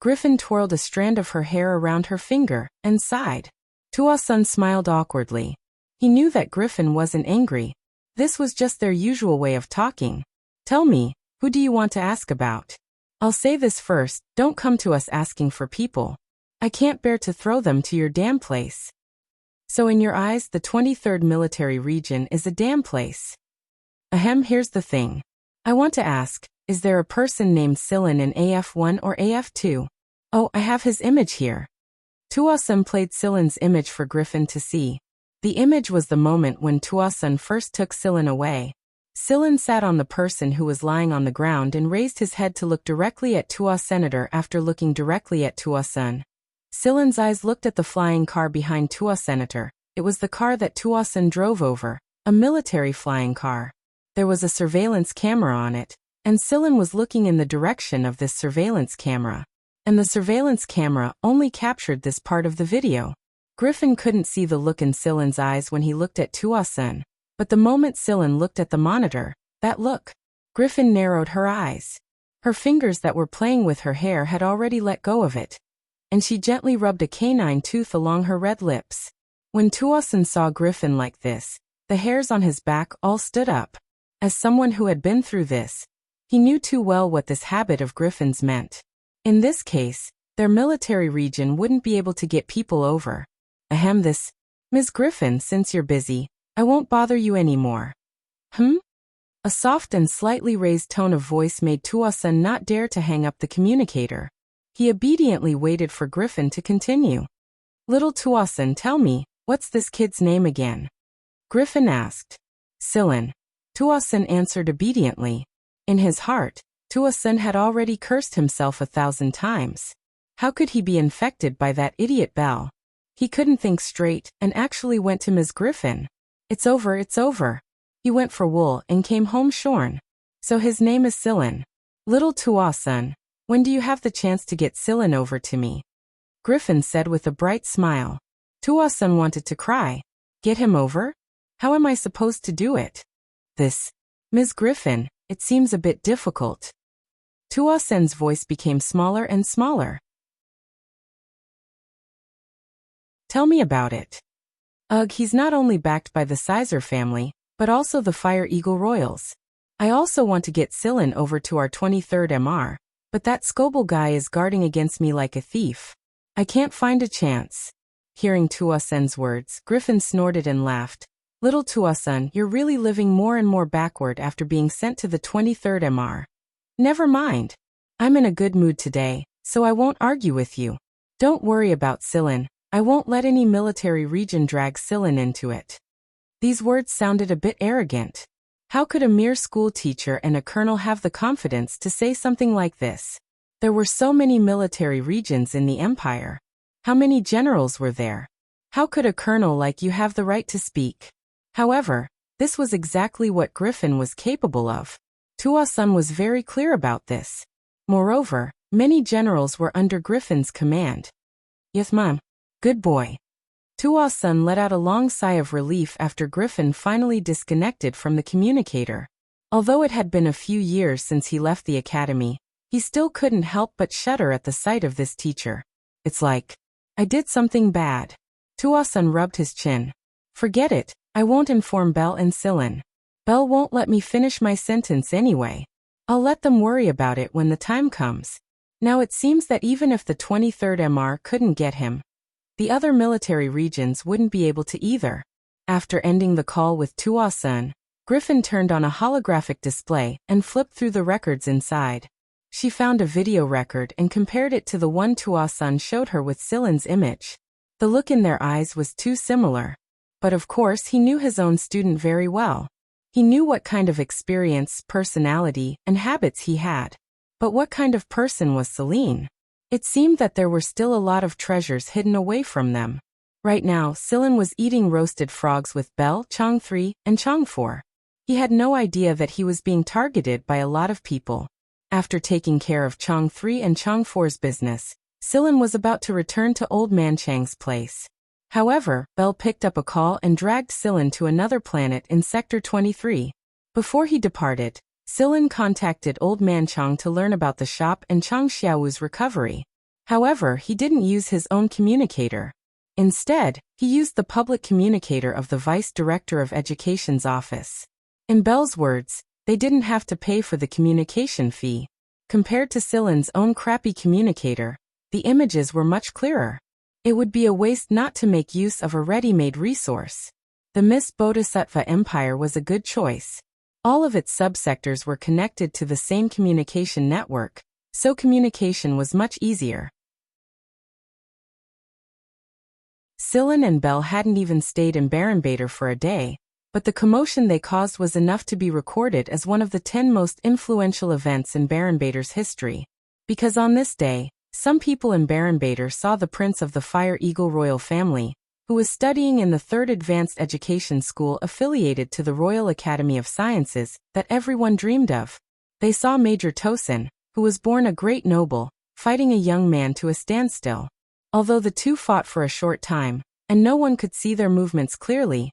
Griffin twirled a strand of her hair around her finger and sighed. Tuosun smiled awkwardly. He knew that Griffin wasn't angry. This was just their usual way of talking. "Tell me, who do you want to ask about? I'll say this first, don't come to us asking for people. I can't bear to throw them to your damn place." "So in your eyes, the 23rd Military Region is a damn place?" "Ahem, here's the thing. I want to ask, is there a person named Sillin in AF1 or AF2? Oh, I have his image here." Tuosun played Sillin's image for Griffin to see. The image was the moment when Tuosun first took Sillin away. Sillin sat on the person who was lying on the ground and raised his head to look directly at Tuosun. After looking directly at Tuosun, Sillin's eyes looked at the flying car behind Tuosun. It was the car that Tuosun drove over, a military flying car. There was a surveillance camera on it, and Sillin was looking in the direction of this surveillance camera. And the surveillance camera only captured this part of the video. Griffin couldn't see the look in Sillin's eyes when he looked at Tuosun, but the moment Sillin looked at the monitor, that look, Griffin narrowed her eyes. Her fingers that were playing with her hair had already let go of it, and she gently rubbed a canine tooth along her red lips. When Tuosun saw Griffin like this, the hairs on his back all stood up. As someone who had been through this, he knew too well what this habit of Griffin's meant. In this case, their military region wouldn't be able to get people over. "Ahem, this, Ms. Griffin, since you're busy, I won't bother you anymore." A soft and slightly raised tone of voice made Tuosun not dare to hang up the communicator. He obediently waited for Griffin to continue. "Little Tuosun, tell me, what's this kid's name again?" Griffin asked. "Sillin." Tuosun answered obediently. In his heart, Tuosun had already cursed himself 1,000 times. How could he be infected by that idiot Belle? He couldn't think straight and actually went to Ms. Griffin. It's over, it's over. He went for wool and came home shorn. So his name is Sillin. "Little Tuosun, when do you have the chance to get Sillin over to me?" Griffin said with a bright smile. Tuosun wanted to cry. "Get him over? How am I supposed to do it?" "This, Ms. Griffin, it seems a bit difficult." Tuosun's voice became smaller and smaller. "Tell me about it." "Ugh, he's not only backed by the Sizer family, but also the Fire Eagle Royals. I also want to get Sillin over to our 23rd MR. But that Scoble guy is guarding against me like a thief. I can't find a chance. Hearing Tuasun's words, Griffin snorted and laughed. Little Tuasun, you're really living more and more backward after being sent to the 23rd MR. Never mind. I'm in a good mood today, so I won't argue with you. Don't worry about Sillin. I won't let any military region drag Sillin into it. These words sounded a bit arrogant. How could a mere school teacher and a colonel have the confidence to say something like this? There were so many military regions in the empire. How many generals were there? How could a colonel like you have the right to speak? However, this was exactly what Griffin was capable of. Tuasun was very clear about this. Moreover, many generals were under Griffin's command. Yes, ma'am. Good boy. Tuasun let out a long sigh of relief after Griffin finally disconnected from the communicator. Although it had been a few years since he left the academy, he still couldn't help but shudder at the sight of this teacher. It's like, I did something bad. Tuasun rubbed his chin. Forget it, I won't inform Belle and Sillin. Belle won't let me finish my sentence anyway. I'll let them worry about it when the time comes. Now it seems that even if the 23rd MR couldn't get him, the other military regions wouldn't be able to either. After ending the call with Tuasun, Griffin turned on a holographic display and flipped through the records inside. She found a video record and compared it to the one Tuasun showed her with Sillin's image. The look in their eyes was too similar. But of course he knew his own student very well. He knew what kind of experience, personality, and habits he had. But what kind of person was Celine? It seemed that there were still a lot of treasures hidden away from them. Right now, Sillin was eating roasted frogs with Belle, Chong 3, and Chong 4. He had no idea that he was being targeted by a lot of people. After taking care of Chong 3 and Chong 4's business, Sillin was about to return to Old Man Chang's place. However, Belle picked up a call and dragged Sillin to another planet in Sector 23. Before he departed, Sillin contacted Old Man Chang to learn about the shop and Chang Xiaowu's recovery. However, he didn't use his own communicator. Instead, he used the public communicator of the Vice Director of Education's office. In Belle's words, they didn't have to pay for the communication fee. Compared to Sillin's own crappy communicator, the images were much clearer. It would be a waste not to make use of a ready-made resource. The Miss Bodhisattva Empire was a good choice. All of its subsectors were connected to the same communication network, so communication was much easier. Sillin and Belle hadn't even stayed in Barenbader for a day, but the commotion they caused was enough to be recorded as one of the 10 most influential events in Barenbader's history. Because on this day, some people in Barenbader saw the prince of the Fire Eagle royal family, who was studying in the 3rd Advanced Education School affiliated to the Royal Academy of Sciences that everyone dreamed of. They saw Major Tosin, who was born a great noble, fighting a young man to a standstill. Although the two fought for a short time, and no one could see their movements clearly,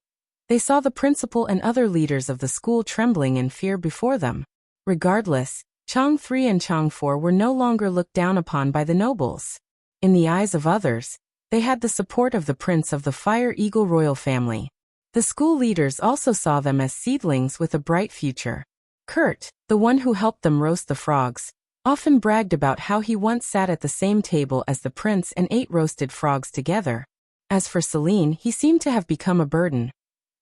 they saw the principal and other leaders of the school trembling in fear before them. Regardless, Chong 3 and Chong 4 were no longer looked down upon by the nobles. In the eyes of others, they had the support of the prince of the Fire Eagle royal family. The school leaders also saw them as seedlings with a bright future. Kurt, the one who helped them roast the frogs, often bragged about how he once sat at the same table as the prince and ate roasted frogs together. As for Celine, he seemed to have become a burden.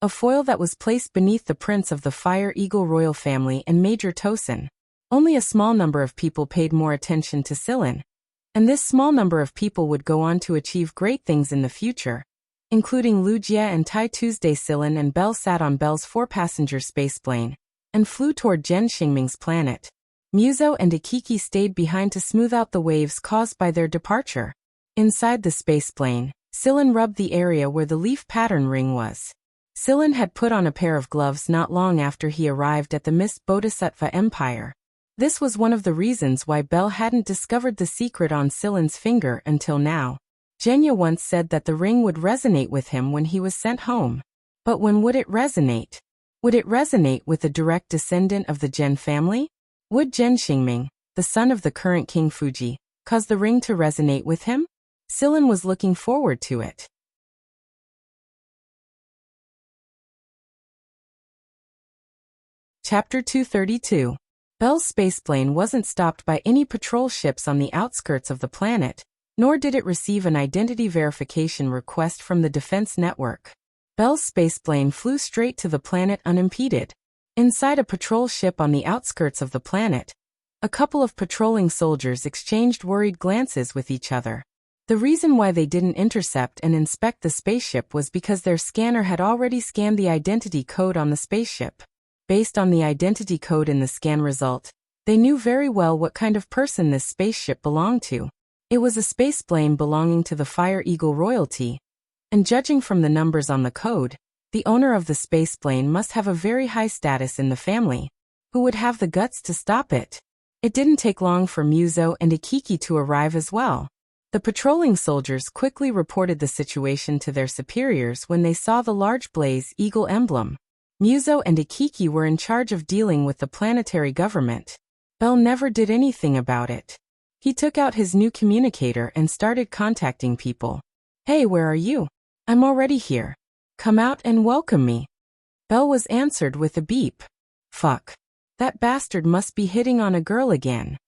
A foil that was placed beneath the prince of the Fire Eagle royal family and Major Tosin. Only a small number of people paid more attention to Sillin. And this small number of people would go on to achieve great things in the future, including Lugia and Tai Tuesday. Sillin and Belle sat on Belle's 4-passenger spaceplane and flew toward Jen Xingming's planet. Muzo and Akiki stayed behind to smooth out the waves caused by their departure. Inside the spaceplane, Sillin rubbed the area where the leaf pattern ring was. Sillin had put on a pair of gloves not long after he arrived at the Miss Bodhisattva Empire. This was one of the reasons why Belle hadn't discovered the secret on Sillin's finger until now. Genya once said that the ring would resonate with him when he was sent home. But when would it resonate? Would it resonate with a direct descendant of the Gen family? Would Jen Xingming, the son of the current King Fuji, cause the ring to resonate with him? Sillin was looking forward to it. Chapter 232. Bell's spaceplane wasn't stopped by any patrol ships on the outskirts of the planet, nor did it receive an identity verification request from the Defense Network. Bell's spaceplane flew straight to the planet unimpeded. Inside a patrol ship on the outskirts of the planet, a couple of patrolling soldiers exchanged worried glances with each other. The reason why they didn't intercept and inspect the spaceship was because their scanner had already scanned the identity code on the spaceship. Based on the identity code in the scan result, they knew very well what kind of person this spaceship belonged to. It was a spaceplane belonging to the Fire Eagle royalty, and judging from the numbers on the code, the owner of the spaceplane must have a very high status in the family. Who would have the guts to stop it? It didn't take long for Muzo and Ikiki to arrive as well. The patrolling soldiers quickly reported the situation to their superiors when they saw the large blaze eagle emblem. Muzo and Ikiki were in charge of dealing with the planetary government. Bell never did anything about it. He took out his new communicator and started contacting people. "Hey, where are you? I'm already here. Come out and welcome me." Bell was answered with a beep. Fuck. That bastard must be hitting on a girl again.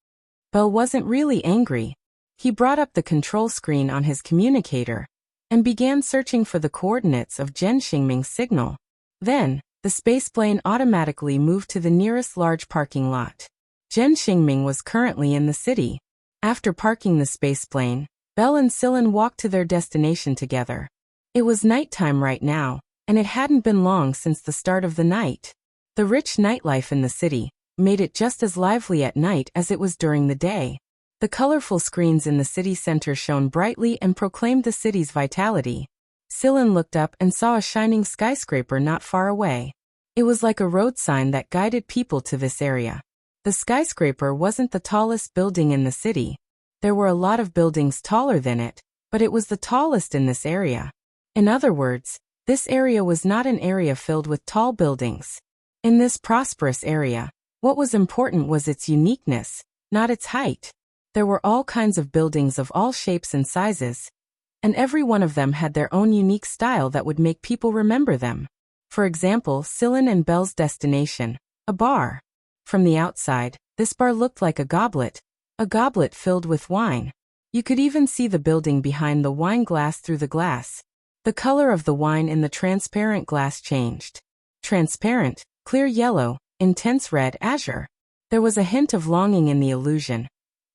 Bell wasn't really angry. He brought up the control screen on his communicator and began searching for the coordinates of Zhen Xingming's signal. Then, the spaceplane automatically moved to the nearest large parking lot. Zhen Xingming was currently in the city. After parking the spaceplane, Bell and Sillin walked to their destination together. It was nighttime right now, and it hadn't been long since the start of the night. The rich nightlife in the city made it just as lively at night as it was during the day. The colorful screens in the city center shone brightly and proclaimed the city's vitality. Sillin looked up and saw a shining skyscraper not far away. It was like a road sign that guided people to this area. The skyscraper wasn't the tallest building in the city. There were a lot of buildings taller than it, but it was the tallest in this area. In other words, this area was not an area filled with tall buildings. In this prosperous area, what was important was its uniqueness, not its height. There were all kinds of buildings of all shapes and sizes, and every one of them had their own unique style that would make people remember them. For example, Sillin and Bell's destination, a bar. From the outside, this bar looked like a goblet filled with wine. You could even see the building behind the wine glass through the glass. The color of the wine in the transparent glass changed. Transparent, clear yellow, intense red azure. There was a hint of longing in the illusion,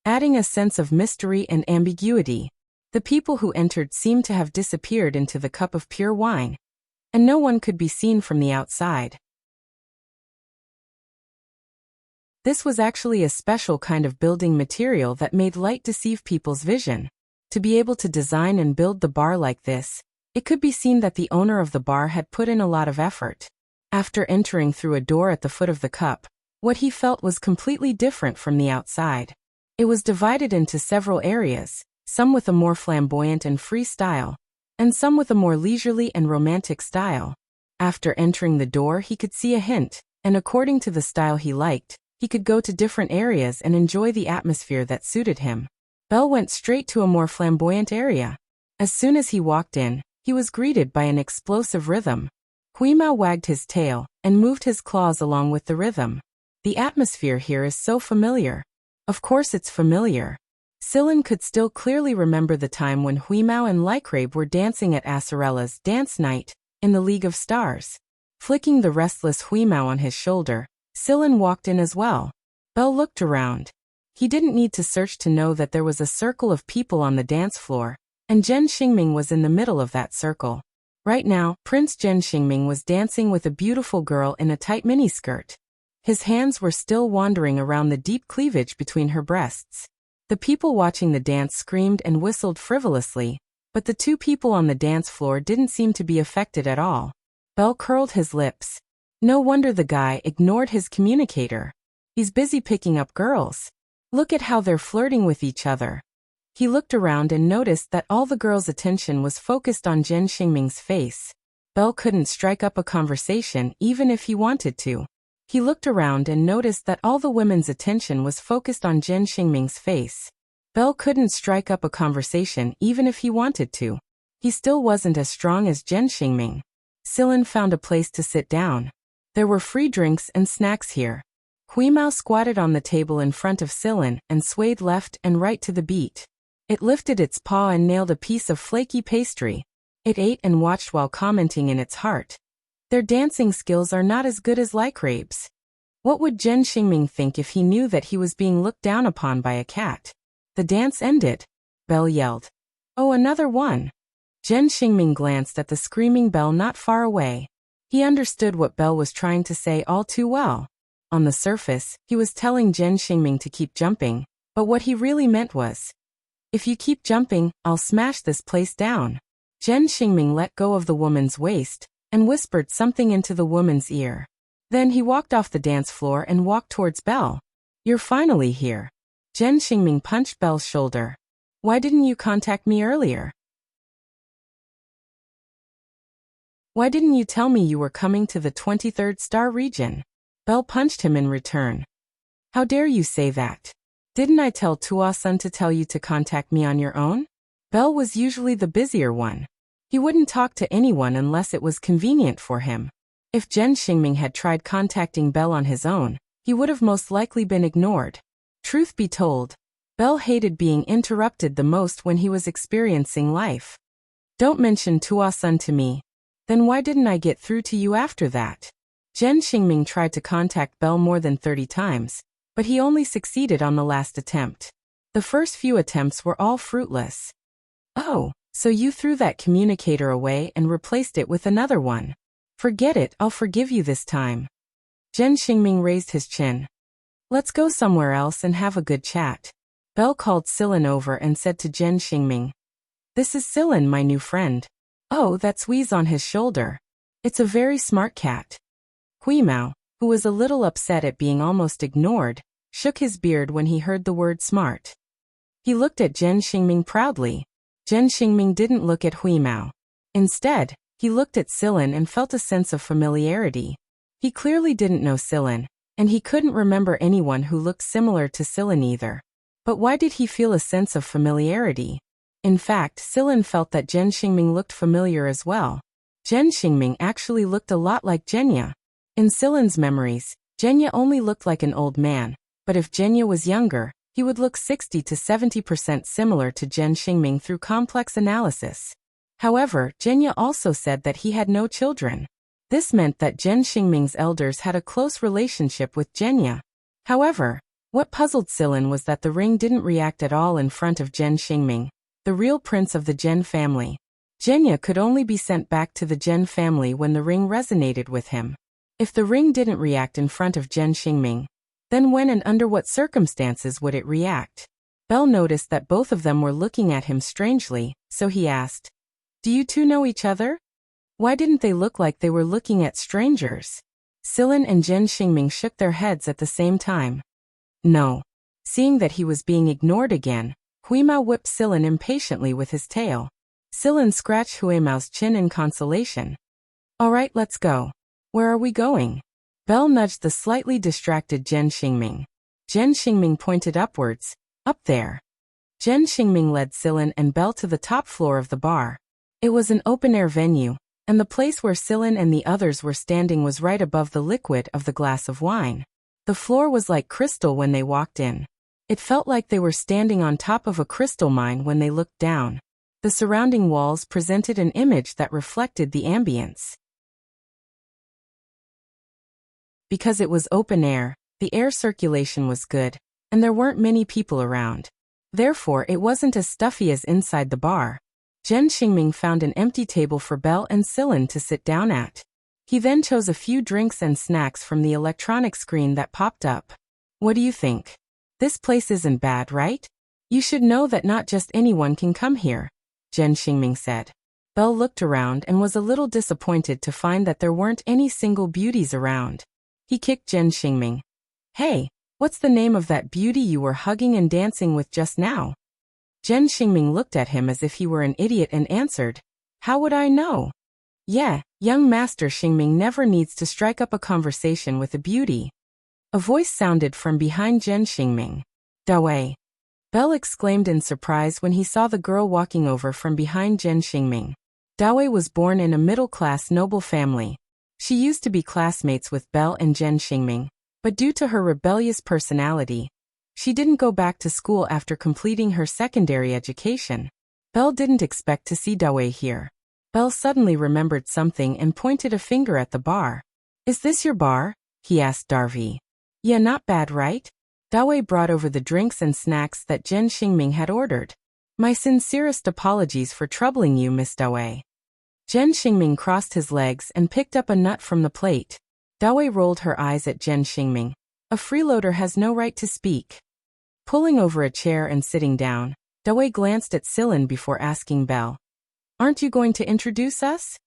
adding a sense of mystery and ambiguity. The people who entered seemed to have disappeared into the cup of pure wine, and no one could be seen from the outside. This was actually a special kind of building material that made light deceive people's vision. To be able to design and build the bar like this, it could be seen that the owner of the bar had put in a lot of effort. After entering through a door at the foot of the cup, what he felt was completely different from the outside. It was divided into several areas, some with a more flamboyant and free style, and some with a more leisurely and romantic style. After entering the door, he could see a hint, and according to the style he liked, he could go to different areas and enjoy the atmosphere that suited him. Bell went straight to a more flamboyant area. As soon as he walked in, he was greeted by an explosive rhythm. Huimao wagged his tail and moved his claws along with the rhythm. The atmosphere here is so familiar. Of course it's familiar. Sillin could still clearly remember the time when Huimao and Lycrabe were dancing at Acerella's dance night in the League of Stars. Flicking the restless Huimao on his shoulder, Sillin walked in as well. Bell looked around. He didn't need to search to know that there was a circle of people on the dance floor, and Zhen Xingming was in the middle of that circle. Right now, Prince Zhen Xingming was dancing with a beautiful girl in a tight miniskirt. His hands were still wandering around the deep cleavage between her breasts. The people watching the dance screamed and whistled frivolously, but the two people on the dance floor didn't seem to be affected at all. Bell curled his lips. No wonder the guy ignored his communicator. He's busy picking up girls. Look at how they're flirting with each other. He looked around and noticed that all the girls' attention was focused on Zhen Xingming's face. Bell couldn't strike up a conversation even if he wanted to. He looked around and noticed that all the women's attention was focused on Zhen Xingming's face. Bell couldn't strike up a conversation even if he wanted to. He still wasn't as strong as Zhen Xingming. Sillin found a place to sit down. There were free drinks and snacks here. Huimao squatted on the table in front of Silen and swayed left and right to the beat. It lifted its paw and nailed a piece of flaky pastry. It ate and watched while commenting in its heart. Their dancing skills are not as good as Lycrabe's. What would Zhen Xingming think if he knew that he was being looked down upon by a cat? The dance ended. Belle yelled. Oh, another one. Zhen Xingming glanced at the screaming Belle not far away. He understood what Belle was trying to say all too well. On the surface, he was telling Zhen Xingming to keep jumping, but what he really meant was, if you keep jumping, I'll smash this place down. Zhen Xingming let go of the woman's waist and whispered something into the woman's ear. Then he walked off the dance floor and walked towards Belle. You're finally here. Zhen Xingming punched Belle's shoulder. Why didn't you contact me earlier? Why didn't you tell me you were coming to the 23rd star region? Belle punched him in return. How dare you say that? Didn't I tell Tuo-sun to tell you to contact me on your own? Belle was usually the busier one. He wouldn't talk to anyone unless it was convenient for him. If Zhen Xingming had tried contacting Belle on his own, he would have most likely been ignored. Truth be told, Belle hated being interrupted the most when he was experiencing life. Don't mention Tuo-sun to me. Then why didn't I get through to you after that? Zhen Xingming tried to contact Belle more than 30 times, but he only succeeded on the last attempt. The first few attempts were all fruitless. Oh, so you threw that communicator away and replaced it with another one. Forget it, I'll forgive you this time. Zhen Xingming raised his chin. Let's go somewhere else and have a good chat. Belle called Silen over and said to Zhen Xingming, This is Silen, my new friend. Oh, that's Wheeze on his shoulder. It's a very smart cat. Huimao, who was a little upset at being almost ignored, shook his beard when he heard the word smart. He looked at Zhen Xingming proudly. Zhen Xingming didn't look at Huimao. Instead, he looked at Silen and felt a sense of familiarity. He clearly didn't know Silen, and he couldn't remember anyone who looked similar to Silen either. But why did he feel a sense of familiarity? In fact, Silen felt that Zhen Xingming looked familiar as well. Zhen Xingming actually looked a lot like Zhenya. In Silen's memories, Zhenya only looked like an old man, but if Zhenya was younger, he would look 60 to 70% similar to Zhen Xingming through complex analysis. However, Zhenya also said that he had no children. This meant that Zhen Xingming's elders had a close relationship with Zhenya. However, what puzzled Silen was that the ring didn't react at all in front of Zhen Xingming, the real prince of the Zhen family. Zhenya could only be sent back to the Zhen family when the ring resonated with him. If the ring didn't react in front of Zhen Xingming, then when and under what circumstances would it react? Belle noticed that both of them were looking at him strangely, so he asked, Do you two know each other? Why didn't they look like they were looking at strangers? Silen and Zhen Xingming shook their heads at the same time. No. Seeing that he was being ignored again, Huimao whipped Silen impatiently with his tail. Silen scratched Huimao's chin in consolation. All right, let's go. Where are we going? Belle nudged the slightly distracted Zhen Xingming. Zhen Xingming pointed upwards. Up there. Zhen Xingming led Silen and Belle to the top floor of the bar. It was an open-air venue, and the place where Silen and the others were standing was right above the liquid of the glass of wine. The floor was like crystal when they walked in. It felt like they were standing on top of a crystal mine when they looked down. The surrounding walls presented an image that reflected the ambience. Because it was open air, the air circulation was good, and there weren't many people around. Therefore, it wasn't as stuffy as inside the bar. Zhen Xingming found an empty table for Belle and Silen to sit down at. He then chose a few drinks and snacks from the electronic screen that popped up. What do you think? This place isn't bad, right? You should know that not just anyone can come here, Zhen Xingming said. Belle looked around and was a little disappointed to find that there weren't any single beauties around. He kicked Zhen Xingming. Hey, what's the name of that beauty you were hugging and dancing with just now? Zhen Xingming looked at him as if he were an idiot and answered, How would I know? Yeah, young Master Xingming never needs to strike up a conversation with a beauty. A voice sounded from behind Zhen Xingming. Dawei. Belle exclaimed in surprise when he saw the girl walking over from behind Zhen Xingming. Dawei was born in a middle-class noble family. She used to be classmates with Belle and Zhen Xingming, But due to her rebellious personality, she didn't go back to school after completing her secondary education. Belle didn't expect to see Dawei here. Belle suddenly remembered something and pointed a finger at the bar. "Is this your bar?" he asked Darvi. "Yeah, not bad, right?" Dawei brought over the drinks and snacks that Jen Xingming had ordered. "My sincerest apologies for troubling you, Miss Dawei." Jen Xingming crossed his legs and picked up a nut from the plate. Dawei rolled her eyes at Jen Xingming. "A freeloader has no right to speak." Pulling over a chair and sitting down, Dawei glanced at Silan before asking Belle, "Aren't you going to introduce us?"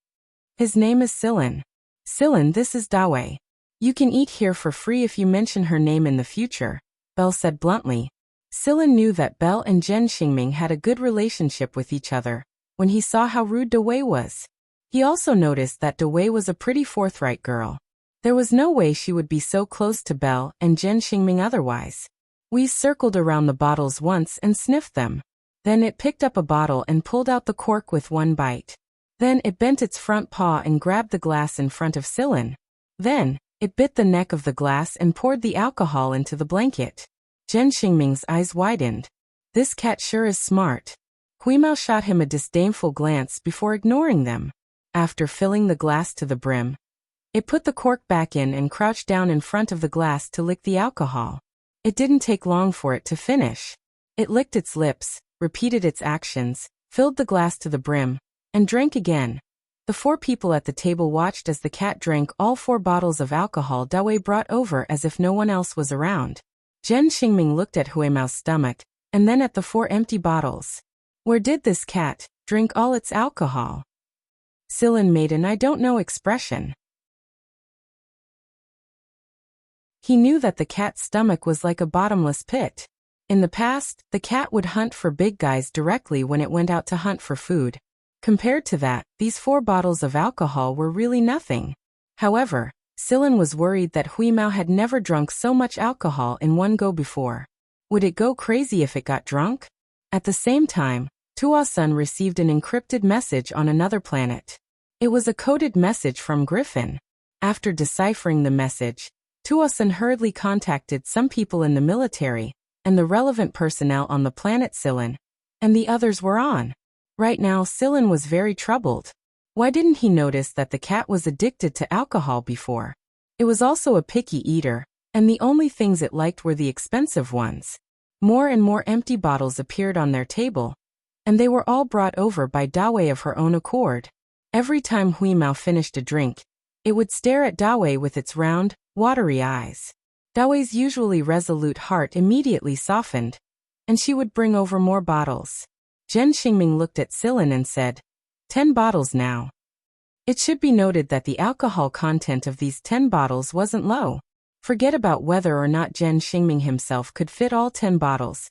"His name is Silan." "Silan, this is Dawei. You can eat here for free if you mention her name in the future," Belle said bluntly. Silan knew that Belle and Jen Xingming had a good relationship with each other when he saw how rude Dawei was. He also noticed that Dawei was a pretty forthright girl. There was no way she would be so close to Belle and Jen Xingming otherwise. We circled around the bottles once and sniffed them. Then it picked up a bottle and pulled out the cork with one bite. Then it bent its front paw and grabbed the glass in front of Silan. Then it bit the neck of the glass and poured the alcohol into the blanket. Jen Xingming's eyes widened. "This cat sure is smart." Huimao shot him a disdainful glance before ignoring them. After filling the glass to the brim, it put the cork back in and crouched down in front of the glass to lick the alcohol. It didn't take long for it to finish. It licked its lips, repeated its actions, filled the glass to the brim, and drank again. The four people at the table watched as the cat drank all 4 bottles of alcohol Dawei brought over as if no one else was around. Jen Xingming looked at Huimao's stomach, and then at the 4 empty bottles. Where did this cat drink all its alcohol? Silan made an "I don't know" expression. He knew that the cat's stomach was like a bottomless pit. In the past, the cat would hunt for big guys directly when it went out to hunt for food. Compared to that, these 4 bottles of alcohol were really nothing. However, Silan was worried that Huimao had never drunk so much alcohol in one go before. Would it go crazy if it got drunk? At the same time, Tuasun received an encrypted message on another planet. It was a coded message from Griffin. After deciphering the message, Tuasun hurriedly contacted some people in the military and the relevant personnel on the planet Silan, and the others were on. Right now Silan was very troubled. Why didn't he notice that the cat was addicted to alcohol before? It was also a picky eater, and the only things it liked were the expensive ones. More and more empty bottles appeared on their table, and they were all brought over by Dawei of her own accord. Every time Huimao finished a drink, it would stare at Dawei with its round, watery eyes. Dawei's usually resolute heart immediately softened, and she would bring over more bottles. Jen Xingming looked at Silan and said, 10 bottles now. It should be noted that the alcohol content of these 10 bottles wasn't low. Forget about whether or not Jen Xingming himself could fit all 10 bottles.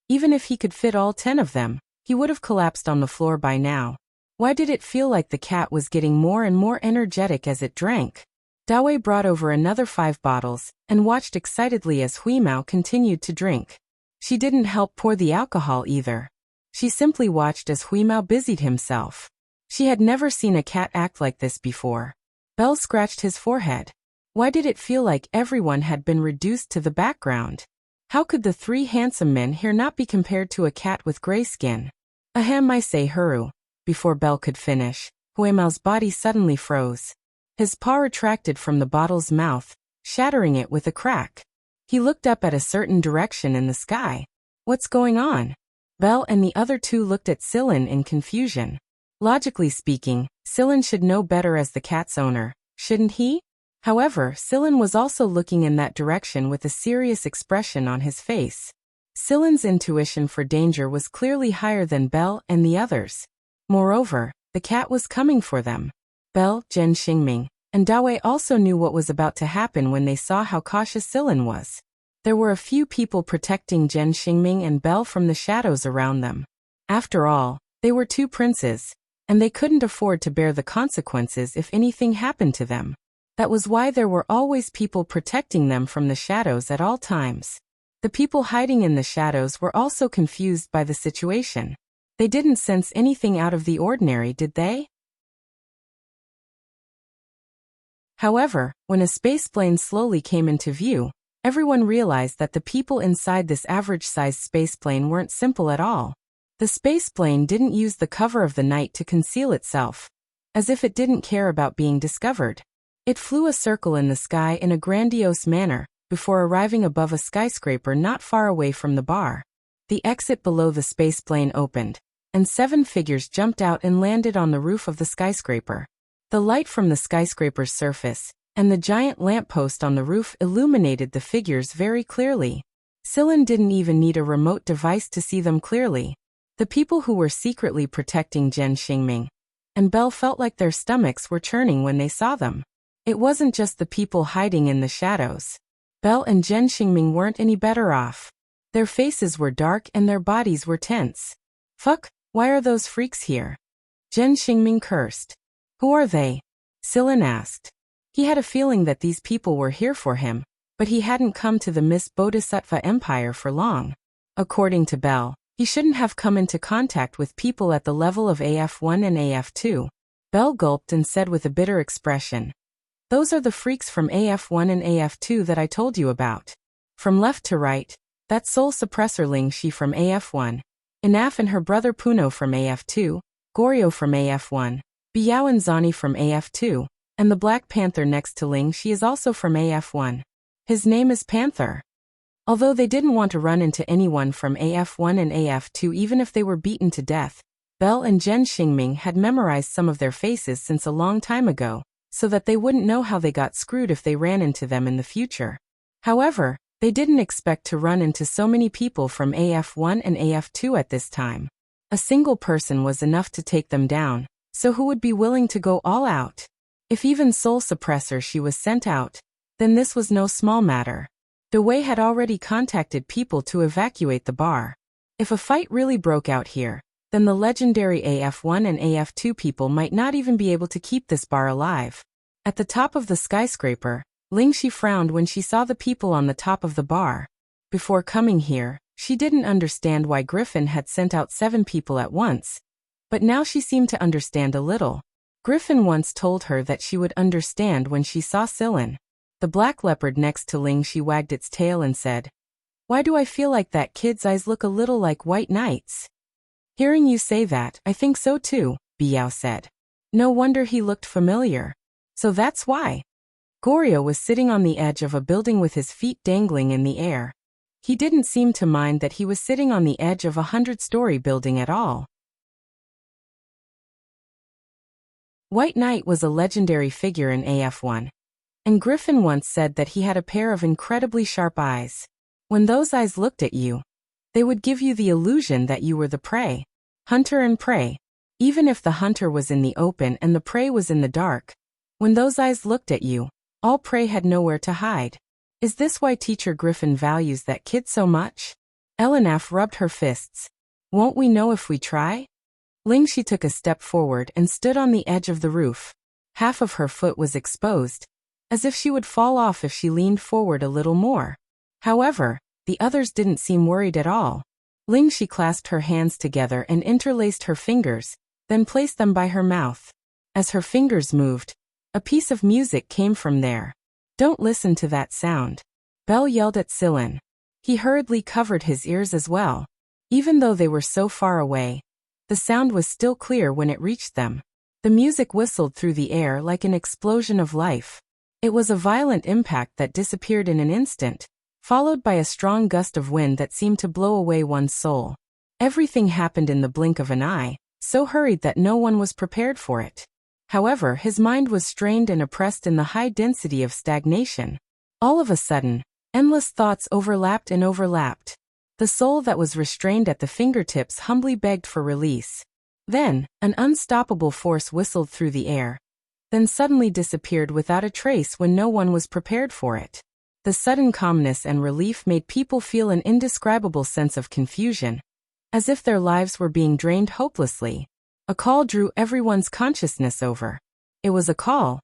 Even if he could fit all 10 of them, he would have collapsed on the floor by now. Why did it feel like the cat was getting more and more energetic as it drank? Dawei brought over another 5 bottles and watched excitedly as Huimao continued to drink. She didn't help pour the alcohol either. She simply watched as Huimao busied himself. She had never seen a cat act like this before. Belle scratched his forehead. Why did it feel like everyone had been reduced to the background? How could the 3 handsome men here not be compared to a cat with gray skin? Ahem, I say Huru. Before Belle could finish, Huimao's body suddenly froze. His paw retracted from the bottle's mouth, shattering it with a crack. He looked up at a certain direction in the sky. What's going on? Belle and the other 2 looked at Silan in confusion. Logically speaking, Silan should know better as the cat's owner, shouldn't he? However, Silan was also looking in that direction with a serious expression on his face. Silan's intuition for danger was clearly higher than Belle and the others. Moreover, the cat was coming for them. Belle, Jen Xingming, and Dawei also knew what was about to happen when they saw how cautious Silan was. There were a few people protecting Jen Xingming and Belle from the shadows around them. After all, they were 2 princes, and they couldn't afford to bear the consequences if anything happened to them. That was why there were always people protecting them from the shadows at all times. The people hiding in the shadows were also confused by the situation. They didn't sense anything out of the ordinary, did they? However, when a space plane slowly came into view, Everyone realized that the people inside this average-sized spaceplane weren't simple at all. The spaceplane didn't use the cover of the night to conceal itself, as if it didn't care about being discovered. It flew a circle in the sky in a grandiose manner, before arriving above a skyscraper not far away from the bar. The exit below the spaceplane opened, and 7 figures jumped out and landed on the roof of the skyscraper. The light from the skyscraper's surface and the giant lamppost on the roof illuminated the figures very clearly. Sillin didn't even need a remote device to see them clearly. The people who were secretly protecting Zhen Xingming and Belle felt like their stomachs were churning when they saw them. It wasn't just the people hiding in the shadows. Belle and Zhen Xingming weren't any better off. Their faces were dark and their bodies were tense. Fuck, why are those freaks here? Zhen Xingming cursed. Who are they? Sillin asked. He had a feeling that these people were here for him, but he hadn't come to the Miss Bodhisattva Empire for long. According to Belle, he shouldn't have come into contact with people at the level of AF1 and AF2. Belle gulped and said with a bitter expression, "Those are the freaks from AF1 and AF2 that I told you about." From left to right, that soul suppressor Ling Shi from AF1, Inaf and her brother Puno from AF2, Goryo from AF1, Biao and Zani from AF2, and the Black Panther next to Ling Shi is also from AF1. His name is Panther. Although they didn't want to run into anyone from AF1 and AF2 even if they were beaten to death, Belle and Zhen Xingming had memorized some of their faces since a long time ago, so that they wouldn't know how they got screwed if they ran into them in the future. However, they didn't expect to run into so many people from AF1 and AF2 at this time. A single person was enough to take them down, so who would be willing to go all out? If even Soul Suppressor Shi was sent out, then this was no small matter. Dewey had already contacted people to evacuate the bar. If a fight really broke out here, then the legendary AF1 and AF2 people might not even be able to keep this bar alive. At the top of the skyscraper, Ling Shi frowned when she saw the people on the top of the bar. Before coming here, she didn't understand why Griffin had sent out 7 people at once, but now she seemed to understand a little. Griffin once told her that she would understand when she saw Sillin. The black leopard next to Ling Shi wagged its tail and said, "Why do I feel like that kid's eyes look a little like white knights?" "Hearing you say that, I think so too," Biao said. "No wonder he looked familiar. So that's why." Goryo was sitting on the edge of a building with his feet dangling in the air. He didn't seem to mind that he was sitting on the edge of a 100-story building at all. White Knight was a legendary figure in AF1, and Griffin once said that he had a pair of incredibly sharp eyes. When those eyes looked at you, they would give you the illusion that you were the prey. Hunter and prey. Even if the hunter was in the open and the prey was in the dark, when those eyes looked at you, all prey had nowhere to hide. Is this why Teacher Griffin values that kid so much? Elenaf rubbed her fists. Won't we know if we try? Ling Shi took a step forward and stood on the edge of the roof. Half of her foot was exposed, as if she would fall off if she leaned forward a little more. However, the others didn't seem worried at all. Ling Shi clasped her hands together and interlaced her fingers, then placed them by her mouth. As her fingers moved, a piece of music came from there. "Don't listen to that sound," Belle yelled at Sillin. He hurriedly covered his ears as well. Even though they were so far away, the sound was still clear when it reached them. The music whistled through the air like an explosion of life. It was a violent impact that disappeared in an instant, followed by a strong gust of wind that seemed to blow away one's soul. Everything happened in the blink of an eye, so hurried that no one was prepared for it. However, his mind was strained and oppressed in the high density of stagnation. All of a sudden, endless thoughts overlapped and overlapped. The soul that was restrained at the fingertips humbly begged for release. Then, an unstoppable force whistled through the air, then suddenly disappeared without a trace when no one was prepared for it. The sudden calmness and relief made people feel an indescribable sense of confusion, as if their lives were being drained hopelessly. A call drew everyone's consciousness over. It was a call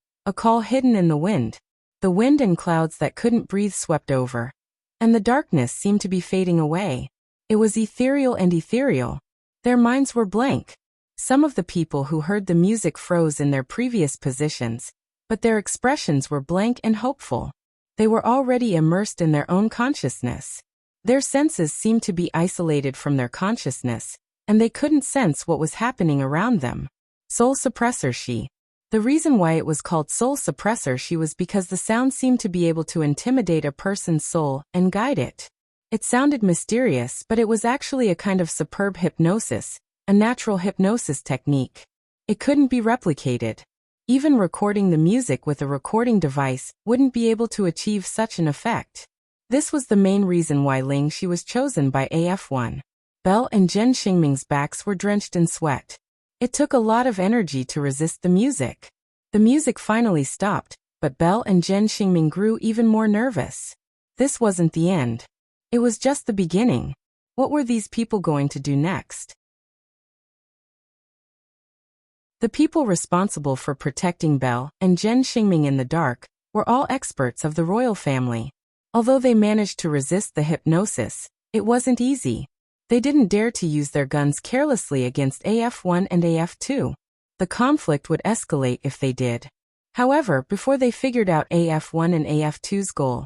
hidden in the wind. The wind and clouds that couldn't breathe swept over, and the darkness seemed to be fading away. It was ethereal and ethereal. Their minds were blank. Some of the people who heard the music froze in their previous positions, but their expressions were blank and hopeful. They were already immersed in their own consciousness. Their senses seemed to be isolated from their consciousness, and they couldn't sense what was happening around them. Soul suppressor she. The reason why it was called soul suppressor she was because the sound seemed to be able to intimidate a person's soul and guide it. It sounded mysterious, but it was actually a kind of superb hypnosis, a natural hypnosis technique. It couldn't be replicated. Even recording the music with a recording device wouldn't be able to achieve such an effect. This was the main reason why Ling Shi was chosen by AF1. Belle and Zhen Xingming's backs were drenched in sweat. It took a lot of energy to resist the music. The music finally stopped, but Belle and Zhen Xingming grew even more nervous. This wasn't the end. It was just the beginning. What were these people going to do next? The people responsible for protecting Belle and Zhen Xingming in the dark were all experts of the royal family. Although they managed to resist the hypnosis, it wasn't easy. They didn't dare to use their guns carelessly against AF1 and AF2. The conflict would escalate if they did. However, before they figured out AF1 and AF2's goal,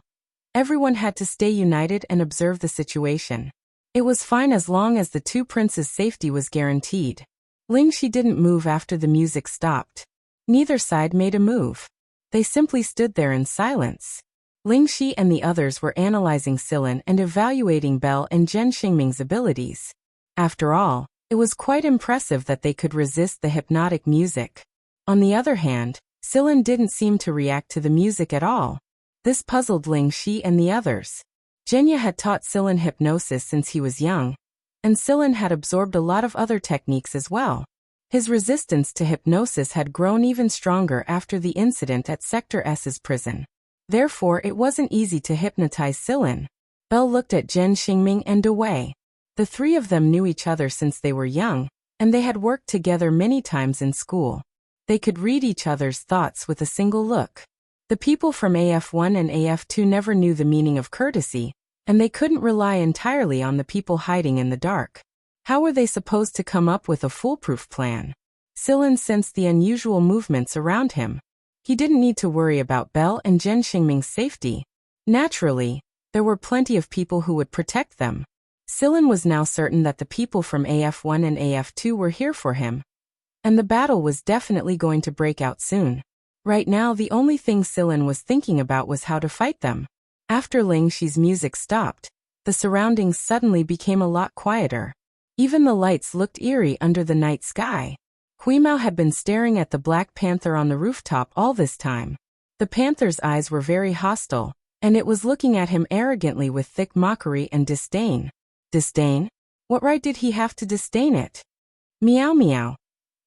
everyone had to stay united and observe the situation. It was fine as long as the two princes' safety was guaranteed. Ling Shi didn't move after the music stopped. Neither side made a move. They simply stood there in silence. Ling Shi and the others were analyzing Silin and evaluating Belle and Zhen Xingming's abilities. After all, it was quite impressive that they could resist the hypnotic music. On the other hand, Silin didn't seem to react to the music at all. This puzzled Ling Shi and the others. Zhenya had taught Silin hypnosis since he was young, and Silin had absorbed a lot of other techniques as well. His resistance to hypnosis had grown even stronger after the incident at Sector S's prison. Therefore, it wasn't easy to hypnotize Silin. Belle looked at Zhen Xingming and Wei. The three of them knew each other since they were young, and they had worked together many times in school. They could read each other's thoughts with a single look. The people from AF1 and AF2 never knew the meaning of courtesy, and they couldn't rely entirely on the people hiding in the dark. How were they supposed to come up with a foolproof plan? Silin sensed the unusual movements around him. He didn't need to worry about Belle and Zhen Xingming's safety. Naturally, there were plenty of people who would protect them. Silin was now certain that the people from AF1 and AF2 were here for him, and the battle was definitely going to break out soon. Right now, the only thing Silin was thinking about was how to fight them. After Ling Shi's music stopped, the surroundings suddenly became a lot quieter. Even the lights looked eerie under the night sky. Huimao had been staring at the Black Panther on the rooftop all this time. The panther's eyes were very hostile, and it was looking at him arrogantly with thick mockery and disdain. Disdain? What right did he have to disdain it? Meow meow.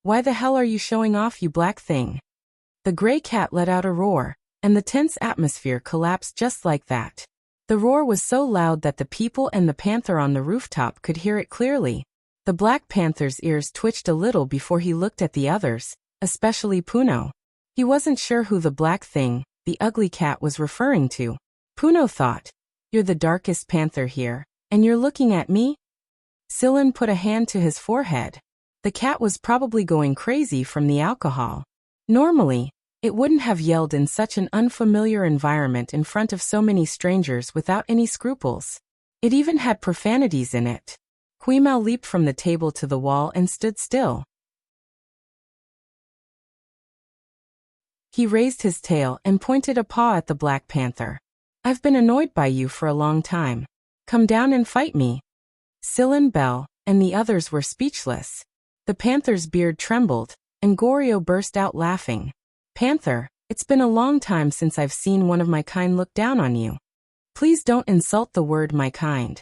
Why the hell are you showing off, you black thing? The gray cat let out a roar, and the tense atmosphere collapsed just like that. The roar was so loud that the people and the panther on the rooftop could hear it clearly. The Black Panther's ears twitched a little before he looked at the others, especially Puno. He wasn't sure who the black thing, the ugly cat, was referring to. Puno thought, "You're the darkest panther here, and you're looking at me?" Silin put a hand to his forehead. The cat was probably going crazy from the alcohol. Normally, it wouldn't have yelled in such an unfamiliar environment in front of so many strangers without any scruples. It even had profanities in it. Huimao leaped from the table to the wall and stood still. He raised his tail and pointed a paw at the Black Panther. "I've been annoyed by you for a long time. Come down and fight me." Silin, Belle, and the others were speechless. The panther's beard trembled, and Goryo burst out laughing. "Panther, it's been a long time since I've seen one of my kind look down on you. Please don't insult the word my kind.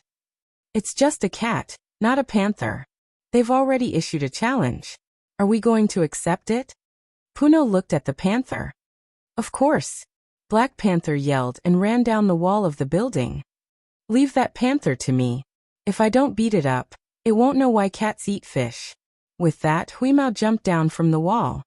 It's just a cat, not a panther. They've already issued a challenge. Are we going to accept it?" Puno looked at the panther. "Of course." Black Panther yelled and ran down the wall of the building. "Leave that panther to me. If I don't beat it up, it won't know why cats eat fish." With that, Huimao jumped down from the wall.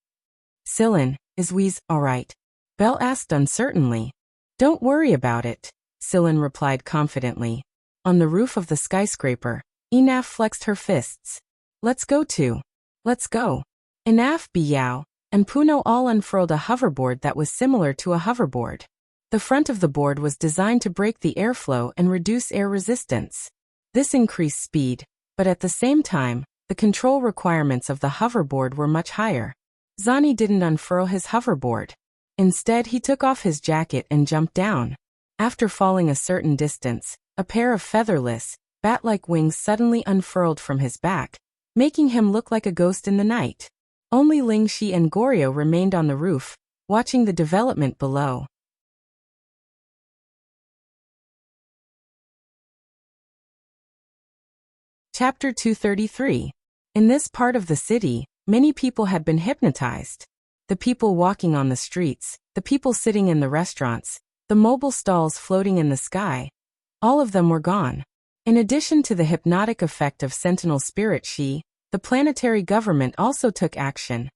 "Silin, is Wheeze all right?" Belle asked uncertainly. "Don't worry about it," Silin replied confidently. On the roof of the skyscraper, Enaf flexed her fists. "Let's go too. Let's go." Enaf, Biao, and Puno all unfurled a hoverboard that was similar to a hoverboard. The front of the board was designed to break the airflow and reduce air resistance. This increased speed, but at the same time, the control requirements of the hoverboard were much higher. Zani didn't unfurl his hoverboard. Instead, he took off his jacket and jumped down. After falling a certain distance, a pair of featherless, bat-like wings suddenly unfurled from his back, making him look like a ghost in the night. Only Ling Shi and Goryo remained on the roof, watching the development below. Chapter 233. In this part of the city, many people had been hypnotized. The people walking on the streets, the people sitting in the restaurants, the mobile stalls floating in the sky, all of them were gone. In addition to the hypnotic effect of Sentinel Spirit Shi, the planetary government also took action,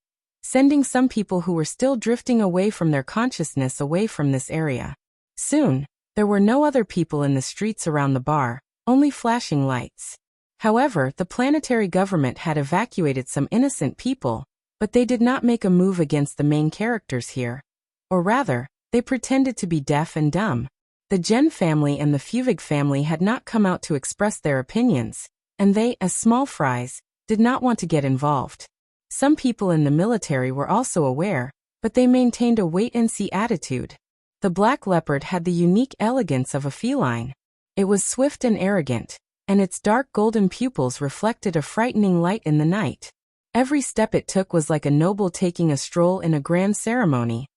sending some people who were still drifting away from their consciousness away from this area. Soon, there were no other people in the streets around the bar, only flashing lights. However, the planetary government had evacuated some innocent people, but they did not make a move against the main characters here. Or rather, they pretended to be deaf and dumb. The Gen family and the Fuvig family had not come out to express their opinions, and they, as small fries, did not want to get involved. Some people in the military were also aware, but they maintained a wait-and-see attitude. The black leopard had the unique elegance of a feline. It was swift and arrogant, and its dark golden pupils reflected a frightening light in the night. Every step it took was like a noble taking a stroll in a grand ceremony,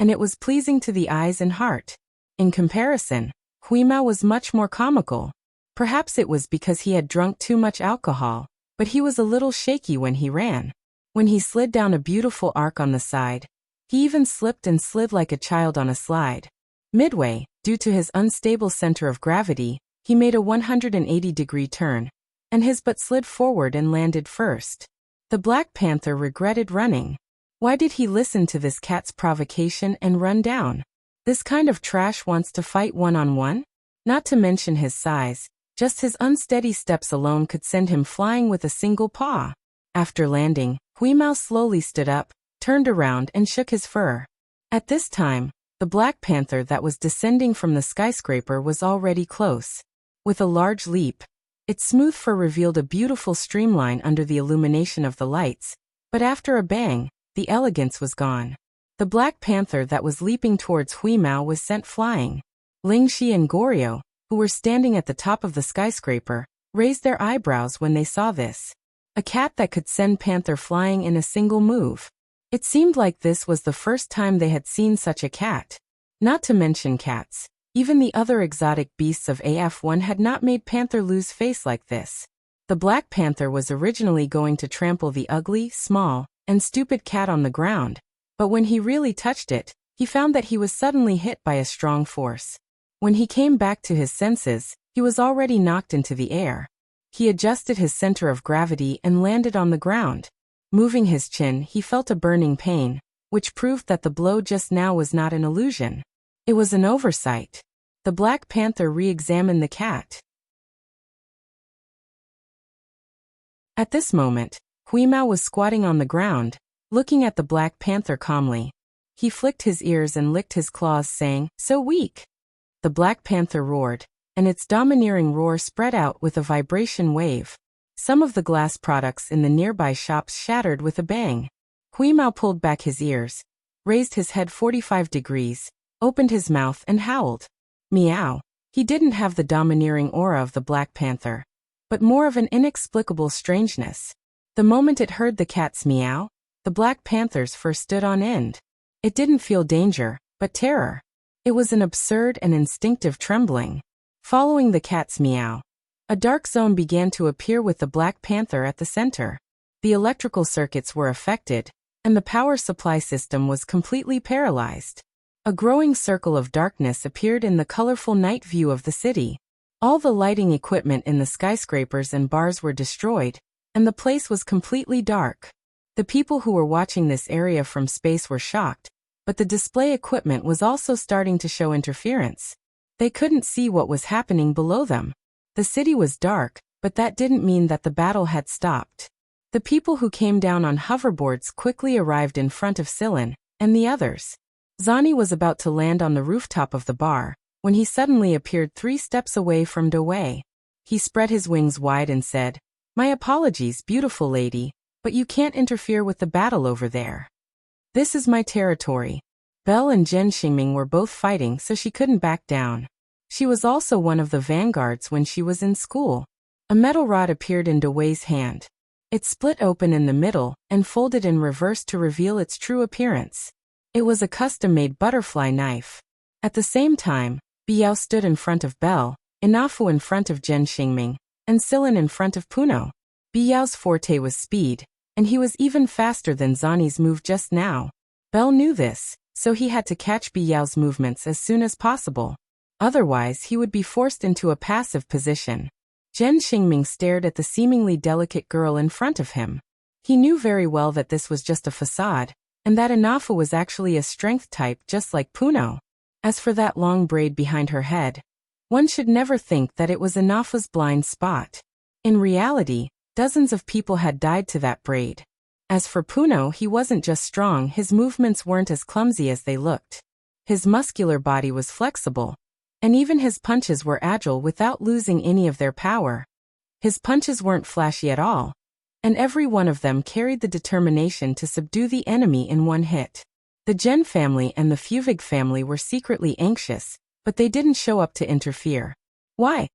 and it was pleasing to the eyes and heart. In comparison, Huimao was much more comical. Perhaps it was because he had drunk too much alcohol, but he was a little shaky when he ran. When he slid down a beautiful arc on the side, he even slipped and slid like a child on a slide. Midway, due to his unstable center of gravity, he made a 180-degree turn, and his butt slid forward and landed first. The Black Panther regretted running. Why did he listen to this cat's provocation and run down? This kind of trash wants to fight one-on-one? Not to mention his size, just his unsteady steps alone could send him flying with a single paw. After landing, Huimao slowly stood up, turned around and shook his fur. At this time, the Black Panther that was descending from the skyscraper was already close. With a large leap, its smooth fur revealed a beautiful streamline under the illumination of the lights, but after a bang, the elegance was gone. The Black Panther that was leaping towards Huimao was sent flying. Ling Shi and Goryo, who were standing at the top of the skyscraper, raised their eyebrows when they saw this. A cat that could send Panther flying in a single move. It seemed like this was the first time they had seen such a cat. Not to mention cats, even the other exotic beasts of AF1 had not made Panther lose face like this. The Black Panther was originally going to trample the ugly, small, and stupid cat on the ground, but when he really touched it, he found that he was suddenly hit by a strong force. When he came back to his senses, he was already knocked into the air. He adjusted his center of gravity and landed on the ground. Moving his chin, he felt a burning pain, which proved that the blow just now was not an illusion. It was an oversight. The Black Panther re-examined the cat. At this moment, Huimao was squatting on the ground, looking at the Black Panther calmly. He flicked his ears and licked his claws, saying, "So weak." The Black Panther roared, and its domineering roar spread out with a vibration wave. Some of the glass products in the nearby shops shattered with a bang. Huimao pulled back his ears, raised his head 45 degrees, opened his mouth and howled. Meow. He didn't have the domineering aura of the Black Panther, but more of an inexplicable strangeness. The moment it heard the cat's meow, the Black Panther's fur stood on end. It didn't feel danger, but terror. It was an absurd and instinctive trembling. Following the cat's meow, a dark zone began to appear with the Black Panther at the center. The electrical circuits were affected, and the power supply system was completely paralyzed. A growing circle of darkness appeared in the colorful night view of the city. All the lighting equipment in the skyscrapers and bars were destroyed, and the place was completely dark. The people who were watching this area from space were shocked, but the display equipment was also starting to show interference. They couldn't see what was happening below them. The city was dark, but that didn't mean that the battle had stopped. The people who came down on hoverboards quickly arrived in front of Sillin and the others. Zani was about to land on the rooftop of the bar, when he suddenly appeared 3 steps away from Dewey. He spread his wings wide and said, "My apologies, beautiful lady, but you can't interfere with the battle over there. This is my territory." Belle and Zhen Xingming were both fighting, so she couldn't back down. She was also one of the vanguards when she was in school. A metal rod appeared in Dewey's hand. It split open in the middle and folded in reverse to reveal its true appearance. It was a custom-made butterfly knife. At the same time, Biao stood in front of Belle, Inafu in front of Zhen Xingming, and Silin in front of Puno. Biao's forte was speed, and he was even faster than Zani's move just now. Belle knew this, so he had to catch Biao's movements as soon as possible. Otherwise, he would be forced into a passive position. Zhen Xingming stared at the seemingly delicate girl in front of him. He knew very well that this was just a facade, and that Inafu was actually a strength type just like Puno. As for that long braid behind her head, one should never think that it was Inafu's blind spot. In reality, dozens of people had died to that braid. As for Puno, he wasn't just strong, his movements weren't as clumsy as they looked. His muscular body was flexible, and even his punches were agile without losing any of their power. His punches weren't flashy at all, and every one of them carried the determination to subdue the enemy in one hit. The Zhen family and the Fuvig family were secretly anxious, but they didn't show up to interfere. Why?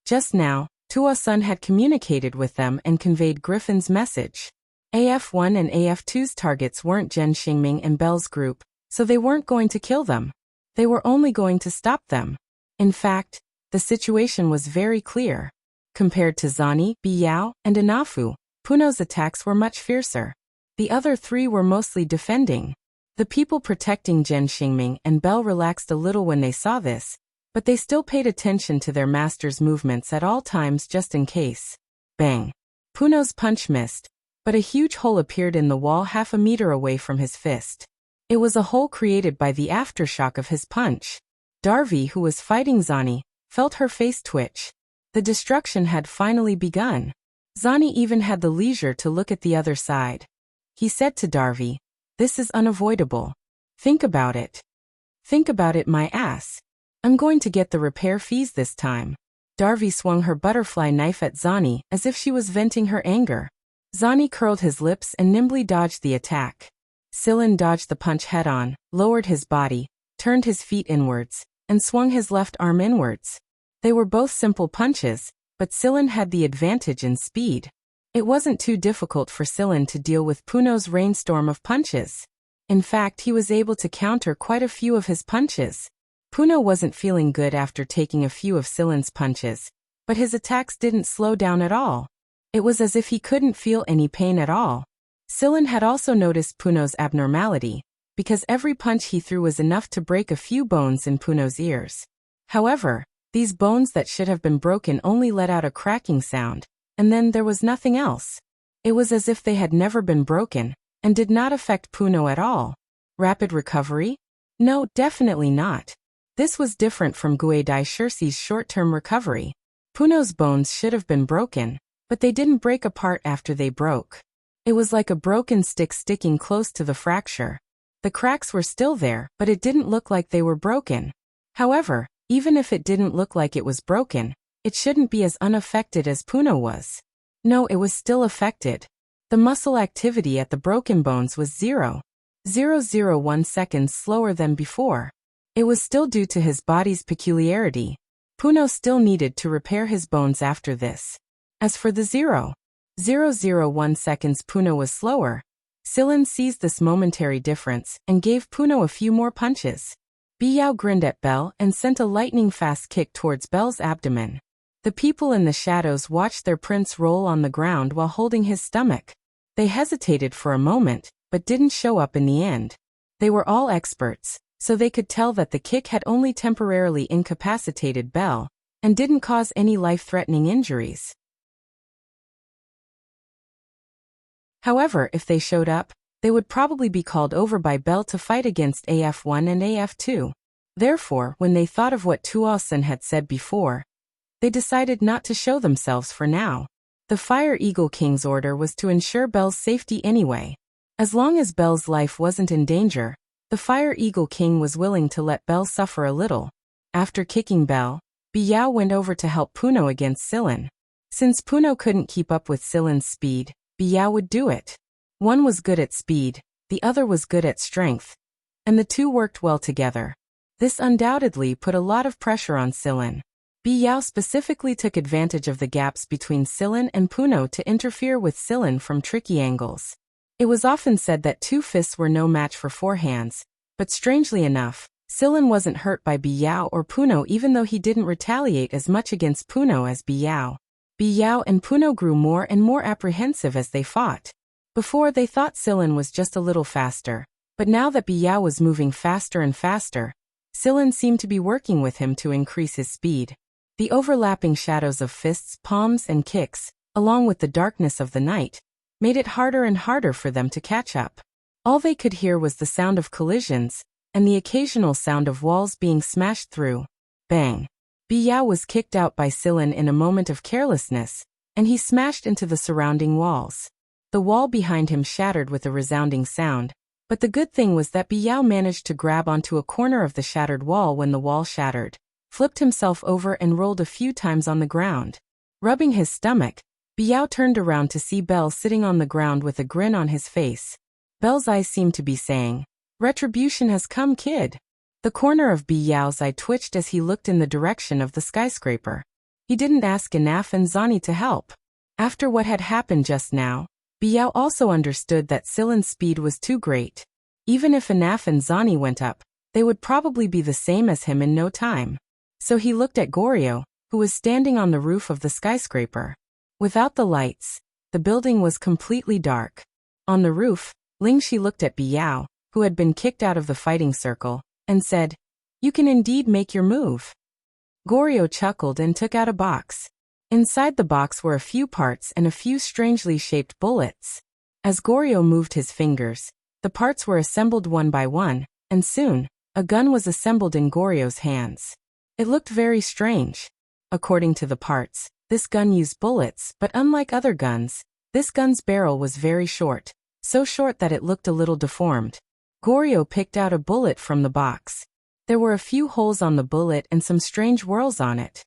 Just now, Tuo-sun had communicated with them and conveyed Griffin's message. AF1 and AF2's targets weren't Zhen Xingming and Belle's group, so they weren't going to kill them. They were only going to stop them. In fact, the situation was very clear. Compared to Zani, Biao, and Inafu, Puno's attacks were much fiercer. The other 3 were mostly defending. The people protecting Zhen Xingming and Belle relaxed a little when they saw this, but they still paid attention to their master's movements at all times just in case. Bang! Puno's punch missed, but a huge hole appeared in the wall half a meter away from his fist. It was a hole created by the aftershock of his punch. Darvi, who was fighting Zani, felt her face twitch. The destruction had finally begun. Zani even had the leisure to look at the other side. He said to Darvi, "This is unavoidable. Think about it. Think about it, my ass. I'm going to get the repair fees this time." Darvi swung her butterfly knife at Zani as if she was venting her anger. Zani curled his lips and nimbly dodged the attack. Silin dodged the punch head-on, lowered his body, turned his feet inwards, and swung his left arm inwards. They were both simple punches, but Silin had the advantage in speed. It wasn't too difficult for Silin to deal with Puno's rainstorm of punches. In fact, he was able to counter quite a few of his punches. Puno wasn't feeling good after taking a few of Silin's punches, but his attacks didn't slow down at all. It was as if he couldn't feel any pain at all. Silin had also noticed Puno's abnormality, because every punch he threw was enough to break a few bones in Puno's ears. However, these bones that should have been broken only let out a cracking sound, and then there was nothing else. It was as if they had never been broken, and did not affect Puno at all. Rapid recovery? No, definitely not. This was different from Guidai Shirsi's short-term recovery. Puno's bones should have been broken, but they didn't break apart after they broke. It was like a broken stick sticking close to the fracture. The cracks were still there, but it didn't look like they were broken. However, even if it didn't look like it was broken, it shouldn't be as unaffected as Puno was. No, it was still affected. The muscle activity at the broken bones was 0.001 seconds slower than before. It was still due to his body's peculiarity. Puno still needed to repair his bones after this. As for the 0.001 seconds Puno was slower, Silin seized this momentary difference and gave Puno a few more punches. Biao grinned at Belle and sent a lightning-fast kick towards Belle's abdomen. The people in the shadows watched their prince roll on the ground while holding his stomach. They hesitated for a moment, but didn't show up in the end. They were all experts, so they could tell that the kick had only temporarily incapacitated Belle, and didn't cause any life-threatening injuries. However, if they showed up, they would probably be called over by Belle to fight against AF1 and AF2. Therefore, when they thought of what Tuo-sun had said before, they decided not to show themselves for now. The Fire Eagle King's order was to ensure Belle's safety anyway. As long as Belle's life wasn't in danger, the Fire Eagle King was willing to let Belle suffer a little. After kicking Belle, Biao went over to help Puno against Silen. Since Puno couldn't keep up with Silen's speed, Biao would do it. One was good at speed, the other was good at strength, and the two worked well together. This undoubtedly put a lot of pressure on Silen. Biao specifically took advantage of the gaps between Silen and Puno to interfere with Silen from tricky angles. It was often said that 2 fists were no match for 4 hands, but strangely enough, Silen wasn't hurt by Biao or Puno even though he didn't retaliate as much against Puno as Biao. Biao and Puno grew more and more apprehensive as they fought. Before they thought Silen was just a little faster, but now that Biao was moving faster and faster, Silen seemed to be working with him to increase his speed. The overlapping shadows of fists, palms, and kicks, along with the darkness of the night, made it harder and harder for them to catch up. All they could hear was the sound of collisions, and the occasional sound of walls being smashed through. Bang! Biao was kicked out by Silen in a moment of carelessness, and he smashed into the surrounding walls. The wall behind him shattered with a resounding sound, but the good thing was that Biao managed to grab onto a corner of the shattered wall when the wall shattered, flipped himself over and rolled a few times on the ground. Rubbing his stomach, Biao turned around to see Belle sitting on the ground with a grin on his face. Belle's eyes seemed to be saying, "Retribution has come, kid." The corner of Biao's eye twitched as he looked in the direction of the skyscraper. He didn't ask Anaf and Zani to help. After what had happened just now, Biao also understood that Silen's speed was too great. Even if Anaf and Zani went up, they would probably be the same as him in no time. So he looked at Goryo, who was standing on the roof of the skyscraper. Without the lights, the building was completely dark. On the roof, Lingxi looked at Biao, who had been kicked out of the fighting circle, and said, "You can indeed make your move." Goryo chuckled and took out a box. Inside the box were a few parts and a few strangely shaped bullets. As Goryo moved his fingers, the parts were assembled one by one, and soon, a gun was assembled in Goryo's hands. It looked very strange. According to the parts, this gun used bullets, but unlike other guns, this gun's barrel was very short, so short that it looked a little deformed. Goryo picked out a bullet from the box. There were a few holes on the bullet and some strange whorls on it.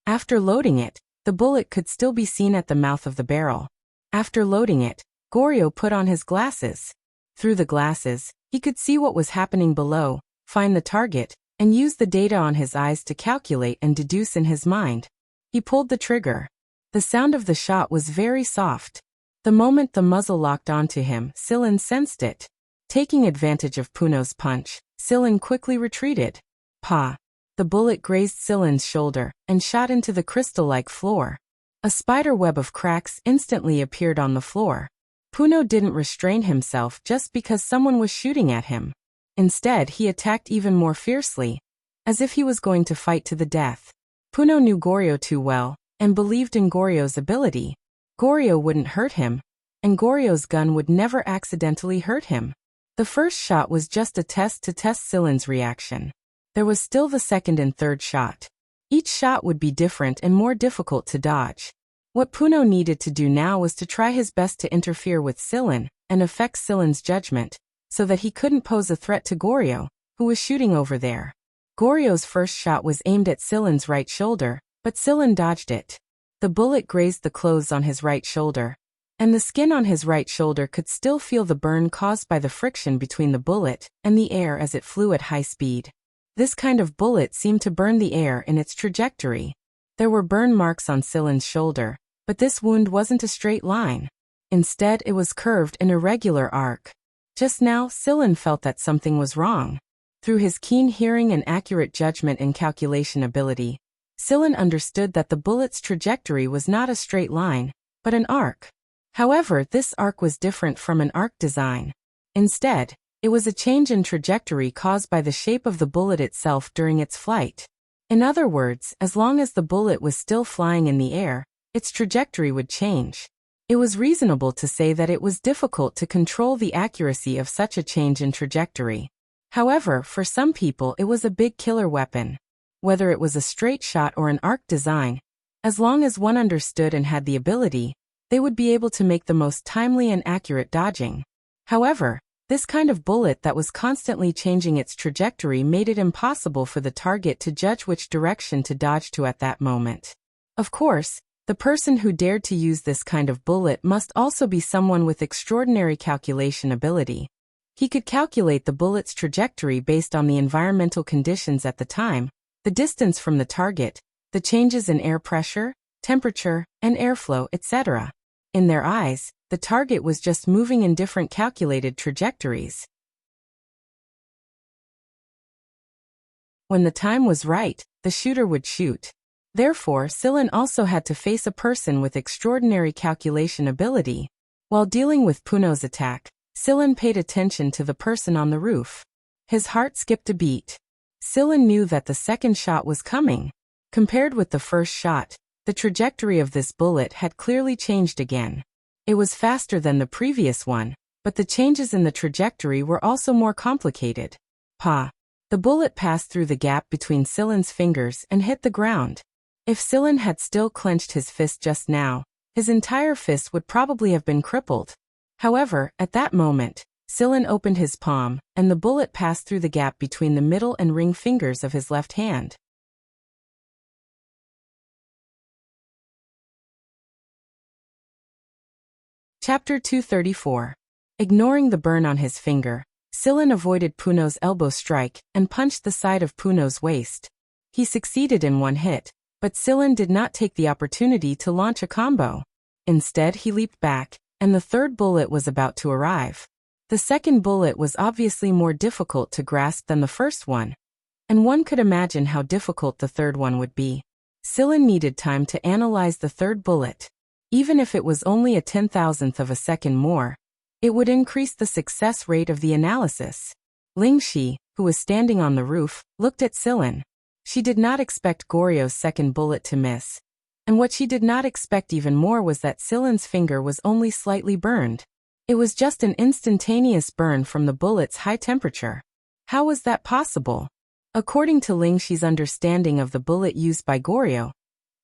After loading it, the bullet could still be seen at the mouth of the barrel. After loading it, Goryo put on his glasses. Through the glasses, he could see what was happening below, find the target, and use the data on his eyes to calculate and deduce in his mind. He pulled the trigger. The sound of the shot was very soft. The moment the muzzle locked onto him, Silen sensed it. Taking advantage of Puno's punch, Silen quickly retreated. Pa! The bullet grazed Silen's shoulder and shot into the crystal-like floor. A spider web of cracks instantly appeared on the floor. Puno didn't restrain himself just because someone was shooting at him. Instead, he attacked even more fiercely, as if he was going to fight to the death. Puno knew Goryo too well, and believed in Goryo's ability. Goryo wouldn't hurt him, and Goryo's gun would never accidentally hurt him. The first shot was just a test to test Silen's reaction. There was still the second and third shot. Each shot would be different and more difficult to dodge. What Puno needed to do now was to try his best to interfere with Silen and affect Silen's judgment, so that he couldn't pose a threat to Goryo, who was shooting over there. Goryo's first shot was aimed at Silen's right shoulder, but Silen dodged it. The bullet grazed the clothes on his right shoulder, and the skin on his right shoulder could still feel the burn caused by the friction between the bullet and the air as it flew at high speed. This kind of bullet seemed to burn the air in its trajectory. There were burn marks on Silen's shoulder, but this wound wasn't a straight line. Instead, it was curved in a regular arc. Just now, Silen felt that something was wrong. Through his keen hearing and accurate judgment and calculation ability, Silen understood that the bullet's trajectory was not a straight line, but an arc. However, this arc was different from an arc design. Instead, it was a change in trajectory caused by the shape of the bullet itself during its flight. In other words, as long as the bullet was still flying in the air, its trajectory would change. It was reasonable to say that it was difficult to control the accuracy of such a change in trajectory. However, for some people it was a big killer weapon. Whether it was a straight shot or an arc design, as long as one understood and had the ability, they would be able to make the most timely and accurate dodging. However, this kind of bullet that was constantly changing its trajectory made it impossible for the target to judge which direction to dodge to at that moment. Of course, the person who dared to use this kind of bullet must also be someone with extraordinary calculation ability. He could calculate the bullet's trajectory based on the environmental conditions at the time, the distance from the target, the changes in air pressure, temperature, and airflow, etc. In their eyes, the target was just moving in different calculated trajectories. When the time was right, the shooter would shoot. Therefore, Sillin also had to face a person with extraordinary calculation ability. While dealing with Puno's attack, Sillin paid attention to the person on the roof. His heart skipped a beat. Sillin knew that the second shot was coming. Compared with the first shot, the trajectory of this bullet had clearly changed again. It was faster than the previous one, but the changes in the trajectory were also more complicated. Pa! The bullet passed through the gap between Sillin's fingers and hit the ground. If Sillin had still clenched his fist just now, his entire fist would probably have been crippled. However, at that moment, Sillin opened his palm, and the bullet passed through the gap between the middle and ring fingers of his left hand. Chapter 234. Ignoring the burn on his finger, Sillin avoided Puno's elbow strike and punched the side of Puno's waist. He succeeded in one hit, but Sillin did not take the opportunity to launch a combo. Instead, he leaped back, and the third bullet was about to arrive. The second bullet was obviously more difficult to grasp than the first one, and one could imagine how difficult the third one would be. Sillin needed time to analyze the third bullet. Even if it was only a 10,000th of a second more, it would increase the success rate of the analysis. Lingxi, who was standing on the roof, looked at Sillin. She did not expect Goryo's second bullet to miss. And what she did not expect even more was that Sillin's finger was only slightly burned. It was just an instantaneous burn from the bullet's high temperature. How was that possible? According to Lingxi's understanding of the bullet used by Goryo,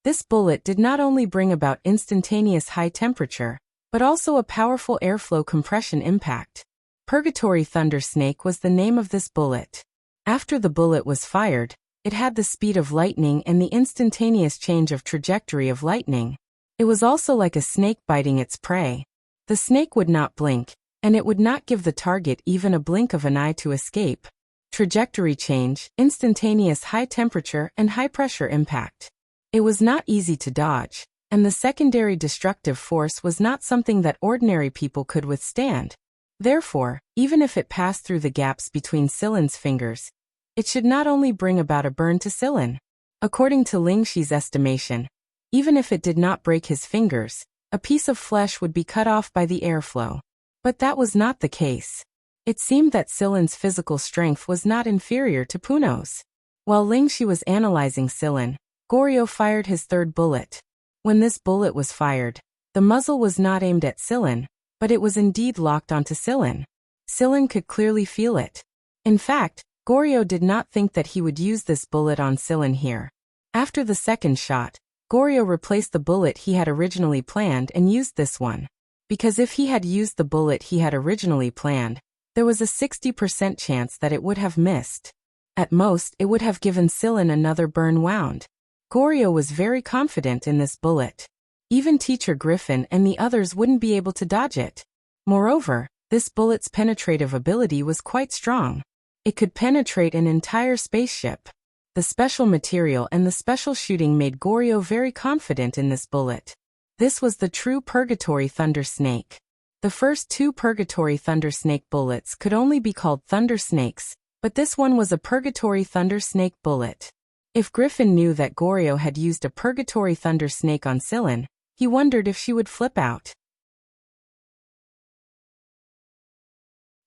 this bullet did not only bring about instantaneous high temperature, but also a powerful airflow compression impact. Purgatory Thunder Snake was the name of this bullet. After the bullet was fired, it had the speed of lightning and the instantaneous change of trajectory of lightning. It was also like a snake biting its prey. The snake would not blink, and it would not give the target even a blink of an eye to escape. Trajectory change, instantaneous high temperature and high pressure impact. It was not easy to dodge, and the secondary destructive force was not something that ordinary people could withstand. Therefore, even if it passed through the gaps between Sillin's fingers, it should not only bring about a burn to Sillin. According to Lingxi's estimation, even if it did not break his fingers, a piece of flesh would be cut off by the airflow. But that was not the case. It seemed that Sillin's physical strength was not inferior to Puno's. While Lingxi was analyzing Sillin, Goryo fired his third bullet. When this bullet was fired, the muzzle was not aimed at Sillin, but it was indeed locked onto Sillin. Sillin could clearly feel it. In fact, Goryo did not think that he would use this bullet on Sillin here. After the second shot, Goryo replaced the bullet he had originally planned and used this one. Because if he had used the bullet he had originally planned, there was a 60% chance that it would have missed. At most, it would have given Sillin another burn wound. Goryo was very confident in this bullet. Even Teacher Griffin and the others wouldn't be able to dodge it. Moreover, this bullet's penetrative ability was quite strong. It could penetrate an entire spaceship. The special material and the special shooting made Goryo very confident in this bullet. This was the true Purgatory Thunder Snake. The first two Purgatory Thunder Snake bullets could only be called Thunder Snakes, but this one was a Purgatory Thunder Snake bullet. If Griffin knew that Goryo had used a Purgatory Thunder Snake on Sillin, he wondered if she would flip out.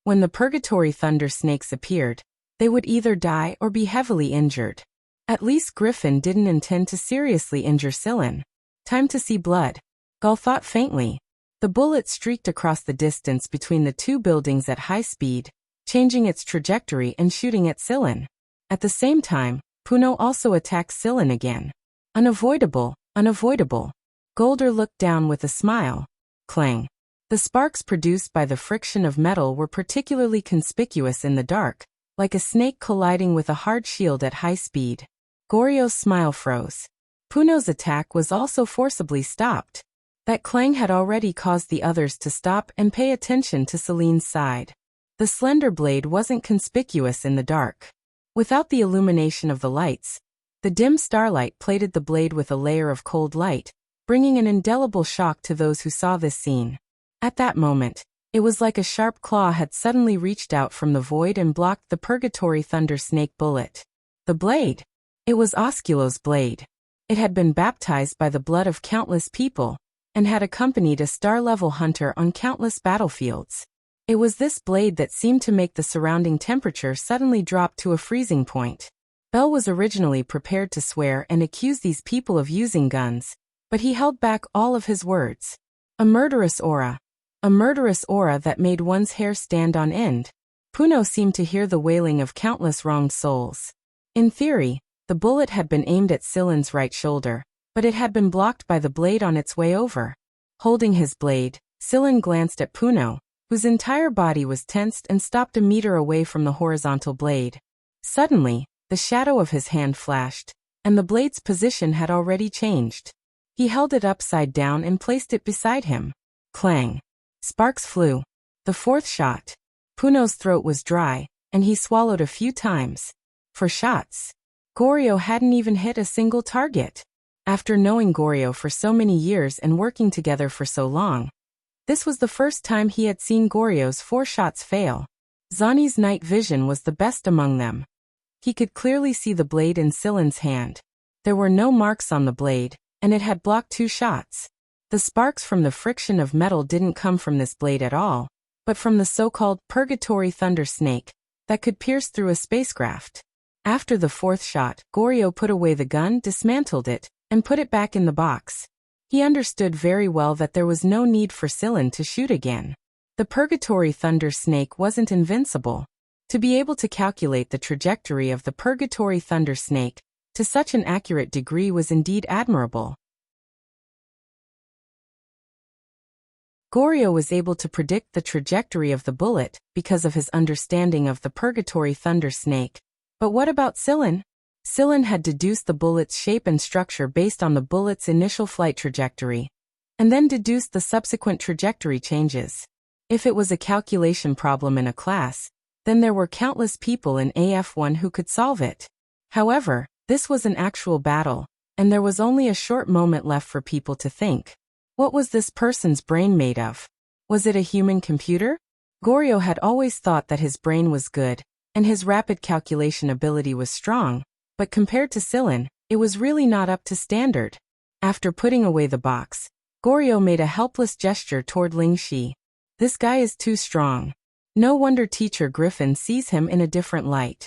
When the Purgatory Thunder Snakes appeared, they would either die or be heavily injured. At least Griffin didn't intend to seriously injure Sillin. Time to see blood. Gull thought faintly. The bullet streaked across the distance between the two buildings at high speed, changing its trajectory and shooting at Sillin. At the same time, Puno also attacked Sillin again. Unavoidable, unavoidable. Golder looked down with a smile. Clang. The sparks produced by the friction of metal were particularly conspicuous in the dark, like a snake colliding with a hard shield at high speed. Goryo's smile froze. Puno's attack was also forcibly stopped. That clang had already caused the others to stop and pay attention to Celine's side. The slender blade wasn't conspicuous in the dark. Without the illumination of the lights, the dim starlight plated the blade with a layer of cold light, bringing an indelible shock to those who saw this scene. At that moment, it was like a sharp claw had suddenly reached out from the void and blocked the purgatory thunder snake bullet. The blade. It was Osculo's blade. It had been baptized by the blood of countless people, and had accompanied a star-level hunter on countless battlefields. It was this blade that seemed to make the surrounding temperature suddenly drop to a freezing point. Bell was originally prepared to swear and accuse these people of using guns, but he held back all of his words. A murderous aura. A murderous aura that made one's hair stand on end. Puno seemed to hear the wailing of countless wronged souls. In theory, the bullet had been aimed at Silen's right shoulder, but it had been blocked by the blade on its way over. Holding his blade, Silen glanced at Puno, whose entire body was tensed and stopped a meter away from the horizontal blade. Suddenly, the shadow of his hand flashed, and the blade's position had already changed. He held it upside down and placed it beside him. Clang. Sparks flew. The fourth shot. Puno's throat was dry, and he swallowed a few times. For shots. Goryo hadn't even hit a single target. After knowing Goryo for so many years and working together for so long, this was the first time he had seen Goryo's 4 shots fail. Zani's night vision was the best among them. He could clearly see the blade in Silen's hand. There were no marks on the blade, and it had blocked 2 shots. The sparks from the friction of metal didn't come from this blade at all, but from the so-called purgatory thunder snake that could pierce through a spacecraft. After the 4th shot, Goryo put away the gun, dismantled it, and put it back in the box. He understood very well that there was no need for Silen to shoot again. The purgatory thunder snake wasn't invincible. To be able to calculate the trajectory of the purgatory thunder snake to such an accurate degree was indeed admirable. Goryo was able to predict the trajectory of the bullet because of his understanding of the purgatory thunder snake. But what about Silen? Silen had deduced the bullet's shape and structure based on the bullet's initial flight trajectory, and then deduced the subsequent trajectory changes. If it was a calculation problem in a class, then there were countless people in AF1 who could solve it. However, this was an actual battle, and there was only a short moment left for people to think. What was this person's brain made of? Was it a human computer? Goryo had always thought that his brain was good, and his rapid calculation ability was strong, but compared to Silen, it was really not up to standard. After putting away the box, Goryo made a helpless gesture toward Lingxi. This guy is too strong. No wonder Teacher Griffin sees him in a different light.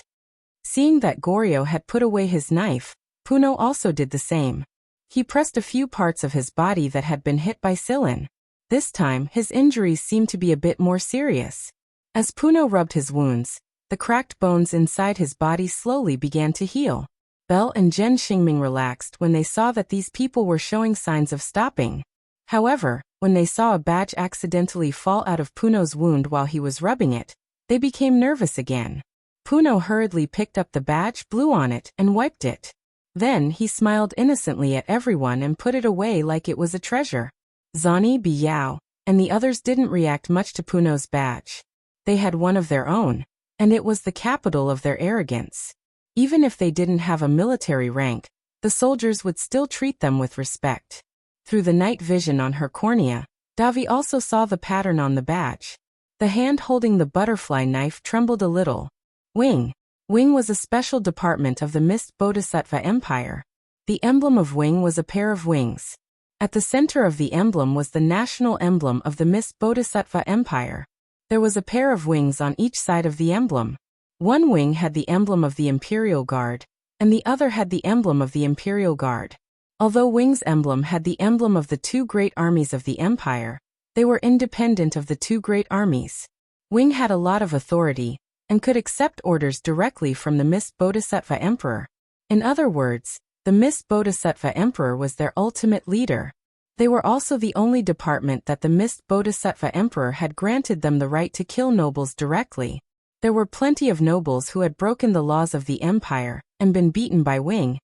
Seeing that Goryo had put away his knife, Puno also did the same. He pressed a few parts of his body that had been hit by Silen. This time, his injuries seemed to be a bit more serious. As Puno rubbed his wounds, the cracked bones inside his body slowly began to heal. Bell and Zhen Xingming relaxed when they saw that these people were showing signs of stopping. However, when they saw a badge accidentally fall out of Puno's wound while he was rubbing it, they became nervous again. Puno hurriedly picked up the badge, blew on it, and wiped it. Then he smiled innocently at everyone and put it away like it was a treasure. Zani, Biao, and the others didn't react much to Puno's badge. They had one of their own, and it was the capital of their arrogance. Even if they didn't have a military rank, the soldiers would still treat them with respect. Through the night vision on her cornea, Davi also saw the pattern on the badge. The hand holding the butterfly knife trembled a little. Wing. Wing was a special department of the Mist Bodhisattva Empire. The emblem of Wing was a pair of wings. At the center of the emblem was the national emblem of the Mist Bodhisattva Empire. There was a pair of wings on each side of the emblem. One wing had the emblem of the Imperial Guard, and the other had the emblem of the Imperial Guard. Although Wing's emblem had the emblem of the 2 great armies of the Empire, they were independent of the 2 great armies. Wing had a lot of authority, and could accept orders directly from the Mist Bodhisattva Emperor. In other words, the Mist Bodhisattva Emperor was their ultimate leader. They were also the only department that the Mist Bodhisattva Emperor had granted them the right to kill nobles directly. There were plenty of nobles who had broken the laws of the empire and been beaten by Wing,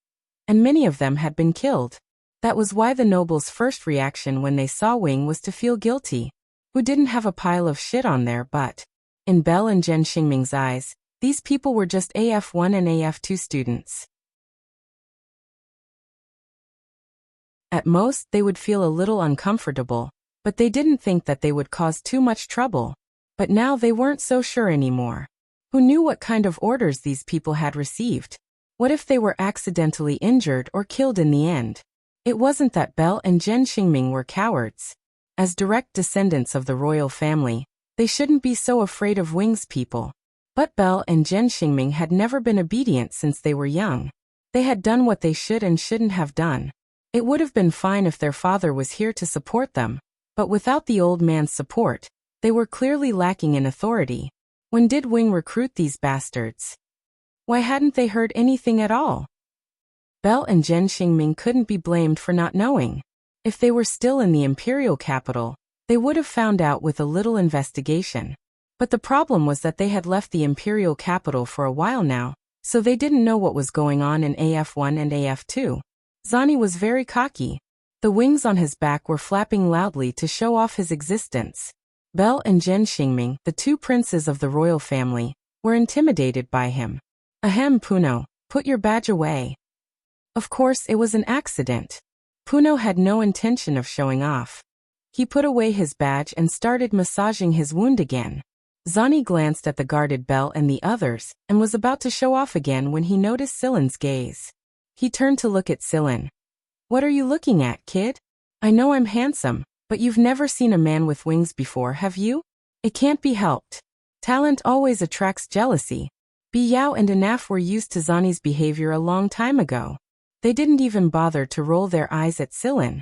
and many of them had been killed. That was why the nobles' first reaction when they saw Wing was to feel guilty. Who didn't have a pile of shit on their butt? In Belle and Zhen Xingming's eyes, these people were just AF1 and AF2 students. At most, they would feel a little uncomfortable, but they didn't think that they would cause too much trouble. But now they weren't so sure anymore. Who knew what kind of orders these people had received? What if they were accidentally injured or killed in the end? It wasn't that Belle and Zhen Xingming were cowards. As direct descendants of the royal family, they shouldn't be so afraid of Wing's people. But Belle and Zhen Xingming had never been obedient since they were young. They had done what they should and shouldn't have done. It would have been fine if their father was here to support them, but without the old man's support, they were clearly lacking in authority. When did Wing recruit these bastards? Why hadn't they heard anything at all? Belle and Zhen Xingming couldn't be blamed for not knowing. If they were still in the imperial capital, they would have found out with a little investigation. But the problem was that they had left the imperial capital for a while now, so they didn't know what was going on in AF1 and AF2. Zani was very cocky. The wings on his back were flapping loudly to show off his existence. Belle and Zhen Xingming, the two princes of the royal family, were intimidated by him. Ahem, Puno, put your badge away. Of course, it was an accident. Puno had no intention of showing off. He put away his badge and started massaging his wound again. Zani glanced at the guarded Belle and the others, and was about to show off again when he noticed Silen's gaze. He turned to look at Silin. What are you looking at, kid? I know I'm handsome, but you've never seen a man with wings before, have you? It can't be helped. Talent always attracts jealousy. Biyao and Anaf were used to Zani's behavior a long time ago. They didn't even bother to roll their eyes at Silin.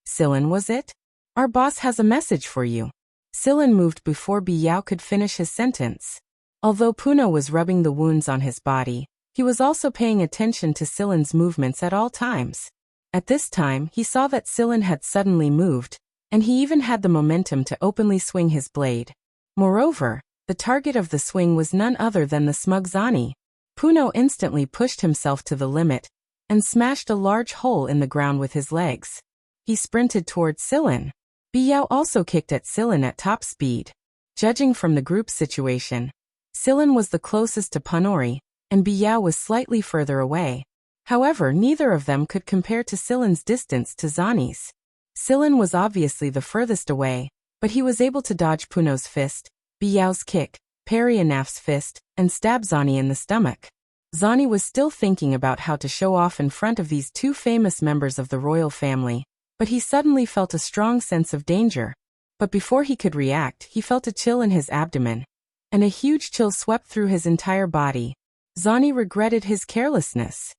Silin, was it? Our boss has a message for you. Silin moved before Biyao could finish his sentence. Although Puno was rubbing the wounds on his body, he was also paying attention to Silin's movements at all times. At this time, he saw that Silin had suddenly moved, and he even had the momentum to openly swing his blade. Moreover, the target of the swing was none other than the smug Zani. Puno instantly pushed himself to the limit, and smashed a large hole in the ground with his legs. He sprinted towards Silin. Biyao also kicked at Silin at top speed. Judging from the group situation, Silin was the closest to Punori, and Biyao was slightly further away. However, neither of them could compare to Silin's distance to Zani's. Silin was obviously the furthest away, but he was able to dodge Puno's fist, Biyao's kick, parry Anaf's fist, and stab Zani in the stomach. Zani was still thinking about how to show off in front of these two famous members of the royal family, but he suddenly felt a strong sense of danger. But before he could react, he felt a chill in his abdomen, and a huge chill swept through his entire body. Zani regretted his carelessness.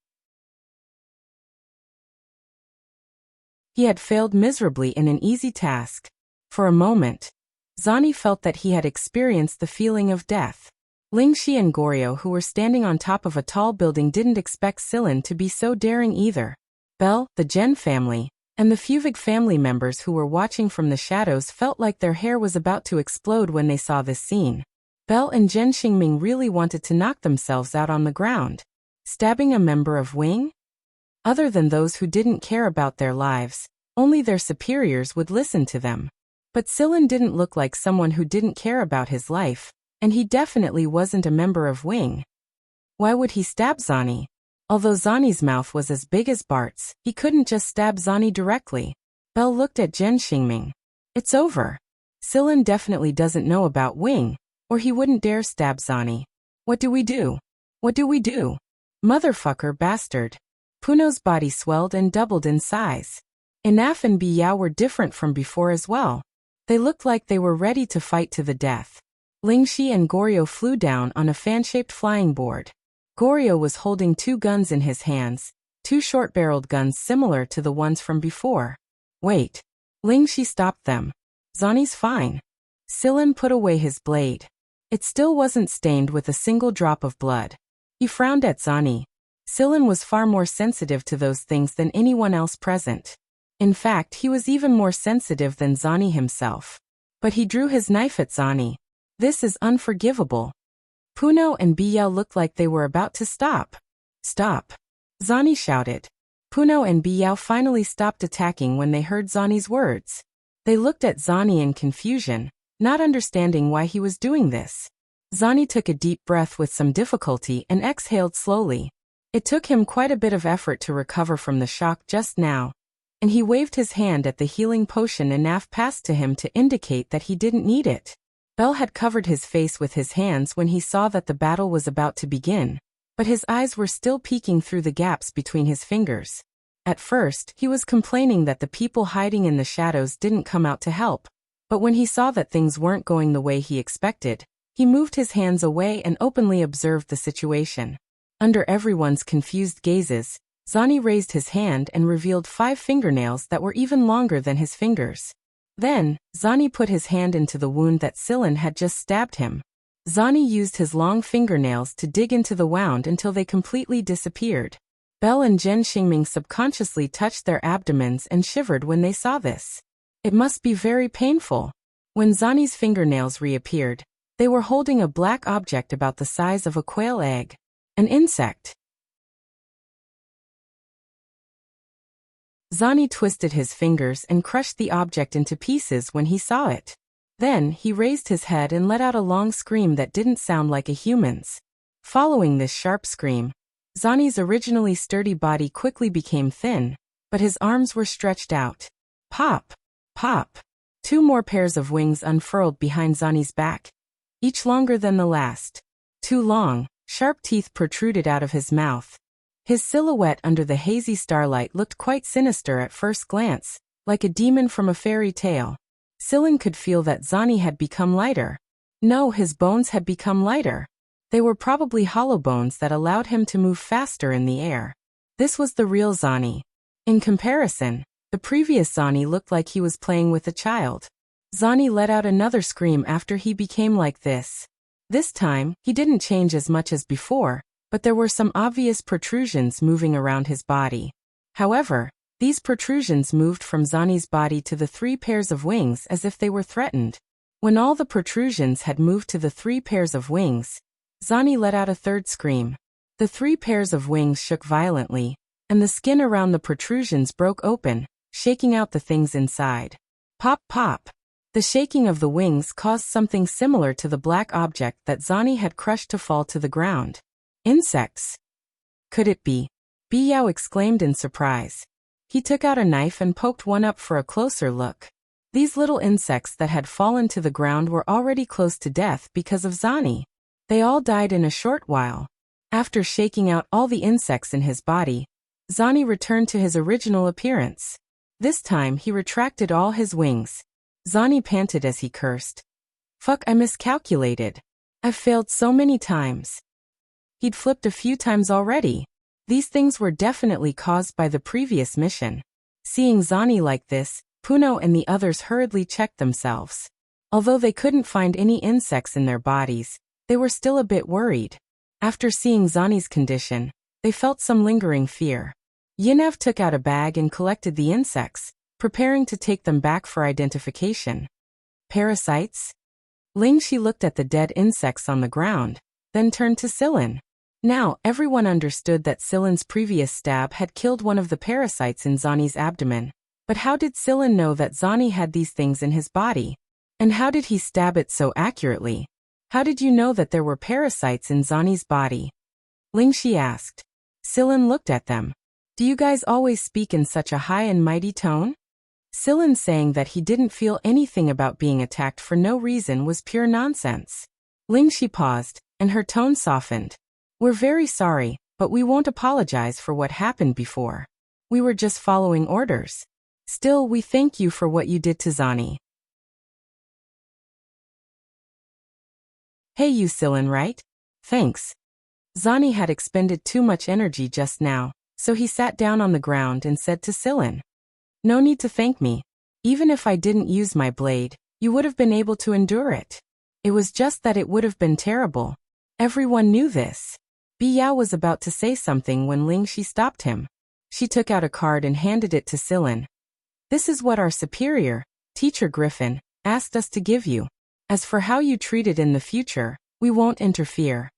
He had failed miserably in an easy task. For a moment, Zani felt that he had experienced the feeling of death. Lingxi and Goryo, who were standing on top of a tall building, didn't expect Silin to be so daring either. Belle, the Zhen family, and the Fuvig family members who were watching from the shadows felt like their hair was about to explode when they saw this scene. Belle and Zhen Xingming really wanted to knock themselves out on the ground. Stabbing a member of Wing? Other than those who didn't care about their lives, only their superiors would listen to them. But Silin didn't look like someone who didn't care about his life, and he definitely wasn't a member of Wing. Why would he stab Zani? Although Zani's mouth was as big as Bart's, he couldn't just stab Zani directly. Belle looked at Zhen Xingming. It's over. Silin definitely doesn't know about Wing, or he wouldn't dare stab Zani. What do we do? What do we do? Motherfucker bastard. Puno's body swelled and doubled in size. Anaf and Biyao were different from before as well. They looked like they were ready to fight to the death. Lingxi and Goryo flew down on a fan-shaped flying board. Goryo was holding two guns in his hands, two short-barreled guns similar to the ones from before. Wait. Lingxi stopped them. Zani's fine. Silin put away his blade. It still wasn't stained with a single drop of blood. He frowned at Zani. Silin was far more sensitive to those things than anyone else present. In fact, he was even more sensitive than Zani himself. But he drew his knife at Zani. This is unforgivable. Puno and Biyao looked like they were about to stop. Stop! Zani shouted. Puno and Biyao finally stopped attacking when they heard Zani's words. They looked at Zani in confusion, not understanding why he was doing this. Zani took a deep breath with some difficulty and exhaled slowly. It took him quite a bit of effort to recover from the shock just now, and he waved his hand at the healing potion Anaf passed to him to indicate that he didn't need it. Bell had covered his face with his hands when he saw that the battle was about to begin, but his eyes were still peeking through the gaps between his fingers. At first, he was complaining that the people hiding in the shadows didn't come out to help, but when he saw that things weren't going the way he expected, he moved his hands away and openly observed the situation. Under everyone's confused gazes, Zani raised his hand and revealed 5 fingernails that were even longer than his fingers. Then, Zani put his hand into the wound that Silen had just stabbed him. Zani used his long fingernails to dig into the wound until they completely disappeared. Bell and Jen Xingming subconsciously touched their abdomens and shivered when they saw this. It must be very painful. When Zani's fingernails reappeared, they were holding a black object about the size of a quail egg. An insect. Zani twisted his fingers and crushed the object into pieces when he saw it. Then, he raised his head and let out a long scream that didn't sound like a human's. Following this sharp scream, Zani's originally sturdy body quickly became thin, but his arms were stretched out. Pop! Pop! 2 more pairs of wings unfurled behind Zani's back, each longer than the last. 2 long, sharp teeth protruded out of his mouth. His silhouette under the hazy starlight looked quite sinister at first glance, like a demon from a fairy tale. Silen could feel that Zani had become lighter. No, his bones had become lighter. They were probably hollow bones that allowed him to move faster in the air. This was the real Zani. In comparison, the previous Zani looked like he was playing with a child. Zani let out another scream after he became like this. This time, he didn't change as much as before, but there were some obvious protrusions moving around his body. However, these protrusions moved from Zani's body to the 3 pairs of wings as if they were threatened. When all the protrusions had moved to the 3 pairs of wings, Zani let out a third scream. The 3 pairs of wings shook violently, and the skin around the protrusions broke open, shaking out the things inside. Pop, pop! The shaking of the wings caused something similar to the black object that Zani had crushed to fall to the ground. Insects. Could it be? Biyao exclaimed in surprise. He took out a knife and poked one up for a closer look. These little insects that had fallen to the ground were already close to death because of Zani. They all died in a short while. After shaking out all the insects in his body, Zani returned to his original appearance. This time he retracted all his wings. Zani panted as he cursed. Fuck, I miscalculated. I've failed so many times. He'd flipped a few times already. These things were definitely caused by the previous mission. Seeing Zani like this, Puno and the others hurriedly checked themselves. Although they couldn't find any insects in their bodies, they were still a bit worried. After seeing Zani's condition, they felt some lingering fear. Yinev took out a bag and collected the insects, preparing to take them back for identification. Parasites? Lingxi looked at the dead insects on the ground, then turned to Silen. Now, everyone understood that Silen's previous stab had killed one of the parasites in Zani's abdomen. But how did Silen know that Zani had these things in his body? And how did he stab it so accurately? How did you know that there were parasites in Zani's body? Lingxi asked. Silen looked at them. Do you guys always speak in such a high and mighty tone? Silen saying that he didn't feel anything about being attacked for no reason was pure nonsense. Lingxi paused, and her tone softened. We're very sorry, but we won't apologize for what happened before. We were just following orders. Still, we thank you for what you did to Zani. Hey, you Silen, right? Thanks. Zani had expended too much energy just now, so he sat down on the ground and said to Silen. No need to thank me. Even if I didn't use my blade, you would have been able to endure it. It was just that it would have been terrible. Everyone knew this. Biyao was about to say something when Lingxi stopped him. She took out a card and handed it to Silen. This is what our superior, Teacher Griffin, asked us to give you. As for how you treat it in the future, we won't interfere.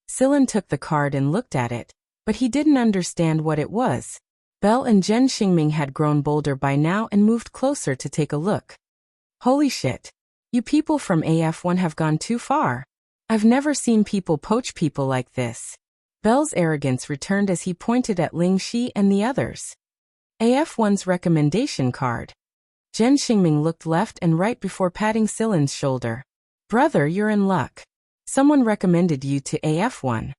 Sillin took the card and looked at it, but he didn't understand what it was. Belle and Zhen Xingming had grown bolder by now and moved closer to take a look. Holy shit. You people from AF1 have gone too far. I've never seen people poach people like this. Belle's arrogance returned as he pointed at Ling Shi and the others. AF1's recommendation card. Zhen Xingming looked left and right before patting Sillin's shoulder. Brother, you're in luck. Someone recommended you to AF1.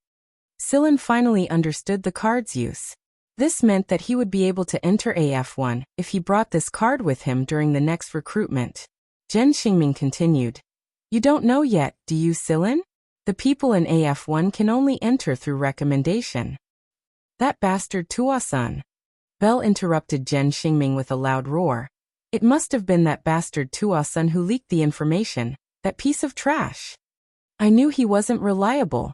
Sillin finally understood the card's use. This meant that he would be able to enter AF1 if he brought this card with him during the next recruitment. Zhen Xingming continued. You don't know yet, do you, Sillin? The people in AF1 can only enter through recommendation. That bastard Tua-san. Belle interrupted Zhen Xingming with a loud roar. It must have been that bastard Tua-san who leaked the information, that piece of trash. I knew he wasn't reliable.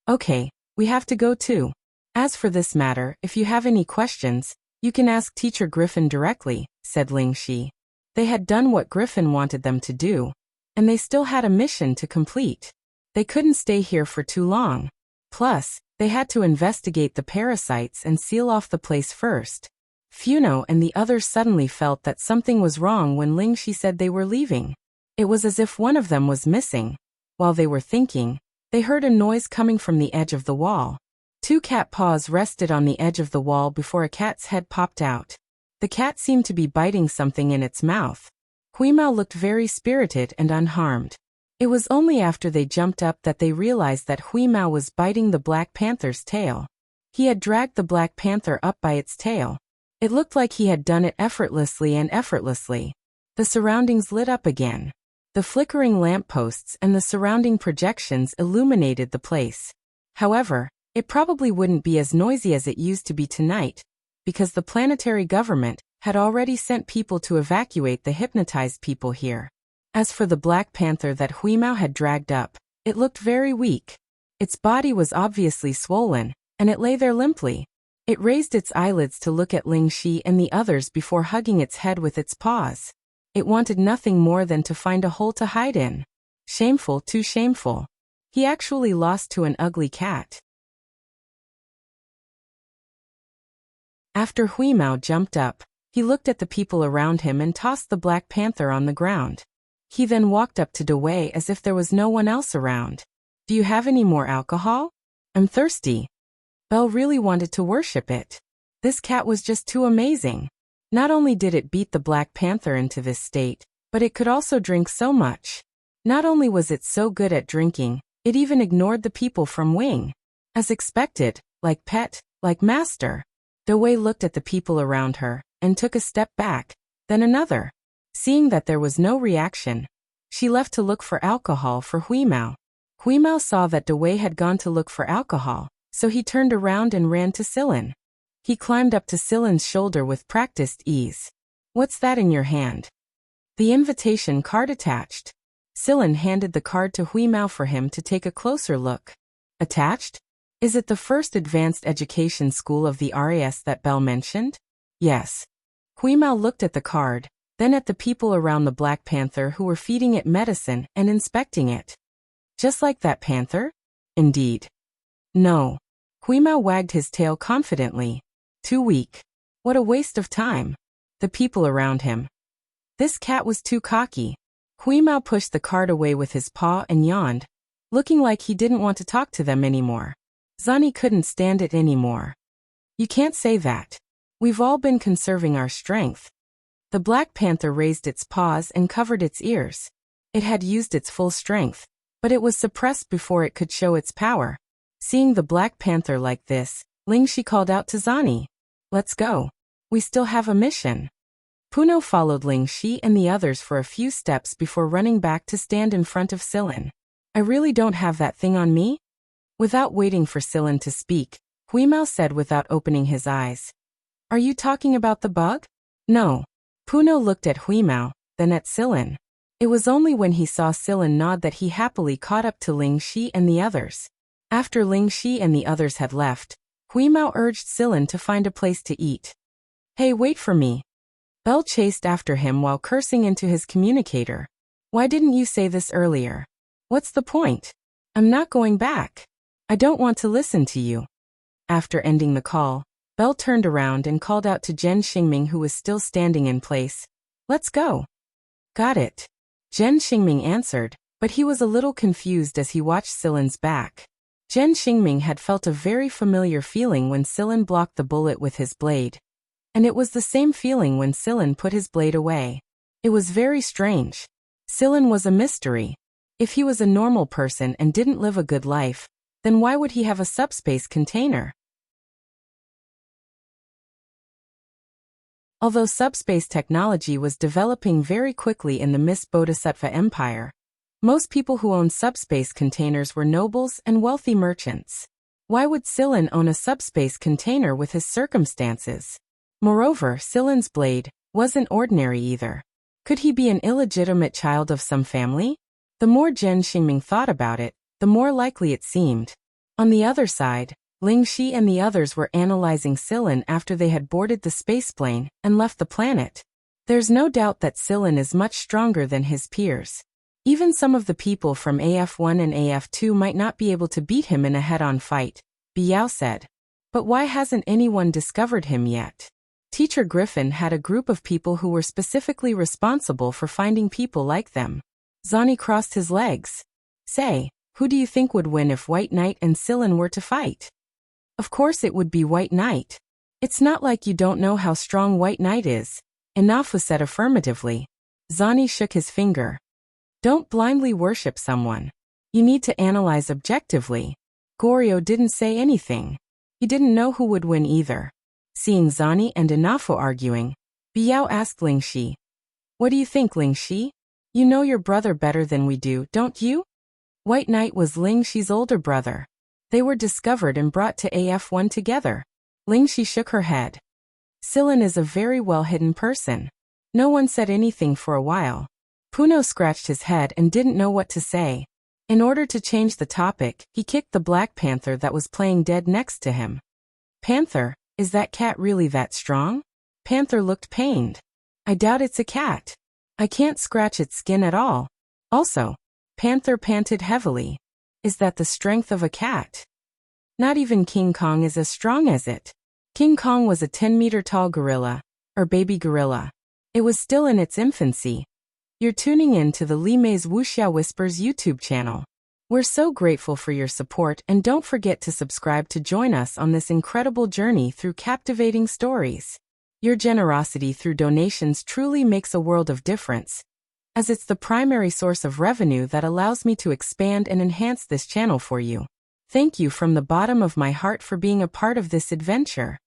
Okay, we have to go too. As for this matter, if you have any questions, you can ask Teacher Griffin directly, said Ling Shi. They had done what Griffin wanted them to do, and they still had a mission to complete. They couldn't stay here for too long. Plus, they had to investigate the parasites and seal off the place first. Funo and the others suddenly felt that something was wrong when Ling Shi said they were leaving. It was as if one of them was missing. While they were thinking, they heard a noise coming from the edge of the wall. Two cat paws rested on the edge of the wall before a cat's head popped out. The cat seemed to be biting something in its mouth. Huimao looked very spirited and unharmed. It was only after they jumped up that they realized that Huimao was biting the Black Panther's tail. He had dragged the Black Panther up by its tail. It looked like he had done it effortlessly. The surroundings lit up again. The flickering lampposts and the surrounding projections illuminated the place. However, it probably wouldn't be as noisy as it used to be tonight, because the planetary government had already sent people to evacuate the hypnotized people here. As for the Black Panther that Huimao had dragged up, it looked very weak. Its body was obviously swollen, and it lay there limply. It raised its eyelids to look at Ling Shi and the others before hugging its head with its paws. It wanted nothing more than to find a hole to hide in. Shameful, too shameful. He actually lost to an ugly cat. After Huimao jumped up, he looked at the people around him and tossed the Black Panther on the ground. He then walked up to Dewey as if there was no one else around. Do you have any more alcohol? I'm thirsty. Belle really wanted to worship it. This cat was just too amazing. Not only did it beat the Black Panther into this state, but it could also drink so much. Not only was it so good at drinking, it even ignored the people from Wing. As expected, like pet, like master. Dewey looked at the people around her, and took a step back, then another. Seeing that there was no reaction, she left to look for alcohol for Huimao. Huimao saw that Dewey had gone to look for alcohol, so he turned around and ran to Sillin. He climbed up to Sillin's shoulder with practiced ease. What's that in your hand? The invitation card attached. Sillin handed the card to Huimao for him to take a closer look. Attached? Is it the first advanced education school of the RAS that Belle mentioned? Yes. Huimao looked at the card, then at the people around the Black Panther who were feeding it medicine and inspecting it. Just like that panther? Indeed. No. Huimao wagged his tail confidently. Too weak. What a waste of time. The people around him. This cat was too cocky. Huimao pushed the card away with his paw and yawned, looking like he didn't want to talk to them anymore. Zani couldn't stand it anymore. You can't say that. We've all been conserving our strength. The Black Panther raised its paws and covered its ears. It had used its full strength, but it was suppressed before it could show its power. Seeing the Black Panther like this, Ling Shi called out to Zani. Let's go. We still have a mission. Puno followed Ling Shi and the others for a few steps before running back to stand in front of Sillin. I really don't have that thing on me? Without waiting for Sillin to speak, Huimao said without opening his eyes. Are you talking about the bug? No. Puno looked at Huimao, then at Sillin. It was only when he saw Sillin nod that he happily caught up to Ling Shi and the others. After Ling Shi and the others had left, Huimao urged Sillin to find a place to eat. Hey, wait for me. Bell chased after him while cursing into his communicator. Why didn't you say this earlier? What's the point? I'm not going back. I don't want to listen to you. After ending the call, Bell turned around and called out to Zhen Xingming, who was still standing in place. Let's go. Got it. Zhen Xingming answered, but he was a little confused as he watched Silen's back. Zhen Xingming had felt a very familiar feeling when Silen blocked the bullet with his blade. And it was the same feeling when Silen put his blade away. It was very strange. Silen was a mystery. If he was a normal person and didn't live a good life, then why would he have a subspace container? Although subspace technology was developing very quickly in the Mist Bodhisattva Empire, most people who owned subspace containers were nobles and wealthy merchants. Why would Silen own a subspace container with his circumstances? Moreover, Silen's blade wasn't ordinary either. Could he be an illegitimate child of some family? The more Zhen Xingming thought about it, the more likely it seemed. On the other side, Ling Shi and the others were analyzing Silen after they had boarded the spaceplane and left the planet. There's no doubt that Silen is much stronger than his peers. Even some of the people from AF1 and AF2 might not be able to beat him in a head-on fight, Biao said. But why hasn't anyone discovered him yet? Teacher Griffin had a group of people who were specifically responsible for finding people like them. Zani crossed his legs. Say, who do you think would win if White Knight and Silen were to fight? Of course it would be White Knight. It's not like you don't know how strong White Knight is, Inafu said affirmatively. Zani shook his finger. Don't blindly worship someone. You need to analyze objectively. Goryo didn't say anything. He didn't know who would win either. Seeing Zani and Inafu arguing, Biao asked Ling Shi. What do you think, Ling Shi? You know your brother better than we do, don't you? White Knight was Ling Shi's older brother. They were discovered and brought to AF1 together. Ling Shi shook her head. Silen is a very well-hidden person. No one said anything for a while. Puno scratched his head and didn't know what to say. In order to change the topic, he kicked the black panther that was playing dead next to him. Panther, is that cat really that strong? Panther looked pained. I doubt it's a cat. I can't scratch its skin at all. Also, Panther panted heavily. Is that the strength of a cat? Not even King Kong is as strong as it. King Kong was a 10-meter-tall gorilla, or baby gorilla. It was still in its infancy. You're tuning in to the Li Mei's Wuxia Whispers YouTube channel. We're so grateful for your support, and don't forget to subscribe to join us on this incredible journey through captivating stories. Your generosity through donations truly makes a world of difference, as it's the primary source of revenue that allows me to expand and enhance this channel for you. Thank you from the bottom of my heart for being a part of this adventure.